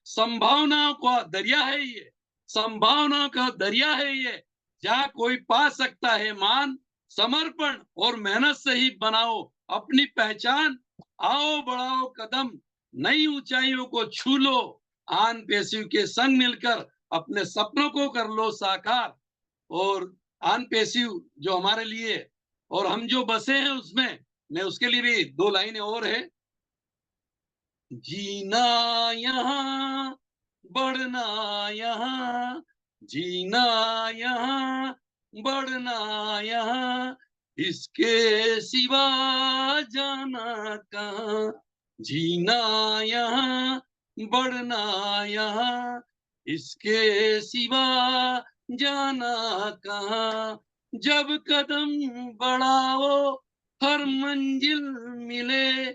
संभावनाओं का दरिया है ये, संभावनाओं का दरिया है ये, जहाँ कोई पा सकता है मान, समर्पण और मेहनत से ही बनाओ अपनी पहचान। आओ बढ़ाओ कदम, नई ऊंचाइयों को छू लो, ऑन पेसिव के संग मिलकर अपने सपनों को कर लो साकार। और ऑन पेसिव जो हमारे लिए और हम जो बसे हैं उसमें, मैं उसके लिए भी 2 लाइनें और है। जीना यहाँ बढ़ना यहाँ, जीना यहाँ बढ़ना यहाँ, इसके सिवा जाना कहाँ। जीना यहाँ बढ़ना यहाँ, इसके सिवा जाना कहाँ। जब कदम बढ़ाओ हर मंजिल मिले,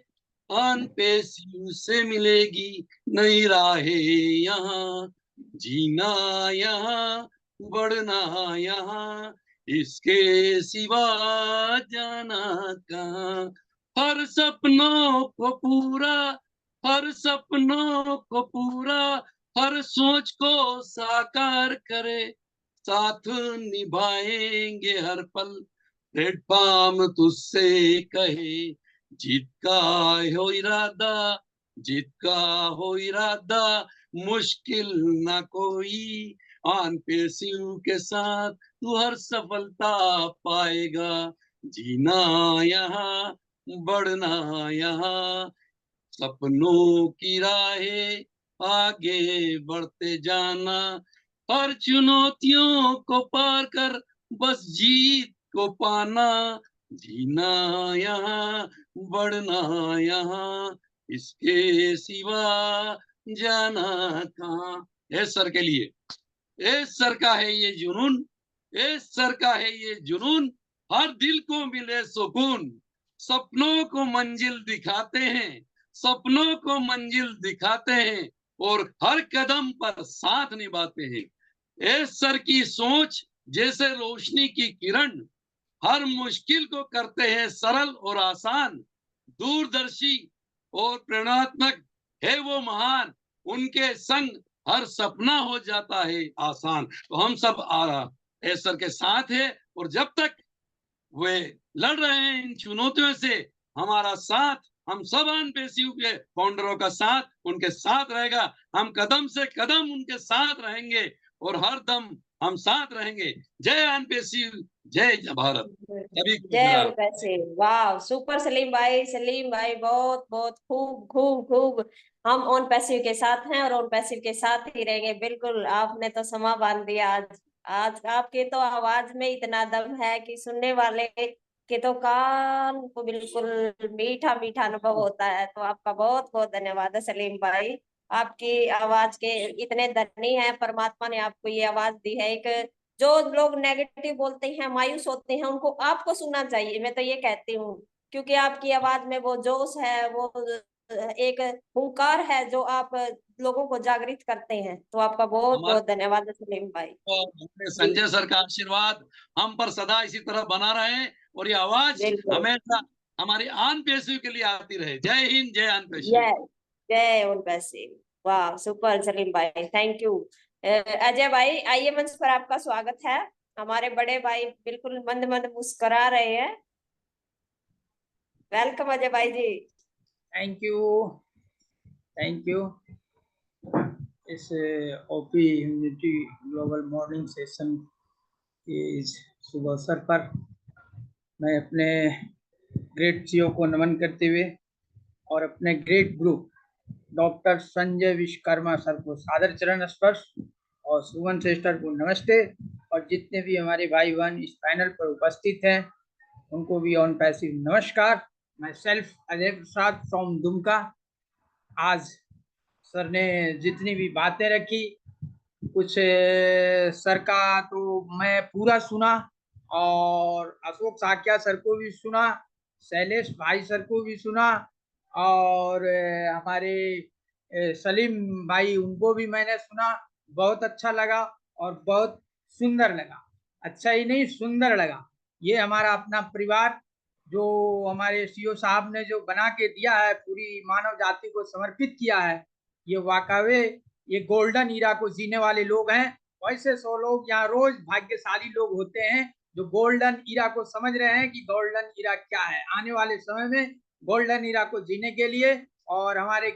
ऑन पेसिव से मिलेगी नई राहें यहाँ। जीना यहाँ बढ़ना यहाँ, इसके सिवा जाना कहाँ। हर सपनों को पूरा, हर सपनों को पूरा, हर सोच को साकार करे, साथ निभाएंगे हर पल, प्लेटफॉर्म तुझसे कहे। जीत का हो इरादा, जीत का हो इरादा, मुश्किल ना कोई, ऑन पेसिव के साथ तू हर सफलता पाएगा। जीना यहाँ बढ़ना यहाँ, सपनों की राहें आगे बढ़ते जाना, हर चुनौतियों को पार कर बस जीत को पाना। जीना यहाँ बढ़ना यहाँ, इसके सिवा जाना कहाँ। इस सर के लिए, इस सर का है ये जुनून, इस सर का है ये जुनून, हर दिल को मिले सुकून, सपनों को मंजिल दिखाते हैं, सपनों को मंजिल दिखाते हैं, और हर कदम पर साथ निभाते हैं। इस सर की सोच जैसे रोशनी की किरण, हर मुश्किल को करते हैं सरल और आसान, दूरदर्शी और प्रेरणात्मक है वो महान, उनके संग हर सपना हो जाता है आसान। तो हम सब इस सर के साथ है, और जब तक वे लड़ रहे हैं इन चुनौतियों से, हमारा साथ, हम सब अनपेशियों के फाउंडरों का साथ उनके साथ रहेगा। हम कदम से कदम उनके साथ रहेंगे और हर दम हम साथ रहेंगे। जय अनपेशी, जय भारत। सभी को जय मेरा उनपैसे। वाह, सुपर सलीम भाई बहुत बहुत खूब खूब खूब। हम ऑन पैसिव के साथ हैं और ऑन पैसिव के साथ ही रहेंगे। बिल्कुल, आपने तो समा बांध दिया आज। आज आपके तो आवाज में इतना दम है कि सुनने वाले के तो कान को बिल्कुल मीठा मीठा अनुभव होता है। तो आपका बहुत बहुत धन्यवाद है सलीम भाई। आपकी आवाज के इतने धनी हैं, परमात्मा ने आपको ये आवाज दी है। एक जो लोग नेगेटिव बोलते हैं, मायूस होते हैं, उनको आपको सुनना चाहिए, मैं तो ये कहती हूँ। क्योंकि आपकी आवाज में वो जोश है, वो एक हुंकार है जो आप लोगों को जागृत करते हैं। तो आपका बहुत बहुत धन्यवाद सलीम भाई। हमारे संजय सर का आशीर्वाद हम पर सदा इसी तरह बना रहे, और ये आवाज बिल्कुल। हमेशा हमारी आन पेशियों के लिए आती रहे। जय हिंद, जय आन पेशी। जय जय उनपैसे। वाह, सुपर सलीम भाई, थैंक यू। अजय भाई आइए, मंच पर आपका स्वागत है। हमारे बड़े भाई बिल्कुल मंद मंद मुस्कुरा रहे हैं। वेलकम अजय भाई ji. Thank you, thank you. इस OP humanity global morning session के इस शुभ अवसर पर मैं अपने ग्रेट सीईओ को नमन करते हुए और अपने ग्रेट गुरु डॉक्टर संजय विश्वकर्मा सर को सादर चरण स्पर्श, और सुमन सिस्टर को नमस्ते, और जितने भी हमारे भाई बहन इस पैनल पर उपस्थित हैं उनको भी ऑन पैसिव नमस्कार। मैं self Ajay Prasad from Dumka. आज सर ने जितनी भी बातें रखी, कुछ सर का तो मैं पूरा सुना, और अशोक साकिया सर को भी सुना, शैलेश भाई सर को भी सुना, और हमारे सलीम भाई उनको भी मैंने सुना। बहुत अच्छा लगा और बहुत सुंदर लगा। अच्छा ही नहीं, सुंदर लगा। ये हमारा अपना परिवार जो हमारे सीईओ साहब ने जो बना के दिया है, पूरी मानव जाति को समर्पित किया है, ये वाकई ये गोल्डन ईरा को जीने वाले लोग हैं। वैसे 100 लोग यहाँ रोज भाग्यशाली लोग होते हैं जो गोल्डन ईरा को समझ रहे हैं कि गोल्डन ईरा क्या है आने वाले समय में, गोल्डन ईरा को जीने के लिए। और हमारे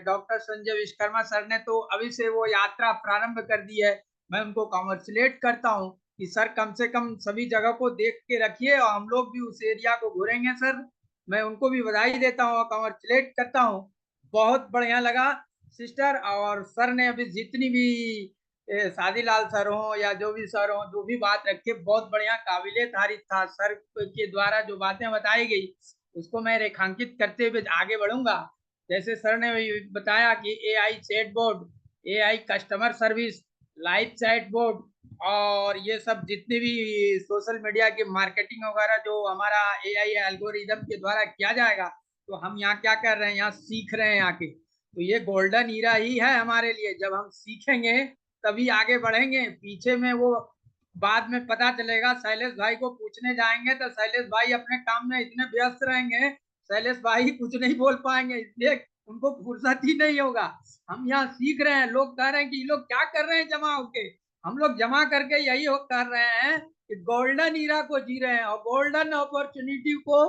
डॉक्टर संजय विश्वकर्मा सर ने तो अभी से वो यात्रा प्रारंभ कर दी है। मैं उनको कॉन्ग्रेचुलेट करता हूँ कि सर कम से कम सभी जगह को देख के रखिए, और हम लोग भी उस एरिया को घूरेंगे सर। मैं उनको भी बधाई देता हूँ और कॉन्ग्रेचुलेट करता हूँ। बहुत बढ़िया लगा सिस्टर। और सर ने अभी जितनी भी शादीलाल सर हो या जो भी सर हो, जो भी बात रखे, बहुत बढ़िया काबिले तारीफ था। सर के द्वारा जो बातें बताई गई उसको मैं रेखांकित करते हुए आगे बढ़ूंगा। जैसे सर ने बताया कि AI chatbot, AI customer service, live chatbot, और ये सब जितने भी सोशल मीडिया की मार्केटिंग वगैरह जो हमारा एआई एल्गोरिदम के द्वारा किया जाएगा, तो हम यहाँ क्या कर रहे हैं, यहाँ सीख रहे हैं आके। तो ये गोल्डन ईरा ही है हमारे लिए। जब हम सीखेंगे तभी आगे बढ़ेंगे। पीछे में वो बाद में पता चलेगा। शैलेश भाई को पूछने जाएंगे तो शैलेश भाई अपने काम में इतने व्यस्त रहेंगे, शैलेश भाई कुछ नहीं बोल पाएंगे, इसलिए उनको फुर्सत ही नहीं होगा। हम यहाँ सीख रहे हैं। लोग कह रहे हैं कि ये लोग क्या कर रहे हैं जमा होके। हम लोग जमा करके यही कर रहे हैं कि गोल्डन ईरा को जी रहे हैं और गोल्डन अपॉर्चुनिटी को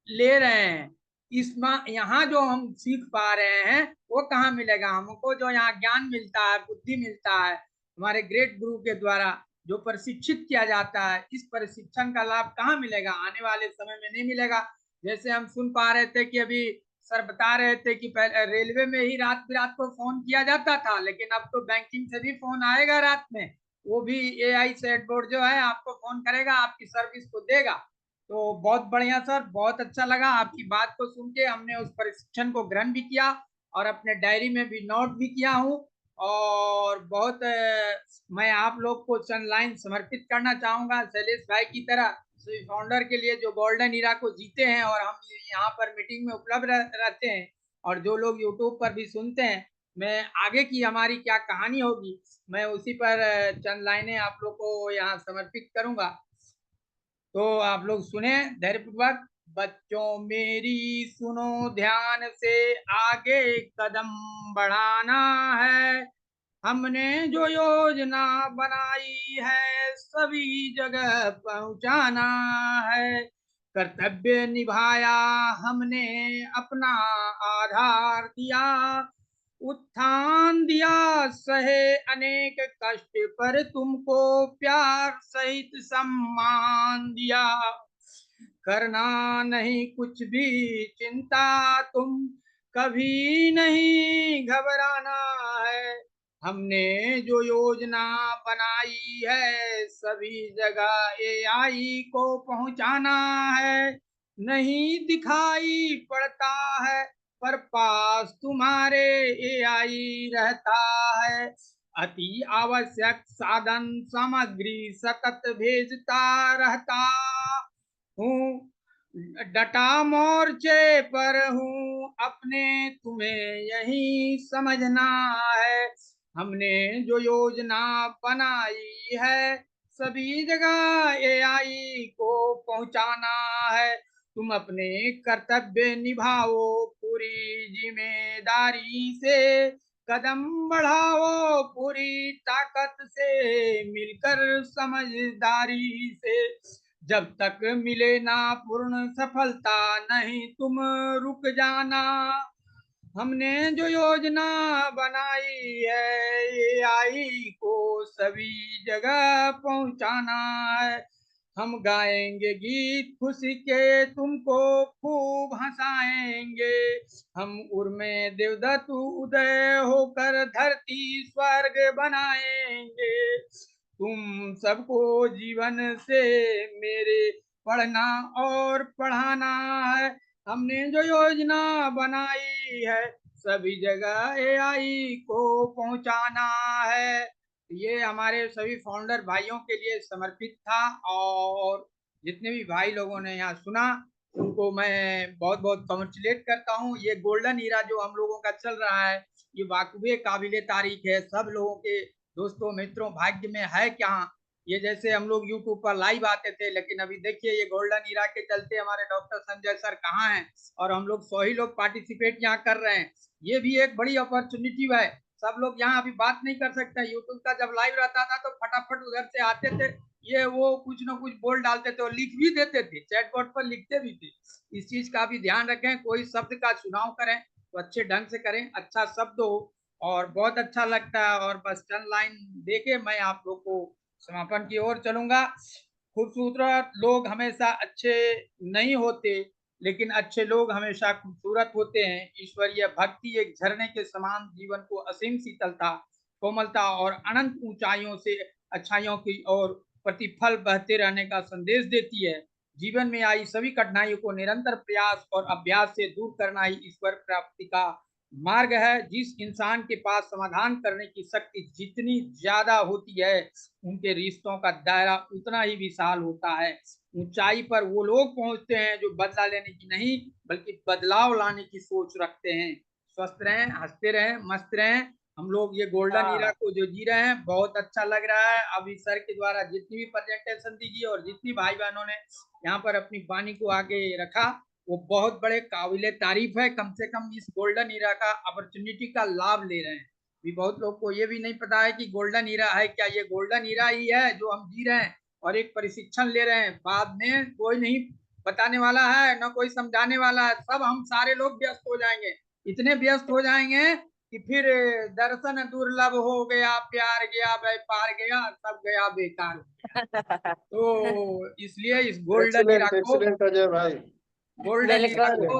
ले रहे हैं। इसमें यहाँ जो हम सीख पा रहे हैं वो कहाँ मिलेगा हमको। जो यहाँ ज्ञान मिलता है, बुद्धि मिलता है, हमारे ग्रेट गुरु के द्वारा जो प्रशिक्षित किया जाता है, इस प्रशिक्षण का लाभ कहाँ मिलेगा, आने वाले समय में नहीं मिलेगा। जैसे हम सुन पा रहे थे कि अभी सर बता रहे थे कि पहले रेलवे में ही रात बिरात को फोन किया जाता था, लेकिन अब तो बैंकिंग से भी फोन आएगा रात में। वो भी एआई चैटबॉट जो है आपको फोन करेगा, आपकी सर्विस को देगा। तो बहुत बढ़िया सर, बहुत अच्छा लगा आपकी बात को सुन के। हमने उस प्रशिक्षण को ग्रहण भी किया और अपने डायरी में भी नोट भी किया हूँ। और बहुत मैं आप लोग को चंद लाइन समर्पित करना चाहूंगा शैलेश भाई की तरह, फाउंडर के लिए जो गोल्डन ईरा को जीते हैं और हम यहाँ पर मीटिंग में उपलब्ध रहते हैं, और जो लोग यूट्यूब पर भी सुनते हैं। मैं आगे की हमारी क्या कहानी होगी, मैं उसी पर चंद लाइनें आप लोग को यहाँ समर्पित करूंगा। तो आप लोग सुने धैर्यपूर्वक। बच्चों मेरी सुनो ध्यान से, आगे कदम बढ़ाना है। हमने जो योजना बनाई है सभी जगह पहुंचाना है। कर्तव्य निभाया हमने, अपना आधार दिया, उत्थान दिया, सहे अनेक कष्ट पर तुमको प्यार सहित सम्मान दिया। करना नहीं कुछ भी चिंता तुम, कभी नहीं घबराना है। हमने जो योजना बनाई है सभी जगह एआई को पहुंचाना है। नहीं दिखाई पड़ता है पर पास तुम्हारे एआई रहता है। अति आवश्यक साधन सामग्री सतत भेजता रहता हूँ। डटा मोर्चे पर हूँ अपने, तुम्हें यही समझना है। हमने जो योजना बनाई है सभी जगह एआई को पहुंचाना है। तुम अपने कर्तव्य निभाओ पूरी जिम्मेदारी से, कदम बढ़ाओ पूरी ताकत से, मिलकर समझदारी से। जब तक मिले ना पूर्ण सफलता नहीं तुम रुक जाना। हमने जो योजना बनाई है एआई को सभी जगह पहुंचाना है। हम गाएंगे गीत खुशी के, तुमको खूब हंसाएंगे। हम उर्मे देवदत्त उदय होकर धरती स्वर्ग बनाएंगे। तुम सबको जीवन से मेरे पढ़ना और पढ़ाना है। हमने जो योजना बनाई है सभी जगह एआई को पहुंचाना है। ये हमारे सभी फाउंडर भाइयों के लिए समर्पित था, और जितने भी भाई लोगों ने यहाँ सुना उनको मैं बहुत बहुत कॉन्ग्रेचुलेट करता हूँ। ये गोल्डन ईरा जो हम लोगों का चल रहा है ये वाकई काबिले तारीफ है। सब लोगों के दोस्तों मित्रों भाग्य में है क्या। ये जैसे हम लोग यूट्यूब पर लाइव आते थे, लेकिन अभी देखिए ये गोल्डन ईरा के चलते हमारे डॉक्टर संजय सर कहाँ हैं, और हम लोग 100 ही लोग पार्टिसिपेट यहाँ कर रहे हैं। ये भी एक बड़ी अपॉर्चुनिटी है। सब लोग यहाँ अभी बात नहीं कर सकते। यूट्यूब का जब लाइव रहता था तो फटाफट उधर से आते थे, ये वो कुछ ना कुछ बोल डालते थे और लिख भी देते थे, चैट बोर्ड पर लिखते भी थे। इस चीज का भी ध्यान रखें, कोई शब्द का चुनाव करें तो अच्छे ढंग से करें, अच्छा शब्द हो। और बहुत अच्छा लगता है। और बस चंद लाइन देके मैं आप लोग को समापन की ओर चलूंगा। खूबसूरत लोग हमेशा अच्छे नहीं होते, लेकिन अच्छे लोग हमेशा खूबसूरत होते हैं। ईश्वरीय भक्ति एक झरने के समान जीवन को असीम शीतलता, कोमलता और अनंत ऊंचाइयों से अच्छाइयों की ओर प्रतिफल बहते रहने का संदेश देती है। जीवन में आई सभी कठिनाइयों को निरंतर प्रयास और अभ्यास से दूर करना ही ईश्वर प्राप्ति का मार्ग है। जिस इंसान के पास समाधान करने की शक्ति जितनी ज्यादा होती है उनके रिश्तों का दायरा उतना ही विशाल होता है। ऊंचाई पर वो लोग पहुंचते हैं जो बदला लेने की नहीं बल्कि बदलाव लाने की सोच रखते हैं। स्वस्थ रहें, हंसते रहें, मस्त रहें। हम लोग ये गोल्डन ईरा को जो जी रहे हैं बहुत अच्छा लग रहा है। अभी सर के द्वारा जितनी भी प्रेजेंटेशन दीजिए और जितनी भाई बहनों ने यहाँ पर अपनी वाणी को आगे रखा वो बहुत बड़े काबिले तारीफ है। कम से कम इस गोल्डन ईरा का अपॉर्चुनिटी का लाभ ले रहे हैं। भी बहुत लोग को ये भी नहीं पता है कि गोल्डन ईरा है क्या। ये गोल्डन ईरा ही है जो हम जी रहे हैं और एक प्रशिक्षण ले रहे हैं। बाद में कोई नहीं बताने वाला है, न कोई समझाने वाला है। सब हम सारे लोग व्यस्त हो जाएंगे, इतने व्यस्त हो जाएंगे कि फिर दर्शन दुर्लभ हो गया, प्यार गया, व्यापार गया, सब गया बेकार। तो इसलिए इस गोल्डन ईरा को, एक्सीलेंट अजय भाई, गोल्डन ईरा को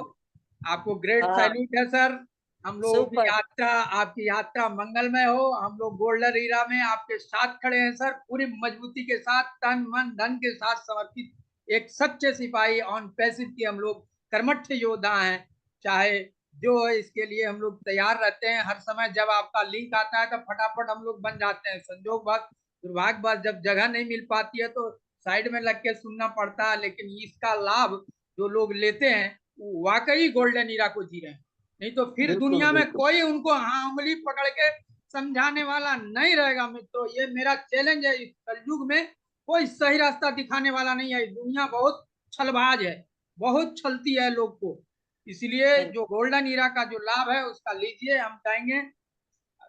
आपको ग्रेट सैल्यूट है सर। हम लोगों की यात्रा, आपकी यात्रा मंगलमय हो। हम लोग गोल्डन ईरा में आपके साथ खड़े हैं सर, पूरी मजबूती के साथ, तन मन धन के साथ समर्पित एक सच्चे सिपाही ऑन पैसिव के हम लोग कर्मठ योद्धा हैं। चाहे जो है इसके लिए हम लोग तैयार रहते हैं हर समय। जब आपका लिंक आता है तो फटाफट हम लोग बन जाते हैं। संजोगवश दुर्भाग्यवश जब जगह नहीं मिल पाती है तो साइड में लग के सुनना पड़ता है, लेकिन इसका लाभ जो लोग लेते हैं वो वाकई गोल्डन ईरा को जी रहे हैं। नहीं तो फिर दुनिया में कोई उनको उंगली पकड़ के समझाने वाला नहीं रहेगा। मित्रों, ये मेरा चैलेंज है। इस कलयुग में कोई सही रास्ता दिखाने वाला नहीं है। दुनिया बहुत छलबाज है, बहुत छलती है लोग को। इसलिए जो गोल्डन ईरा का जो लाभ है उसका लीजिए। हम चाहेंगे,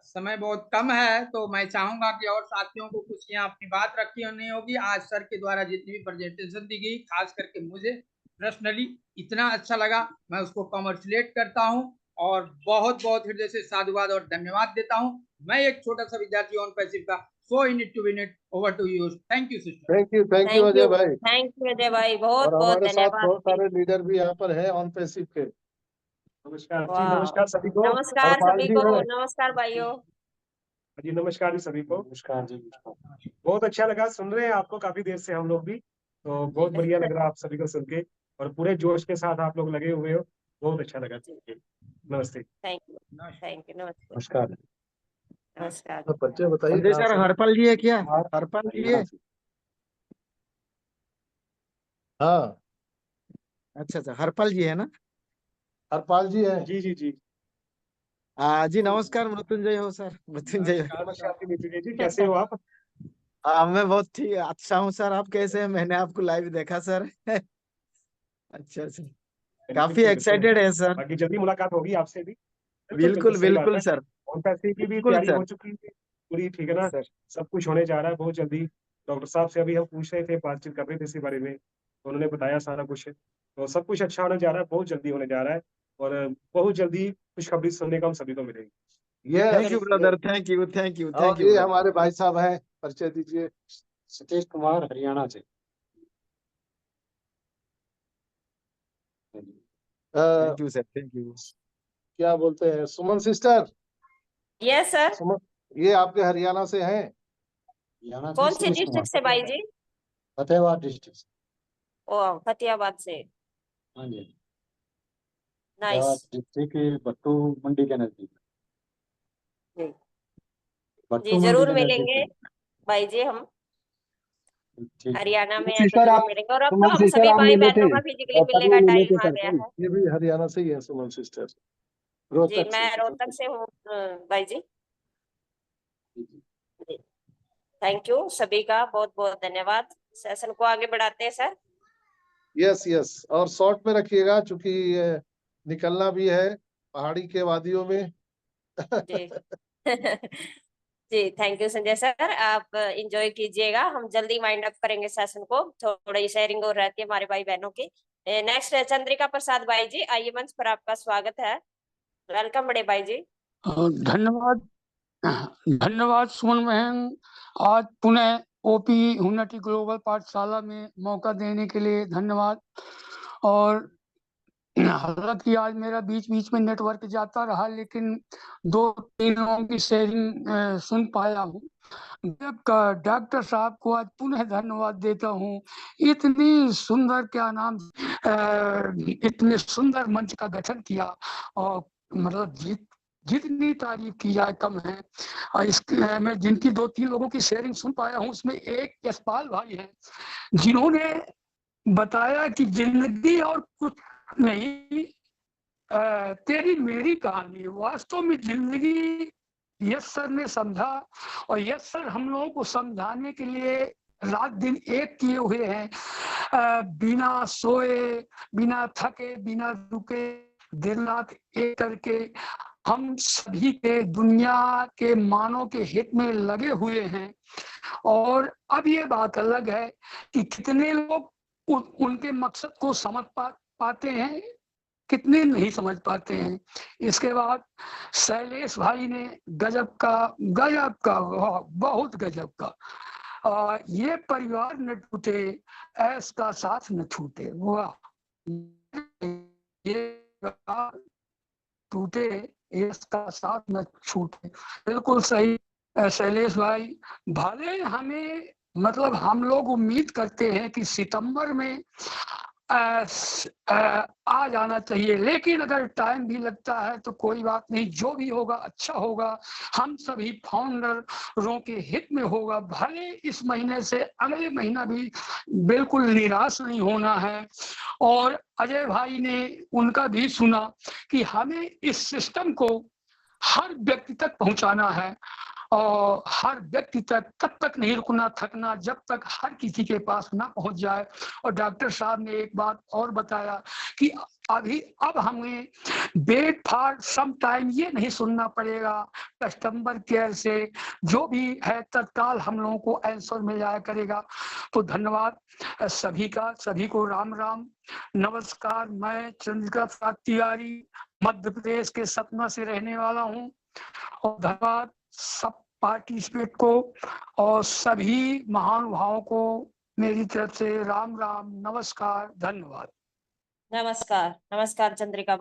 समय बहुत कम है तो मैं चाहूंगा कि और साथियों को कुछ यहाँ अपनी बात रखी नहीं होगी। आज सर के द्वारा जितनी भी प्रेजेंटेशन दी गई, खास करके मुझे पर्सनली इतना अच्छा लगा, मैं उसको कॉन्ग्रेचुलेट करता हूँ और बहुत बहुत हृदय से साधुवाद और धन्यवाद देता हूँ। मैं एक छोटा सा विद्यार्थी ऑन पैसिव का, so in it to win it, over to you. Thank you sister. Thank you Ajay भाई। थैंक यू अजय भाई, बहुत और बहुत हमारे साथ धन्यवाद। बहुत सारे लीडर भी यहाँ पर है ऑन पैसिव के। नमस्कार जी, वाह, नमस्कार सभी को। नमस्कार हरपाल सभी जी को, हैं। नमस्कार भाइयों जी नमस्कार जी सभी को। नमस्कार जी। बहुत अच्छा लगा, सुन रहे हैं आपको काफी देर से हम लोग भी, तो बहुत बढ़िया लग रहा आप सभी को सुन के, और पूरे जोश के साथ आप लोग लगे हुए हो, बहुत अच्छा लगा। नमस्ते। थैंक यू, थैंक यू, नमस्ते, नमस्कार। नमस्कार। बच्चे बताइए संजय कहाँ सर, से? हरपल जी है क्या? हरपल जी है? हाँ, अच्छा अच्छा, हरपल जी है ना? हरपाल जी है। जी जी जी। जी नमस्कार, मृत्युंजय हो सर, मृत्युंजय। नमस्कार जी, कैसे हो आप? मैं बहुत ठीक अच्छा हूँ सर। आप कैसे हैं? मैंने आपको लाइव देखा सर। अच्छा अच्छा, काफी एक्साइटेड है सर। बाकी जल्दी मुलाकात होगी आपसे भी। बिल्कुल सही बात बिल्कुल है। सर, और पैसे की भी बिल्कुल तैयारी सर। हो चुकी है पूरी, ठीक है ना? सर सब कुछ होने जा रहा है बहुत जल्दी। डॉक्टर साहब से अभी हम पूछ रहे थे, बातचीत कर रहे थे इसी बारे में, तो उन्होंने बताया सारा कुछ, तो सब कुछ अच्छा होने जा रहा है, बहुत जल्दी होने जा रहा है, और बहुत जल्दी खुशखबरी सुनने को हम सभी को मिलेगी। Thank you brother, thank you thank you thank और यू ये ब्रदर। हमारे भाई साहब हैं, परिचय दीजिए। सतीश कुमार, हरियाणा से। Thank you sir, thank you. क्या बोलते हैं, Suman sister? Yes sir. Suman, ये आपके हरियाणा से हैं? हरियाणा से कौन से सतीश कुमार, डिस्ट्रिक्ट से भाई जी? फतेहाबाद डिस्ट्रिक्ट। ओ, फतेहाबाद से। हाँ जी, नाइस। फतेहाबाद डिस्ट्रिक्ट, बट्टू मंडी के नजदीक। जी बट्टू जी, मंडी जरूर के नजदीक मिलेंगे है। भाई जी। हम ठीक। हरियाणा में है तो सिस्टर जरूर आप, मिलेंगे। और अब तो सुमन हम सिस्टर सभी आप भाई मिले थे बहनों का फिजिकली रोहतक मिलने में, का मिले टाइम थे आ सर गया कल। है। ये भी हरियाणा से ही है सुमन सिस्टर, जी, रोहतक से। मैं रोहतक से हूँ भाई जी। थैंक यू सभी का, बहुत बहुत धन्यवाद। सेशन को आगे बढ़ाते हैं सर। यस यस, और शॉर्ट में रखिएगा क्योंकि निकलना भी है पहाड़ी के वादियों में। जी जी, थैंक यू संजय सर। आप एंजॉय कीजिएगा, हम जल्दी वाइंड अप करेंगे सेशन को। थोड़ी शेयरिंग और रहती है हमारे भाई बहनों की। नेक्स्ट है चंद्रिका प्रसाद भाई जी, आइए मंच पर, आपका स्वागत है। वेलकम बड़े भाई जी। धन्यवाद, धन्यवाद सुमन बहन। आज पुनः ओपी ह्यूमैनिटी ग्लोबल पाठशाला में मौका देने के लिए धन्यवाद। और हालांकि आज मेरा बीच बीच में नेटवर्क जाता रहा, लेकिन 2-3 लोगों की शेयरिंग सुन पाया हूँ। डॉक्टर साहब को आज पुनः धन्यवाद देता हूँ। इतनी सुंदर, क्या नाम, इतने सुंदर मंच का गठन किया, और मतलब जितनी तारीफ की जाए कम है। और इसके मैं जिनकी 2-3 लोगों की शेयरिंग सुन पाया हूँ, उसमें एक यशपाल भाई है जिन्होंने बताया कि जिंदगी और कुछ नहीं, तेरी मेरी कहानी। वास्तव में जिंदगी यस सर ने समझा, और यस सर हम लोगों को समझाने के लिए रात दिन एक किए हुए हैं। बिना सोए, बिना थके, बिना रुके, दिन रात एक करके हम सभी के, दुनिया के मानव के हित में लगे हुए हैं। और अब ये बात अलग है कि कितने लोग उनके मकसद को समझ पाते हैं, कितने नहीं समझ पाते हैं। इसके बाद शैलेश भाई ने गजब का बहुत गजब का, ये परिवार न टूटे, ऐस का साथ न छूटे। वाह, ये टूटे, इसका साथ न छूटे, बिल्कुल सही शैलेश भाई। भले हमें मतलब हम लोग उम्मीद करते हैं कि सितंबर में आ जाना चाहिए, लेकिन अगर टाइम भी लगता है तो कोई बात नहीं, जो भी होगा अच्छा होगा, हम सभी फाउंडरों के हित में होगा। भले इस महीने से अगले महीना भी बिल्कुल निराश नहीं होना है। और अजय भाई ने उनका भी सुना कि हमें इस सिस्टम को हर व्यक्ति तक पहुंचाना है, और हर व्यक्ति तक तब तक नहीं रुकना थकना जब तक हर किसी के पास ना पहुंच जाए। और डॉक्टर साहब ने एक बात और बताया कि अब हमें वेट फॉर सम टाइम ये नहीं सुनना पड़ेगा, कस्टमर केयर से जो भी है तत्काल हम लोगों को आंसर मिल जाया करेगा। तो धन्यवाद सभी का, सभी को राम राम नमस्कार। मैं चंद्रिका प्रसाद तिवारी मध्य प्रदेश के सतना से रहने वाला हूँ। और धन्यवाद सब पार्टिसिपेट को और सभी महानुभावों को मेरी तरफ से राम राम नमस्कार धन्यवाद। नमस्कार नमस्कार चंद्रिका।